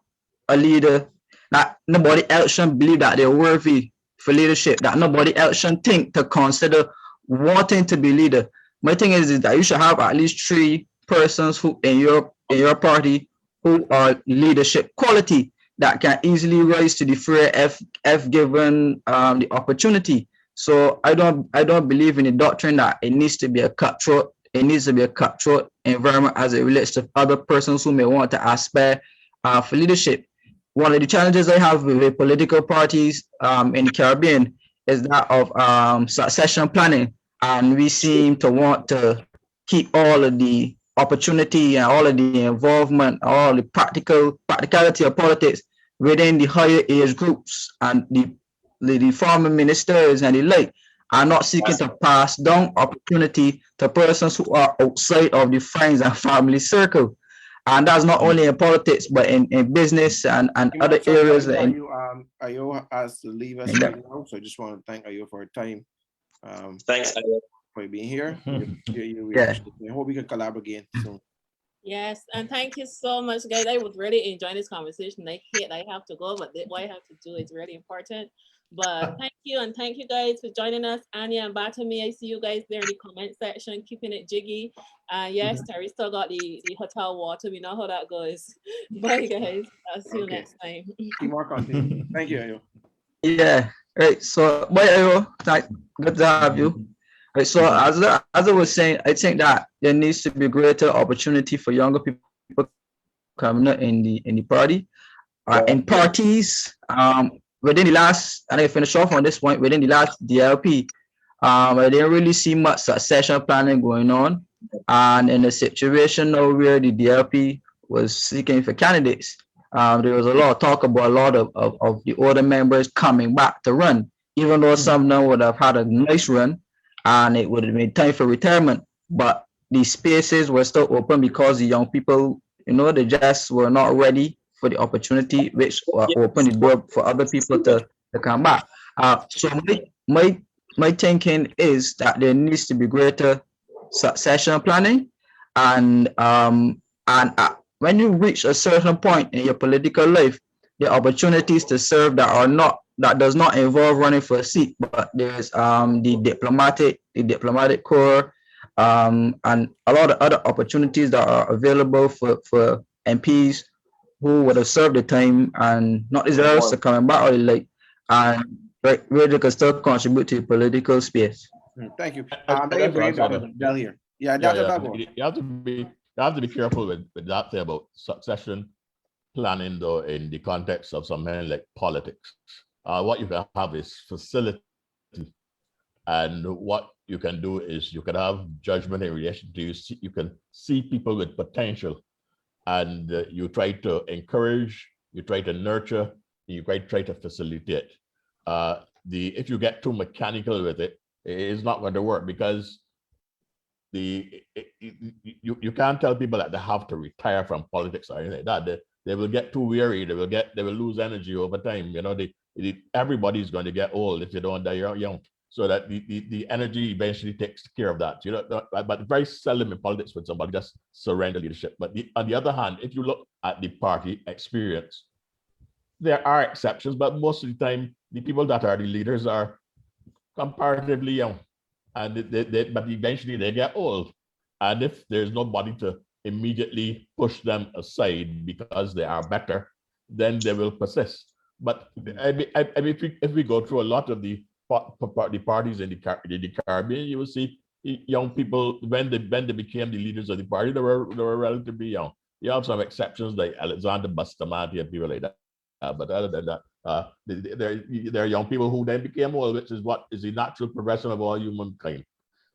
a leader, that nobody else should believe that they're worthy for leadership, that nobody else should think to consider wanting to be leader. My thing is that you should have at least 3 persons who in your party who are leadership quality that can easily rise to the fray if given the opportunity. So I don't believe in the doctrine that it needs to be a cutthroat. It needs to be a cutthroat environment as it relates to other persons who may want to aspire for leadership. One of the challenges I have with political parties in the Caribbean is that of succession planning, and we seem to want to keep all of the opportunity and all of the involvement, all the practicality of politics within the higher age groups, and the former ministers and the like are not seeking to pass down opportunity to persons who are outside of the friends and family circle. And that's not only in politics, but in business and other areas. Ayo has to leave us right now, so I just want to thank Ayo for her time. Thanks, Ayo, for being here. Yeah. I hope we can collaborate again soon. Yes, and thank you so much, guys. I was really enjoying this conversation. I have to go, but what I have to do is really important. But thank you, and thank you guys for joining us. Anya and Batami, I see you guys there in the comment section, keeping it jiggy. Yes, Terry still got the hotel water. We know how that goes. Bye, guys. I'll see you next time. Kemar, continue. Thank you, Ayo. Yeah, right. So, bye, Ayo. Good to have you. Right. So, as I was saying, I think that there needs to be greater opportunity for younger people coming up in the party, in parties. Within the last, and I finish off on this point, within the last DLP, I didn't really see much succession planning going on. And in a situation now where the DLP was seeking for candidates, there was a lot of talk about a lot of the older members coming back to run, even though some of them would have had a nice run and it would have been time for retirement. But the spaces were still open because the young people, they just were not ready for the opportunity, which opened the door for other people to to come back. So my thinking is that there needs to be greater succession planning, and when you reach a certain point in your political life, the opportunities to serve that does not involve running for a seat, but there's the diplomatic corps, and a lot of other opportunities that are available for MPs who would have served the time and not deserves to coming back or like, and where they can still contribute to the political space. Thank you. I Let me just bring answer Dr. that. Bell here. Yeah, Yeah, Dr. yeah. Bell. You have to be careful with that thing about succession planning, though, in the context of something like politics. What you can have is facility, and what you can do is you can have judgment in relation to you can see people with potential, and you try to encourage, you try to nurture, you try to facilitate. If you get too mechanical with it, it's not going to work, because you can't tell people that they have to retire from politics or anything like that. They will get too weary. They will lose energy over time. You know, everybody's going to get old if you don't die young. So that the energy eventually takes care of that. You know, but very seldom in politics would somebody just surrender leadership. But on the other hand, if you look at the party experience, there are exceptions, but most of the time, the people that are the leaders are comparatively young, and but eventually they get old. And if there's nobody to immediately push them aside because they are better, then they will persist. But I mean, if we go through a lot of the parties in the Caribbean, you will see young people when they became the leaders of the party, they were relatively young. You have some exceptions like Alexander Bustamante and people like that. But other than that, there are young people who then became old, which is what is the natural progression of all humankind.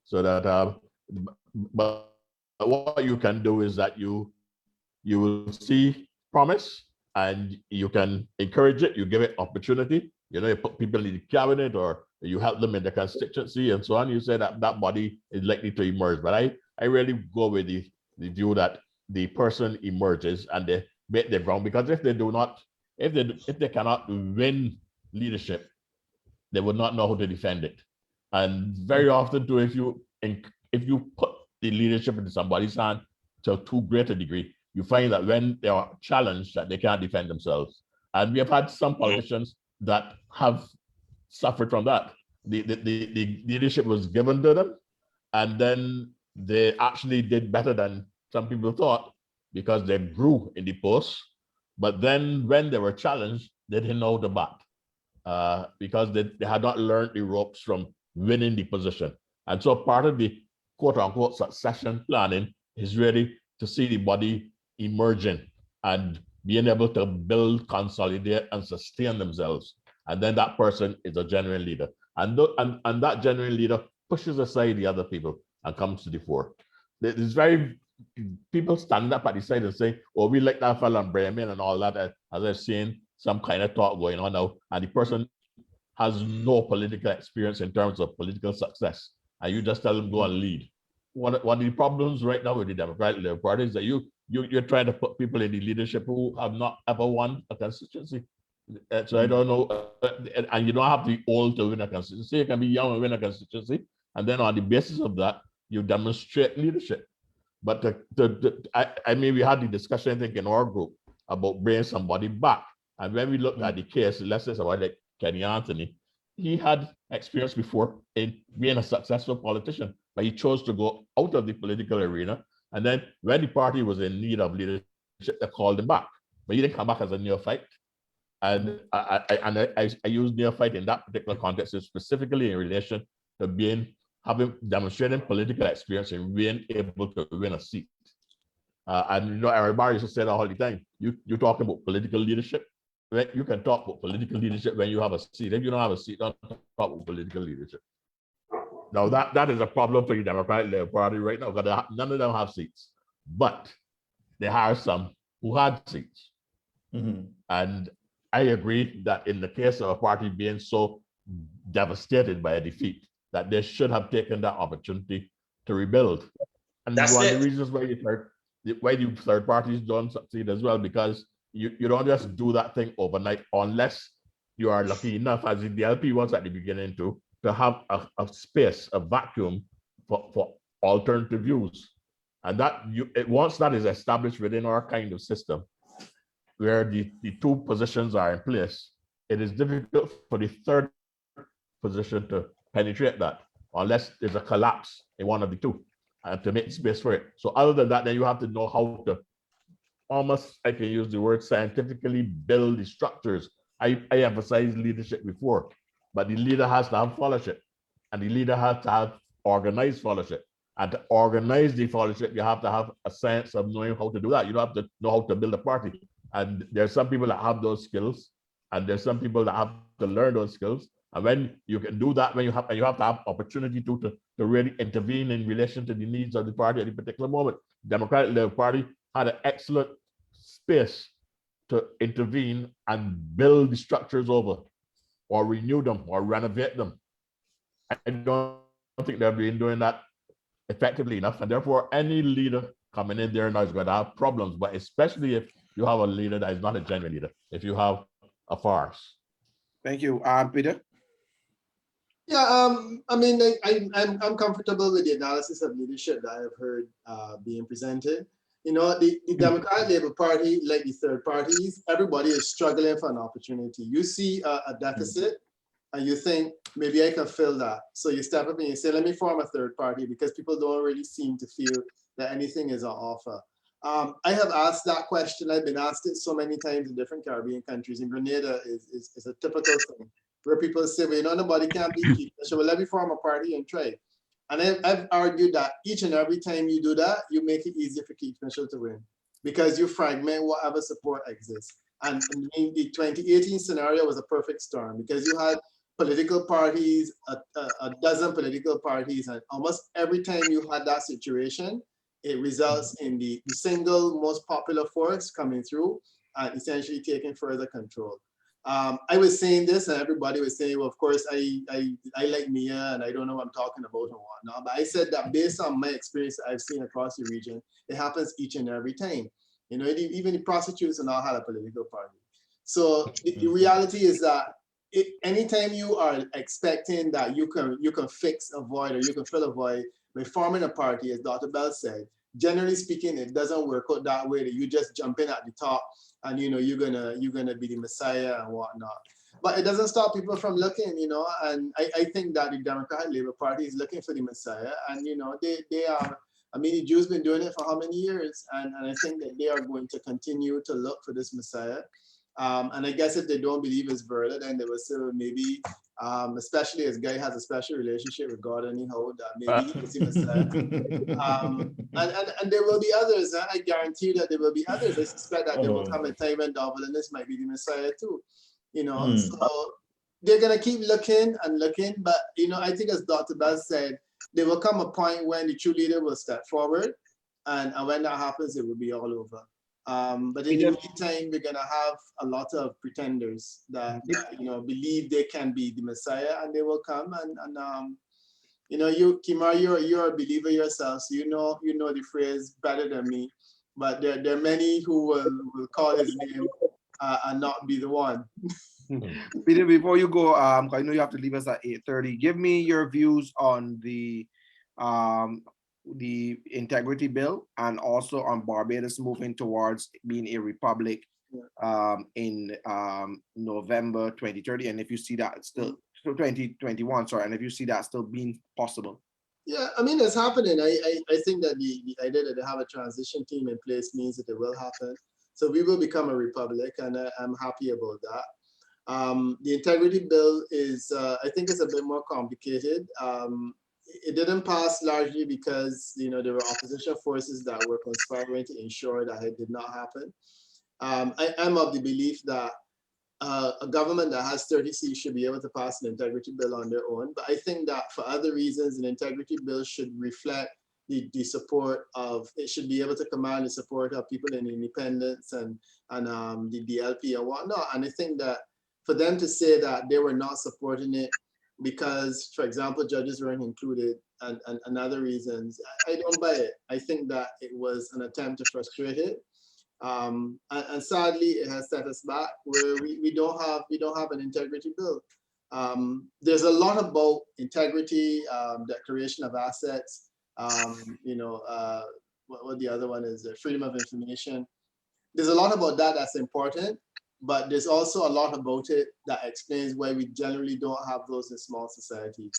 So that, but what you can do is that you will see promise, and you can encourage it. You give it opportunity. You know, you put people in the cabinet, or you help them in the constituency, and so on. You say that body is likely to emerge. But I really go with the view that the person emerges and they make their ground, because if they do not, if they cannot win leadership, they would not know how to defend it. And very often too, if you put the leadership into somebody's hand to too great a degree, you find that when they are challenged, that they can't defend themselves. And we have had some politicians that have suffered from that. The leadership was given to them, and then they actually did better than some people thought, because they grew in the post. But then when they were challenged, they didn't know the bat, because they had not learned the ropes from winning the position. And so part of the quote unquote succession planning is really to see the body emerging and being able to build, consolidate, and sustain themselves. And then that person is a genuine leader. And that genuine leader pushes aside the other people and comes to the fore. It's very, people stand up at the side and say, oh, we like that fellow and Bremen and all that, as I've seen some kind of talk going on now, and the person has no political experience in terms of political success, and you just tell them go and lead. One of the problems right now with the Democratic Labour Party is that you're trying to put people in the leadership who have not ever won a constituency. So I don't know, and you don't have to be old to win a constituency. You can be young and win a constituency, and then on the basis of that, you demonstrate leadership. But I mean, we had the discussion, I think, in our group about bringing somebody back. And when we looked at the case, let's say somebody like Kenny Anthony, he had experience before in being a successful politician, but he chose to go out of the political arena. And then when the party was in need of leadership, they called him back, but he didn't come back as a neophyte. And I use neophyte in that particular context specifically in relation to demonstrating political experience and being able to win a seat. And you know, everybody used to say that all the time. You talk about political leadership. You can talk about political leadership when you have a seat. If you don't have a seat, don't talk about political leadership. Now that is a problem for the Democratic Labour Party right now, because none of them have seats, but they are some who had seats. And I agree that in the case of a party being so devastated by a defeat, that they should have taken that opportunity to rebuild. And That's one it. of the reasons why the third parties don't succeed as well, because you don't just do that thing overnight unless you are lucky enough, as the DLP was at the beginning, to have a space, a vacuum for alternative views. And that once that is established within our kind of system, where the two positions are in place, it is difficult for the third position to penetrate that, unless there's a collapse in one of the two, and to make space for it. So other than that, then you have to know how to, almost, I can use the word scientifically, build the structures. I emphasized leadership before, but the leader has to have followership, and the leader has to have organized followership. And to organize the followership, you have to have a sense of knowing how to do that. You don't have to know how to build a party. And there's some people that have those skills, and there's some people that have to learn those skills. And when you can do that, when you have to have opportunity to really intervene in relation to the needs of the party at a particular moment. Democratic Labour Party had an excellent space to intervene and build the structures over, or renew them, or renovate them. I don't think they've been doing that effectively enough, and therefore any leader coming in there now is going to have problems, but especially if you have a leader that is not a genuine leader, if you have a farce. Thank you. Peter? Yeah, I mean, I'm comfortable with the analysis of leadership that I've heard being presented. You know, the Democratic Labour Party, like the third parties, everybody is struggling for an opportunity. You see a deficit, and you think, maybe I can fill that. So you step up and you say, let me form a third party, because people don't really seem to feel that anything is on offer. I have asked that question. I've been asked it so many times in different Caribbean countries. In Grenada is a typical thing, where people say, well, you know, nobody can beat Keith Mitchell. Well, let me form a party and try. And I've argued that each and every time you do that, you make it easier for Keith Mitchell to win, because you fragment whatever support exists. And in the 2018 scenario was a perfect storm, because you had political parties, a dozen political parties, and almost every time you had that situation, it results in the single most popular force coming through and essentially taking further control. I was saying this, and everybody was saying, well, of course, I like Mia, and I don't know what I'm talking about and whatnot. But I said that based on my experience that I've seen across the region, it happens each and every time. You know, even the prostitutes and all had a political party. So the reality is that anytime you are expecting that you can fix a void, or you can fill a void by forming a party, as Dr. Belle said, generally speaking, it doesn't work out that way, that you just jump in at the top and, you know, you're gonna be the messiah and whatnot. But it doesn't stop people from looking, you know, and I think that the Democratic Labour Party is looking for the messiah, and, you know, they are, I mean, the Jews been doing it for how many years? And I think that they are going to continue to look for this messiah. And I guess if they don't believe it's Verla, then they will say, maybe, especially as Guy has a special relationship with God anyhow, that maybe he is the Messiah. And there will be others. I guarantee that there will be others. I suspect that there will come a time when Darwin-Innes might be the Messiah too. You know, so they're gonna keep looking and looking. But, you know, I think, as Dr. Bell said, there will come a point when the true leader will step forward, and when that happens, it will be all over. But in the meantime, we're gonna have a lot of pretenders that you know, believe they can be the Messiah, and they will come. And you know, Kemar, you're a believer yourself, so you know the phrase better than me. But there are many who will call his name and not be the one. Peter, before you go, I know you have to leave us at 8:30. Give me your views on the integrity bill, and also on Barbados moving towards being a republic in November 2030, and if you see that still 2021, sorry, and if you see that still being possible. Yeah, I mean, it's happening. I think that the idea that they have a transition team in place means that it will happen. So we will become a republic, and I'm happy about that. The integrity bill is, I think, it's a bit more complicated. It didn't pass largely because, you know, there were opposition forces that were conspiring to ensure that it did not happen. I'm of the belief that a government that has 30 seats should be able to pass an integrity bill on their own. But I think that for other reasons, an integrity bill should reflect the support of, it should be able to command the support of people in independence and the DLP and whatnot. And I think that for them to say that they were not supporting it because, for example, judges weren't included and other reasons, I don't buy it. I think that it was an attempt to frustrate it. And sadly, it has set us back where we don't have an integrity bill. There's a lot about integrity, declaration of assets, what the other one is, freedom of information. There's a lot about that that's important, but there's also a lot about it that explains why we generally don't have those in small societies.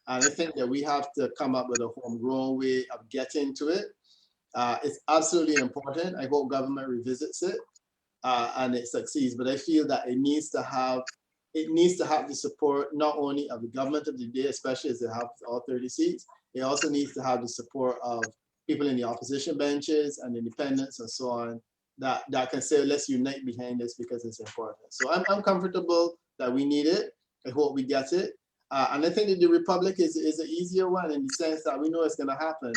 And I think that we have to come up with a homegrown way of getting to it. It's absolutely important. I hope government revisits it and it succeeds, but I feel that it needs to have the support not only of the government of the day, especially as they have all 30 seats. It also needs to have the support of people in the opposition benches and independents and so on that can say, let's unite behind this because it's important. So I'm comfortable that we need it. I hope we get it. And I think that the Republic is an easier one in the sense that we know it's going to happen,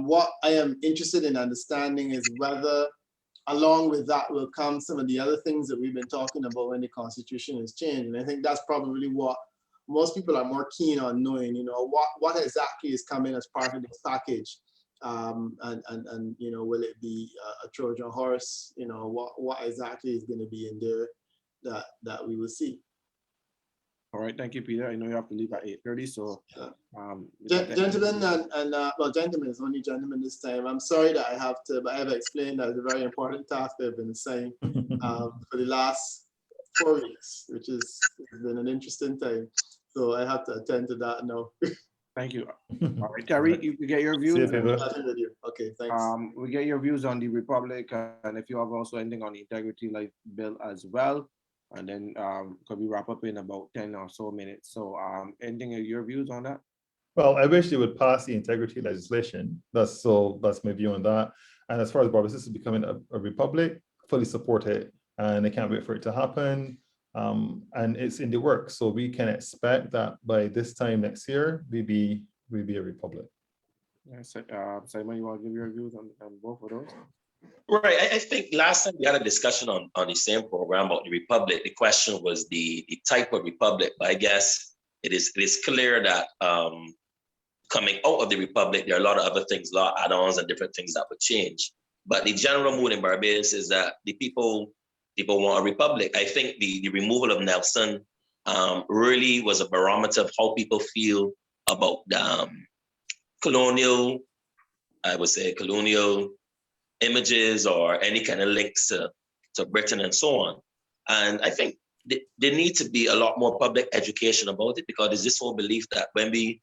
What I am interested in understanding is whether along with that will come some of the other things that we've been talking about when the Constitution is changed. And I think that's probably what most people are more keen on knowing, what exactly is coming as part of this package. And will it be a Trojan horse? What exactly is going to be in there that we will see. All right, thank you, Peter. I know you have to leave at 8:30, so. Gentlemen well, gentlemen, it's only gentlemen this time. I'm sorry that I have to, but I have explained that it's a very important task I've been saying for the last 4 weeks, which has been an interesting time. So I have to attend to that now. Thank you. All right, Terry, you get your views. Okay, thanks. We get your views on the Republic, and if you have also anything on the Integrity Life Bill as well. And then could we wrap up in about 10 or so minutes? So anything of your views on that? Well, I wish they would pass the integrity legislation. That's my view on that. And as far as Barbados is becoming a republic, fully support it. And I can't wait for it to happen. And it's in the works. So we can expect that by this time next year, we'll be a republic. Yes, Simon, you want to give your views on both of those? Right. I think last time we had a discussion on the same program about the republic. The question was the type of republic. But I guess it is clear that coming out of the republic, there are a lot of other things, a lot of add-ons and different things that would change. But the general mood in Barbados is that the people want a republic. I think the removal of Nelson really was a barometer of how people feel about colonial images or any kind of links to Britain and so on. And I think there needs to be a lot more public education about it, because there's this whole belief that when we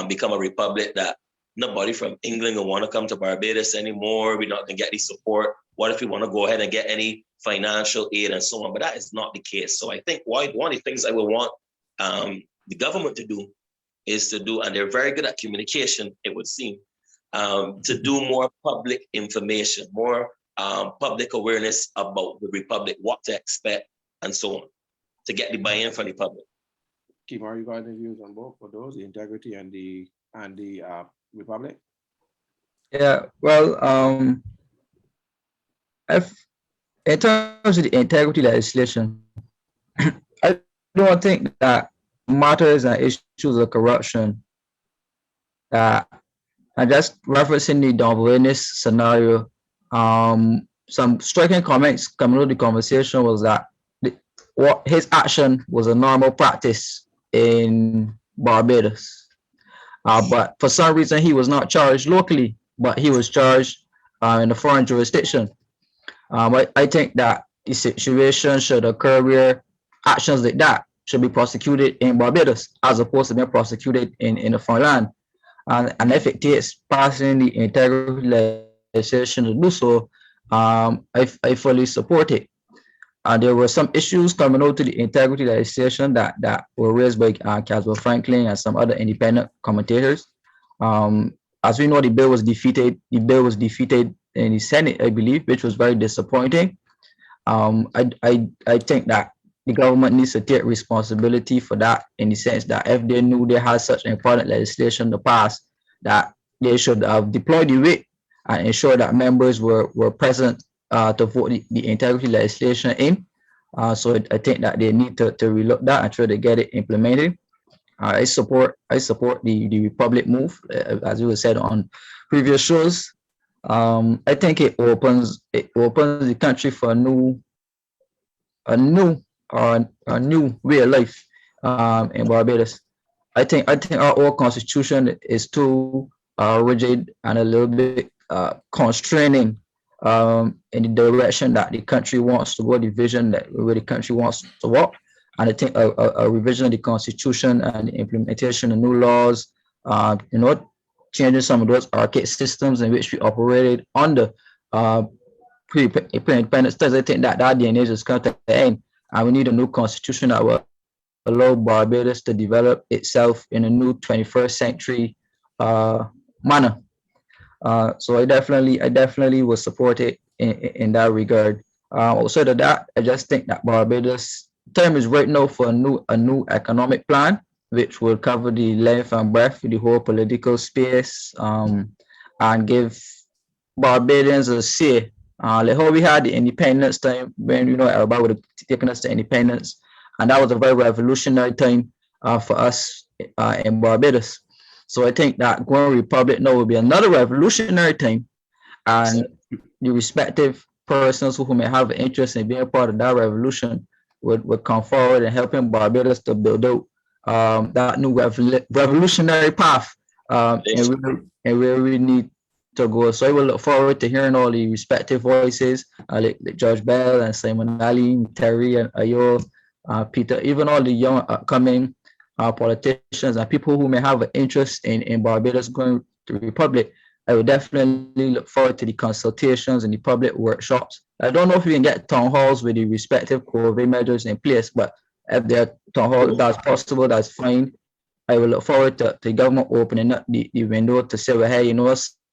become a republic, that nobody from England will want to come to Barbados anymore. We're not going to get any support. What if we want to go ahead and get any financial aid and so on? But that is not the case. So I think one of the things I would want the government to do is to do, and they're very good at communication, it would seem, to do more public information, more public awareness about the Republic, what to expect, and so on, to get the buy-in from the public. Kemar, you got any views on both of those, the integrity and the Republic? Yeah, well, in terms of the integrity legislation, I don't think that matters and issues of corruption and just referencing the Donvoinis scenario, some striking comments coming out of the conversation was that his action was a normal practice in Barbados. But for some reason, he was not charged locally, but he was charged in a foreign jurisdiction. I think that the situation should occur where actions like that should be prosecuted in Barbados as opposed to being prosecuted in a foreign land. And if it takes passing the integrity legislation to do so, I fully support it. There were some issues coming out to the integrity legislation that were raised by Caswell Franklin and some other independent commentators. As we know, the bill was defeated. The bill was defeated in the Senate, I believe, which was very disappointing. I think that the government needs to take responsibility for that, in the sense that if they knew they had such important legislation to pass, that they should have deployed the writ and ensure that members were present to vote the integrity legislation in. So I think that they need to relook that and try to get it implemented. I support the Republic move, as you said on previous shows. I think it opens the country for a new way of life in Barbados. I think our old constitution is too rigid and a little bit constraining in the direction that the country wants to go, the vision that where the country wants to walk. And I think a revision of the constitution and the implementation of new laws, changing some of those archaic systems in which we operated under uh, pre-independence studies. I think that day and age is come to the end, and we need a new constitution that will allow Barbados to develop itself in a new 21st century manner. So I definitely will support it in that regard. Also to that, I just think that Barbados term is right now for a new economic plan, which will cover the length and breadth of the whole political space, and give Barbadians a say. Like how we had the independence time when everybody would have taken us to independence, and that was a very revolutionary time for us in Barbados. So I think that going republic now will be another revolutionary time, and the respective persons who may have an interest in being a part of that revolution would come forward and helping Barbados to build out that new revolutionary path and where we need to go. So I will look forward to hearing all the respective voices, like Judge Belle and Simon Ali, Terry and Ayo, Peter, even all the young upcoming politicians and people who may have an interest in Barbados going to the Republic. I would definitely look forward to the consultations and the public workshops. I don't know if we can get town halls with the respective COVID measures in place, but if there are town halls that's possible, that's fine. I will look forward to the government opening up the window to say, well, hey,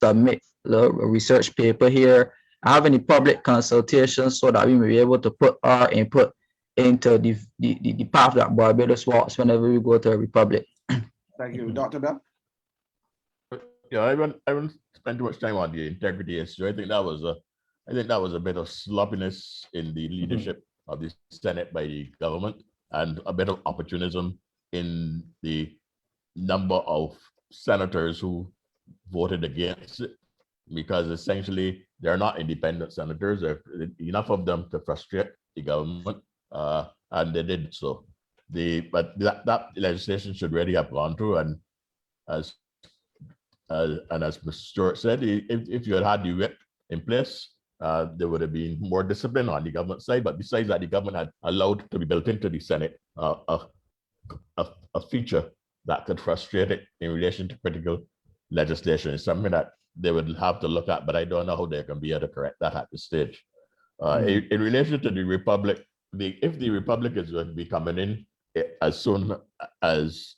submit a research paper here, have any public consultations so that we may be able to put our input into the path that Barbados walks whenever we go to a republic. Thank you, Dr. Bell. Yeah, I wouldn't spend too much time on the integrity issue. I think that was a bit of sloppiness in the leadership of the Senate by the government, and a bit of opportunism in the number of senators who voted against it, because essentially they're not independent senators. There are enough of them to frustrate the government, and they did so. But that legislation should really have gone through, and as Mr. Stuart said, if you had the whip in place, there would have been more discipline on the government side. But besides that, the government had allowed to be built into the Senate a feature that could frustrate it in relation to critical legislation. It's something that they would have to look at, but I don't know how they can be able to correct that at this stage. In relation to the Republic, if the Republic is going to be coming in as soon as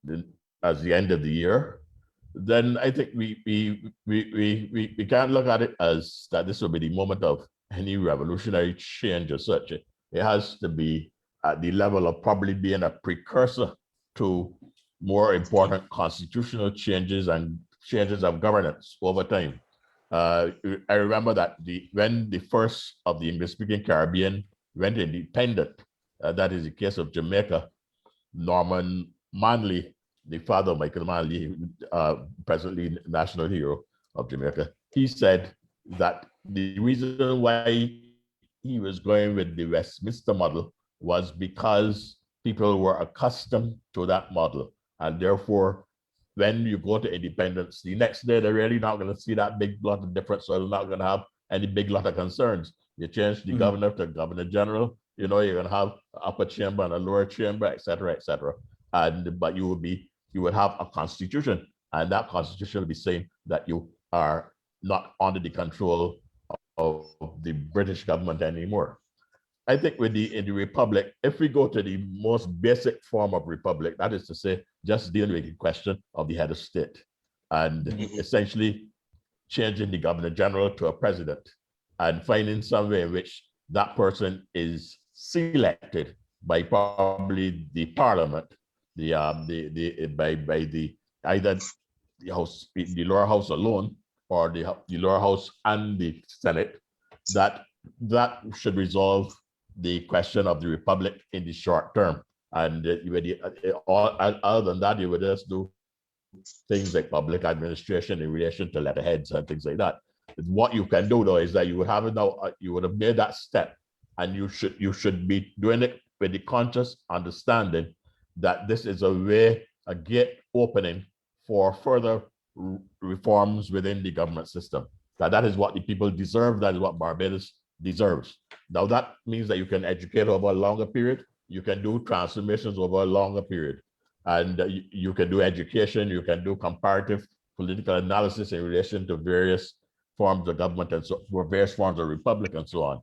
the end of the year, then I think we can't look at it as that this will be the moment of any revolutionary change as such. It has to be at the level of probably being a precursor to more important constitutional changes and changes of governance over time. I remember that when the first of the English-speaking Caribbean went independent, that is the case of Jamaica, Norman Manley, the father of Michael Manley, presently national hero of Jamaica, he said that the reason why he was going with the Westminster model was because people were accustomed to that model. And therefore, when you go to independence, the next day, they're really not going to see that big lot of difference. So they're not going to have any big lot of concerns. You change the governor to governor general, you're going to have an upper chamber and a lower chamber, et cetera, et cetera. But you would have a constitution, and that constitution will be saying that you are not under the control of the British government anymore. I think in the Republic, if we go to the most basic form of Republic, that is to say, just dealing with the question of the head of state, and essentially changing the governor general to a president, and finding some way in which that person is selected by probably the parliament, by either the lower house alone or the lower house and the Senate, that should resolve the question of the Republic in the short term. And other than that, you would just do things like public administration in relation to letterheads and things like that. What you can do though is that you would have it now, you would have made that step, and you should be doing it with the conscious understanding that this is a way, a gate opening for further reforms within the government system. That is what the people deserve. That is what Barbados deserves. Now that means that you can educate over a longer period. You can do transformations over a longer period, and you can do education. You can do comparative political analysis in relation to various forms of government and so for various forms of republic and so on.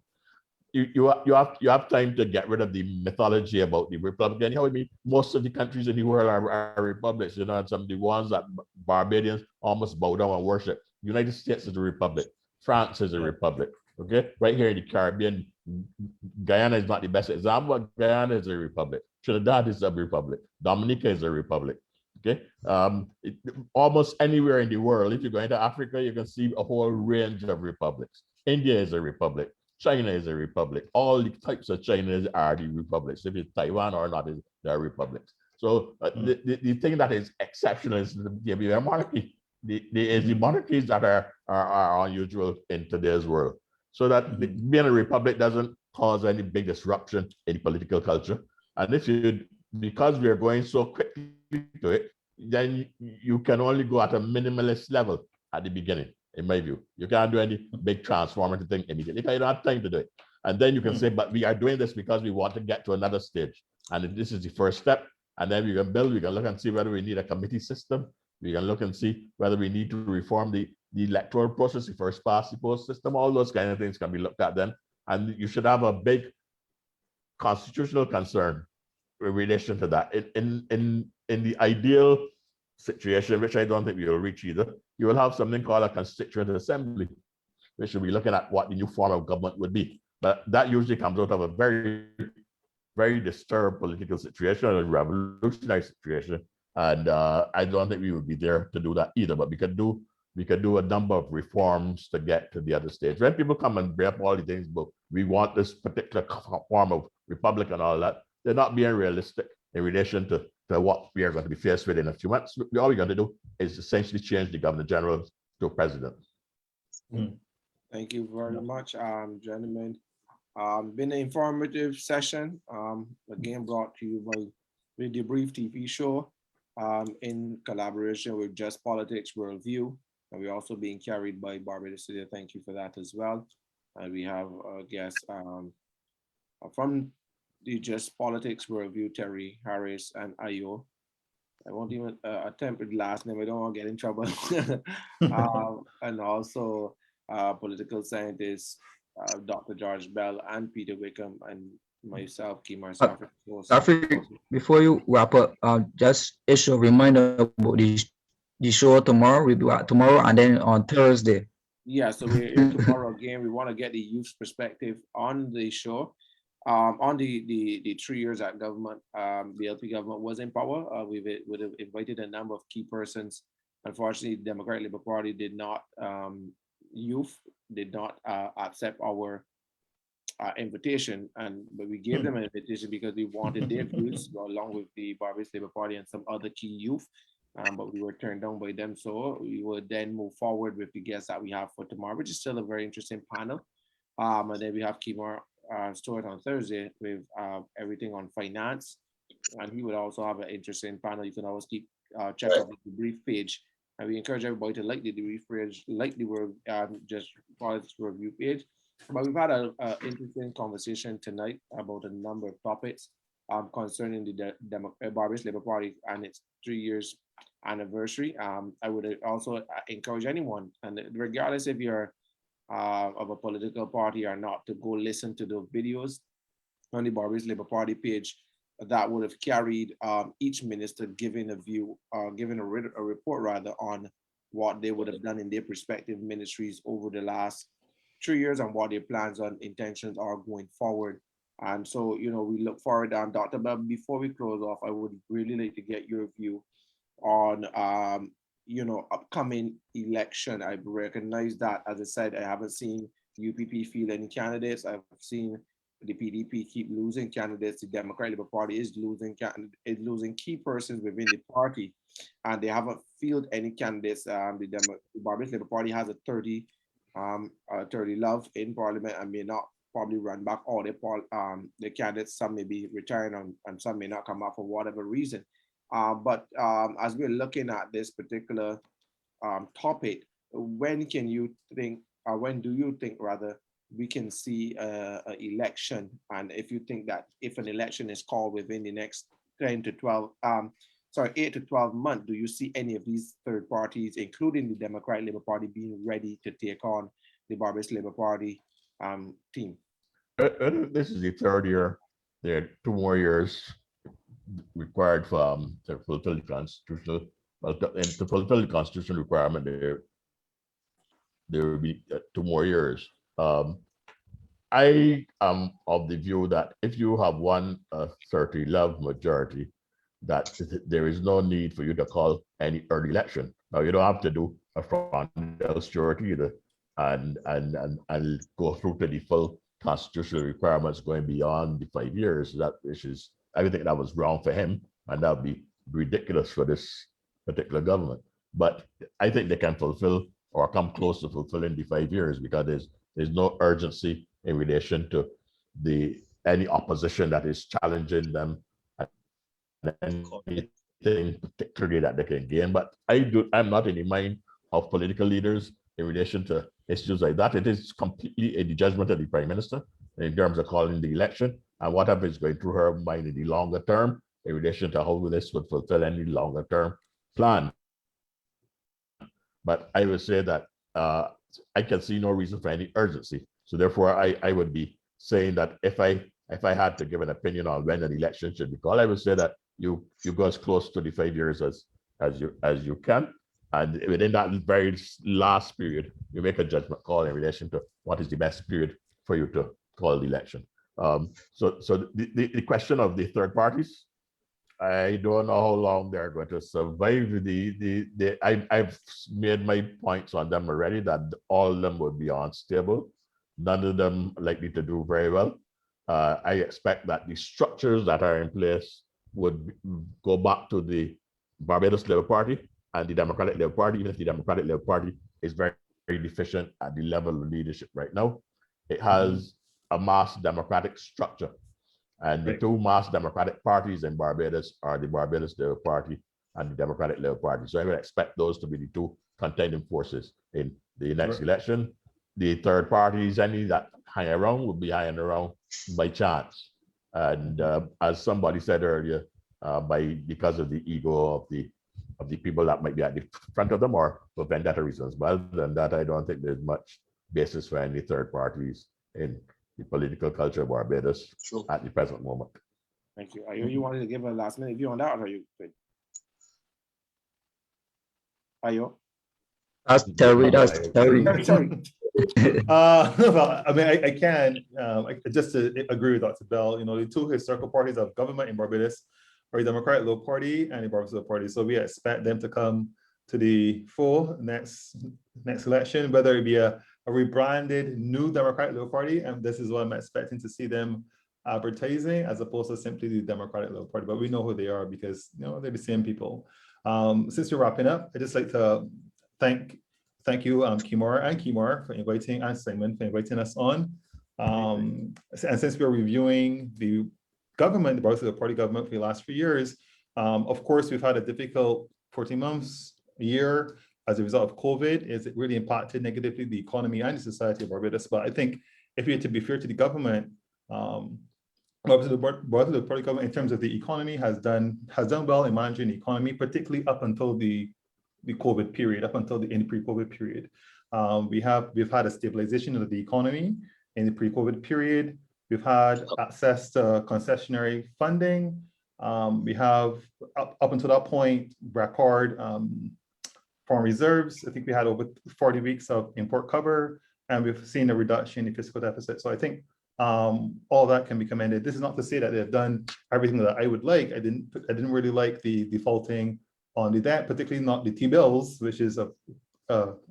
You have time to get rid of the mythology about the republic. Anyhow, I mean, most of the countries in the world are republics, you know, and some of the ones that Barbadians almost bow down and worship. United States is a republic. France is a republic. Okay, right here in the Caribbean, Guyana is not the best example, but Guyana is a republic. Trinidad is a republic. Dominica is a republic. Okay, almost anywhere in the world, if you go into Africa, you can see a whole range of republics. India is a republic. China is a republic. All the types of China are the republics. If it's Taiwan or not, they're republics. So the thing that is exceptional is the monarchy. The monarchies that are unusual in today's world. So that being a republic doesn't cause any big disruption in the political culture. And if you, because we are going so quickly to it, then you can only go at a minimalist level at the beginning, in my view. You can't do any big transformative thing immediately. You don't have time to do it. And then you can say, but we are doing this because we want to get to another stage. And this is the first step. And then we can build, we can look and see whether we need a committee system. We can look and see whether we need to reform the electoral process, the first past the post system. All those kind of things can be looked at then. And you should have a big constitutional concern in relation to that. In the ideal situation, which I don't think we will reach either, you will have something called a constituent assembly, which will be looking at what the new form of government would be. But that usually comes out of a very, very disturbed political situation, a revolutionary situation. And I don't think we would be there to do that either, but we could do a number of reforms to get to the other stage. When people come and bring up all the things, but we want this particular form of republic and all that, they're not being realistic in relation to what we are going to be faced with in a few months. All we're going to do is essentially change the governor general to president. Thank you very much, gentlemen. Been an informative session, again brought to you by the DeBrief TV show in collaboration with Just Politics Worldview. And we're also being carried by Barbados Studio. Thank you for that as well. And we have a guest from the Just Politics Worldview, Terry Harris and Ayo. I won't even attempt with last name. I don't want to get in trouble. And also political scientist, Dr. George Belle and Peter Wickham and myself, Kemar Saffrey. Saffrey, before you wrap up, just issue a reminder about the show tomorrow. We'll be out tomorrow and then on Thursday. Yeah, so we're here tomorrow again. We want to get the youth's perspective on the show. On the 3 years that government, BLP government was in power, we would have invited a number of key persons. Unfortunately, the Democratic Labour Party did not, youth did not accept our invitation, but we gave them an invitation because we wanted their views along with the Barbados Labour Party and some other key youth, but we were turned down by them. So we would then move forward with the guests that we have for tomorrow, which is still a very interesting panel. And then we have Kemar Stuart on Thursday with everything on finance, and he would also have an interesting panel. You can always keep check out the DeBrief page, and we encourage everybody to like the DeBrief page, like the word Just Politics Review page. But we've had an interesting conversation tonight about a number of topics concerning the Barbados Labour Party and its 3 years anniversary. I would also encourage anyone, and regardless if you're of a political party or not, to go listen to the videos on the Barbados Labour Party page that would have carried each minister giving a view, giving a report rather on what they would have done in their respective ministries over the last 3 years and what their plans and intentions are going forward. And so, you know, we look forward. Dr. Belle, before we close off, I would really like to get your view on you know, upcoming election. I recognize that, as I said, I haven't seen UPP field any candidates. I've seen the PDP keep losing candidates. The Democratic Labour Party is losing key persons within the party, and they haven't fielded any candidates. The Barbados Labour Party has a 30 love in Parliament and may not probably run back all the candidates. Some may be retiring and some may not come up for whatever reason. But as we're looking at this particular topic, when do you think rather we can see an election? And if you think that if an election is called within the next 8 to 12 months, do you see any of these third parties, including the Democratic Labour Party, being ready to take on the Barbados Labour Party team? This is the third year. There are 2 more years required for to fulfill the constitutional. To fulfill the constitutional requirement, there will be 2 more years. I am of the view that if you have won a 30-love majority, that there is no need for you to call any early election. Now, you don't have to do a frontal Stuart either and go through to the full constitutional requirements going beyond the 5 years. I think that was wrong for him, and that would be ridiculous for this particular government. But I think they can fulfill or come close to fulfilling the 5 years, because there's no urgency in relation to any opposition that is challenging them and anything particularly that they can gain. But I'm not in the mind of political leaders in relation to issues like that. It is completely in the judgment of the Prime Minister in terms of calling the election and whatever is going through her mind in the longer term in relation to how this would fulfill any longer term plan. But I would say that I can see no reason for any urgency. So therefore, I would be saying that if I had to give an opinion on when an election should be called, I would say that you go as close to the 5 years as you can, and within that very last period, you make a judgment call in relation to what is the best period for you to call the election. So the question of the third parties, I don't know how long they're going to survive. I've made my points on them already, that all of them would be unstable. None of them likely to do very well. I expect that the structures that are in place would go back to the Barbados Labour Party and the Democratic Labour Party, even if the Democratic Labour Party is very, very deficient at the level of leadership right now. It has a mass democratic structure. And the 2 mass democratic parties in Barbados are the Barbados Labour Party and the Democratic Labour Party. So I would expect those to be the 2 contending forces in the next election. The third parties, any that hang around, will be hanging around by chance. And as somebody said earlier, because of the ego of the people that might be at the front of them, or for vendetta reasons. But other than that, I don't think there's much basis for any third parties in the political culture of Barbados at the present moment. Thank you. You wanted to give a last minute view on that, or are you good? Ayo? That's Terry. Sorry. Well, I mean, I can just to agree with Dr. Belle. You know, the 2 historical parties of government in Barbados are the Democratic Labour Party and the Barbados Labour Party. So we expect them to come to the fore next election, whether it be a rebranded new Democratic Labour Party, and this is what I'm expecting to see them advertising, as opposed to simply the Democratic Labour Party. But we know who they are because, you know, they're the same people. Since we're wrapping up, I'd just like to thank you, Kemar for inviting, and Simon for inviting us on. And since we're reviewing the government, the Barbados Labour Party government for the last few years, of course, we've had a difficult 14 months, a year, as a result of COVID. It really impacted negatively the economy and the society of Barbados. But I think if we are to be fair to the government, Barbados Labour Party government in terms of the economy has done well in managing the economy, particularly up until the COVID period, up until the pre-COVID period. We've had a stabilization of the economy in the pre-COVID period. We've had access to concessionary funding. We have up until that point record foreign reserves. I think we had over 40 weeks of import cover, and we've seen a reduction in fiscal deficit. So I think all that can be commended. This is not to say that they've done everything that I would like. I didn't really like the defaulting on the debt, particularly not the T-bills, which is a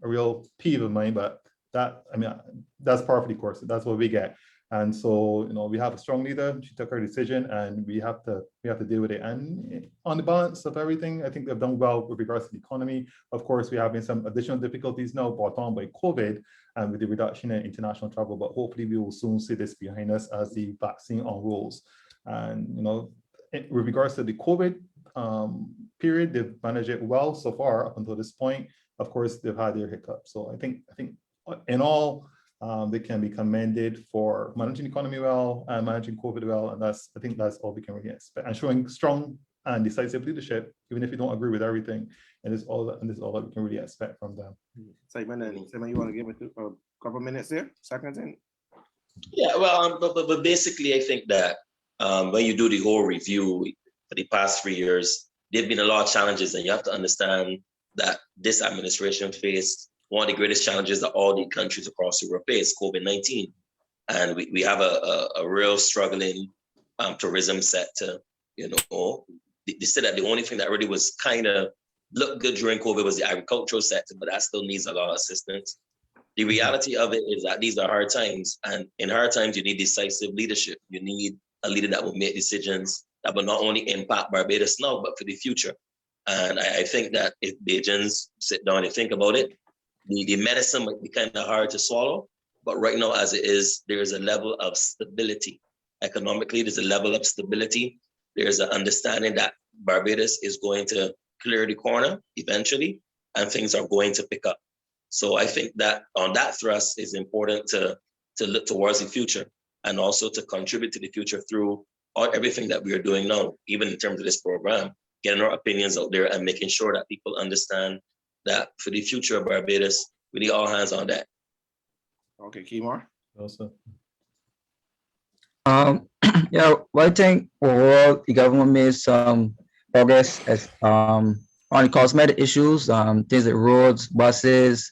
real peeve of mine. But that, I mean, that's part of the course. That's what we get. And so, we have a strong leader. She took her decision, and we have to deal with it. And on the balance of everything, I think they've done well with regards to the economy. Of course, we're having some additional difficulties now brought on by COVID and with the reduction in international travel, but hopefully we will soon see this behind us as the vaccine unrolls. And, with regards to the COVID period, they've managed it well so far up until this point. Of course, they've had their hiccups. So I think in all, they can be commended for managing the economy well and managing COVID well. And I think that's all we can really expect. And showing strong and decisive leadership, even if you don't agree with everything. And this is all that we can really expect from them. Simon, you want to give it a couple minutes there? Seconds in? Yeah, well, but basically, I think that when you do the whole review for the past 3 years, there've been a lot of challenges, and you have to understand that this administration faced one of the greatest challenges that all the countries across Europe face, COVID-19. And we have a real struggling tourism sector. They said that the only thing that really was kind of looked good during COVID was the agricultural sector, but that still needs a lot of assistance. The reality of it is that these are hard times, and in hard times, you need decisive leadership. You need a leader that will make decisions that will not only impact Barbados now, but for the future. And I think that if Bajans sit down and think about it, the medicine might be kind of hard to swallow, but right now, as it is, there is a level of stability. Economically, there's a level of stability. There's an understanding that Barbados is going to clear the corner eventually, and things are going to pick up. So I think that on that thrust is important to look towards the future and also to contribute to the future through everything that we are doing now, even in terms of this program, getting our opinions out there and making sure that people understand that for the future of Barbados, we need all hands on deck. Okay, Kemar. Also. Yeah, well, I think overall the government made some progress as on the cosmetic issues, things like roads, buses,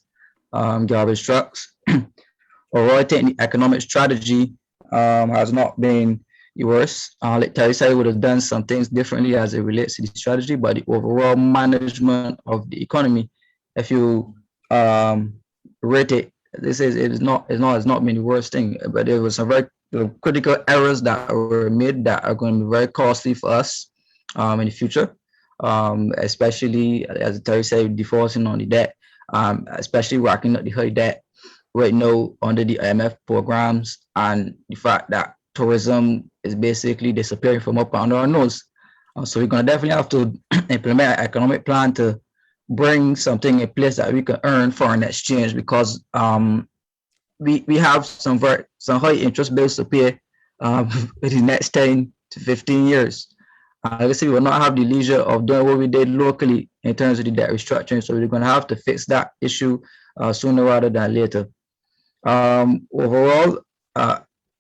garbage trucks. Overall, I think the economic strategy has not been the worst. Like Terry said, would have done some things differently as it relates to the strategy, but the overall management of the economy, if you rate it, it's not been the worst thing, but there was some very critical errors that were made that are going to be very costly for us in the future, especially as Terry said, defaulting on the debt, especially racking up the high debt right now under the IMF programs, and the fact that tourism is basically disappearing from up under our nose. So we're going to definitely have to implement an economic plan to bring something in place that we can earn foreign exchange, because we have some high interest bills to pay in the next 10 to 15 years. Obviously, we will not have the leisure of doing what we did locally in terms of the debt restructuring. So we're going to have to fix that issue sooner rather than later. Overall,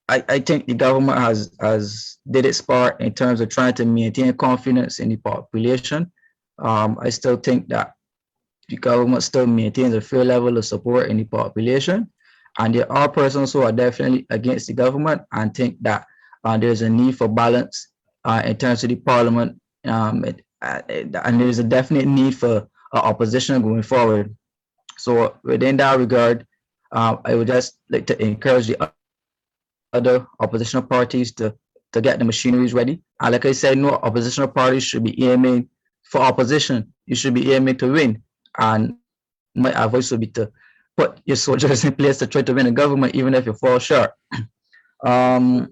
I think the government has did its part in terms of trying to maintain confidence in the population. I still think that the government still maintains a fair level of support in the population. And there are persons who are definitely against the government and think that there's a need for balance in terms of the parliament. And there's a definite need for opposition going forward. So within that regard, I would just like to encourage the other oppositional parties to get the machineries ready. And like I said, no oppositional parties should be aiming for opposition. You should be aiming to win. And my advice would be to put your soldiers in place to try to win a government, even if you fall short. Like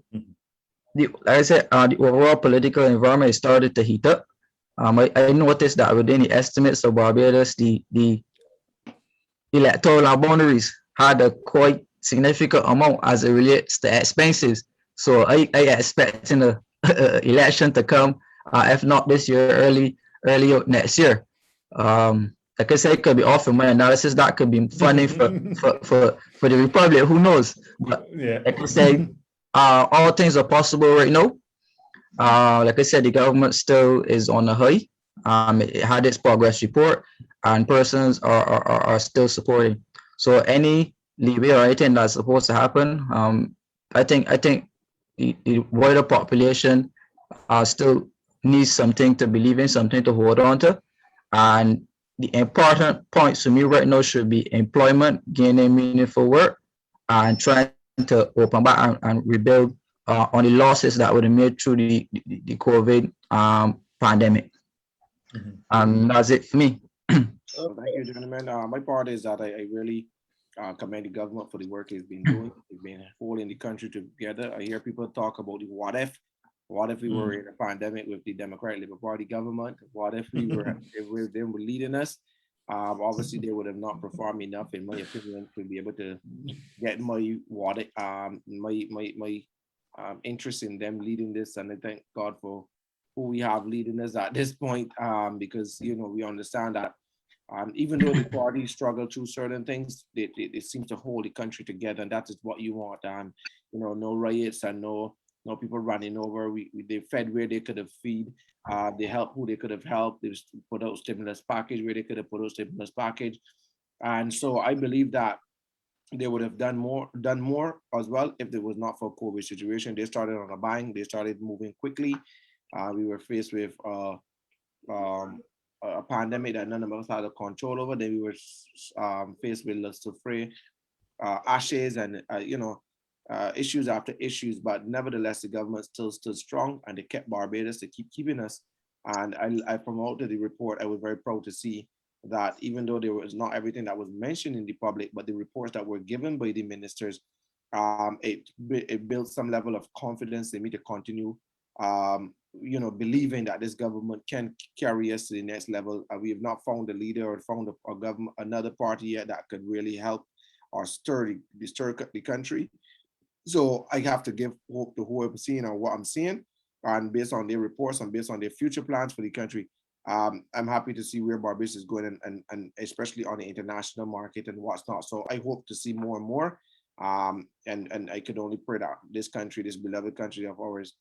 I said, the overall political environment has started to heat up. I noticed that within the estimates of Barbados, the electoral boundaries had a quite significant amount as it relates to expenses. So I expect an election to come, if not this year, early next year. Like I said, it could be off of my analysis. That could be funding for the Republic. Who knows? But yeah, like I said, all things are possible right now. Like I said, the government still is on the high. It had its progress report, and persons are still supporting. So any leeway or anything that's supposed to happen, I think the wider population still needs something to believe in, something to hold on to, and the important points to me right now should be employment, gaining meaningful work, and trying to open back and rebuild on the losses that were made through the COVID pandemic. And that's it for me. So thank you, gentlemen. My part is that I really commend the government for the work it's been doing. It's been holding the country together. I hear people talk about the what if. What if we were in a pandemic with the Democratic Labour Party government? What if we were, if they were leading us? Obviously, they would have not performed enough, in my opinion, to be able to get my interest in them leading this. And I thank God for who we have leading us at this point, because we understand that even though the parties struggle through certain things, they seem to hold the country together, and that is what you want. No riots and no people running over. They fed where they could have feed. They helped who they could have helped. They put out stimulus package where they could have put out stimulus package. And so I believe that they would have done more as well if it was not for COVID situation. They started on a bang. They started moving quickly. We were faced with a pandemic that none of us had a control over. Then we were faced with the Saffrey ashes and issues after issues, but nevertheless the government still stood strong, and they kept Barbados to keeping us. And I promoted the report. I was very proud to see that even though there was not everything that was mentioned in the public, but the reports that were given by the ministers, it built some level of confidence in me to continue believing that this government can carry us to the next level. We have not found a leader or found a government, another party yet that could really help or stir the country. So I have to give hope to who I'm seeing or what I'm seeing, and based on their reports and based on their future plans for the country, I'm happy to see where Barbados is going, and especially on the international market and what's not. So I hope to see more and more, and I could only pray that this country, this beloved country of ours,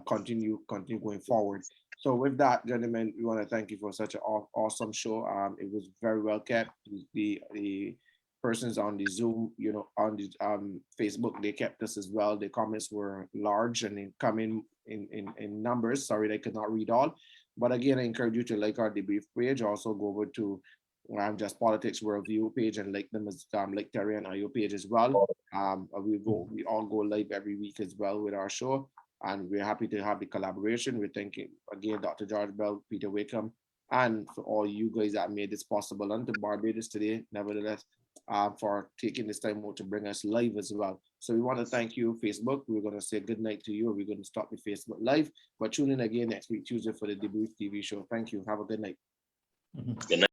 continue going forward. So with that, gentlemen, we want to thank you for such an awesome show. It was very well kept. The persons on the Zoom, on the Facebook, they kept us as well. The comments were large and they come in numbers. Sorry, they could not read all. But again, I encourage you to like our DeBrief page. Also go over to Just Politics Worldview page and like them as like Terry and IO page as well. We all go live every week as well with our show. And we're happy to have the collaboration. We're thanking again Dr. George Belle, Peter Wickham, and for all you guys that made this possible and to Barbados today, nevertheless, for taking this time out to bring us live as well. So we want to thank you, Facebook. We're going to say good night to you. We're going to stop the Facebook live, but tune in again next week, Tuesday, for the DeBrief TV show. Thank you. Have a good night. Good night.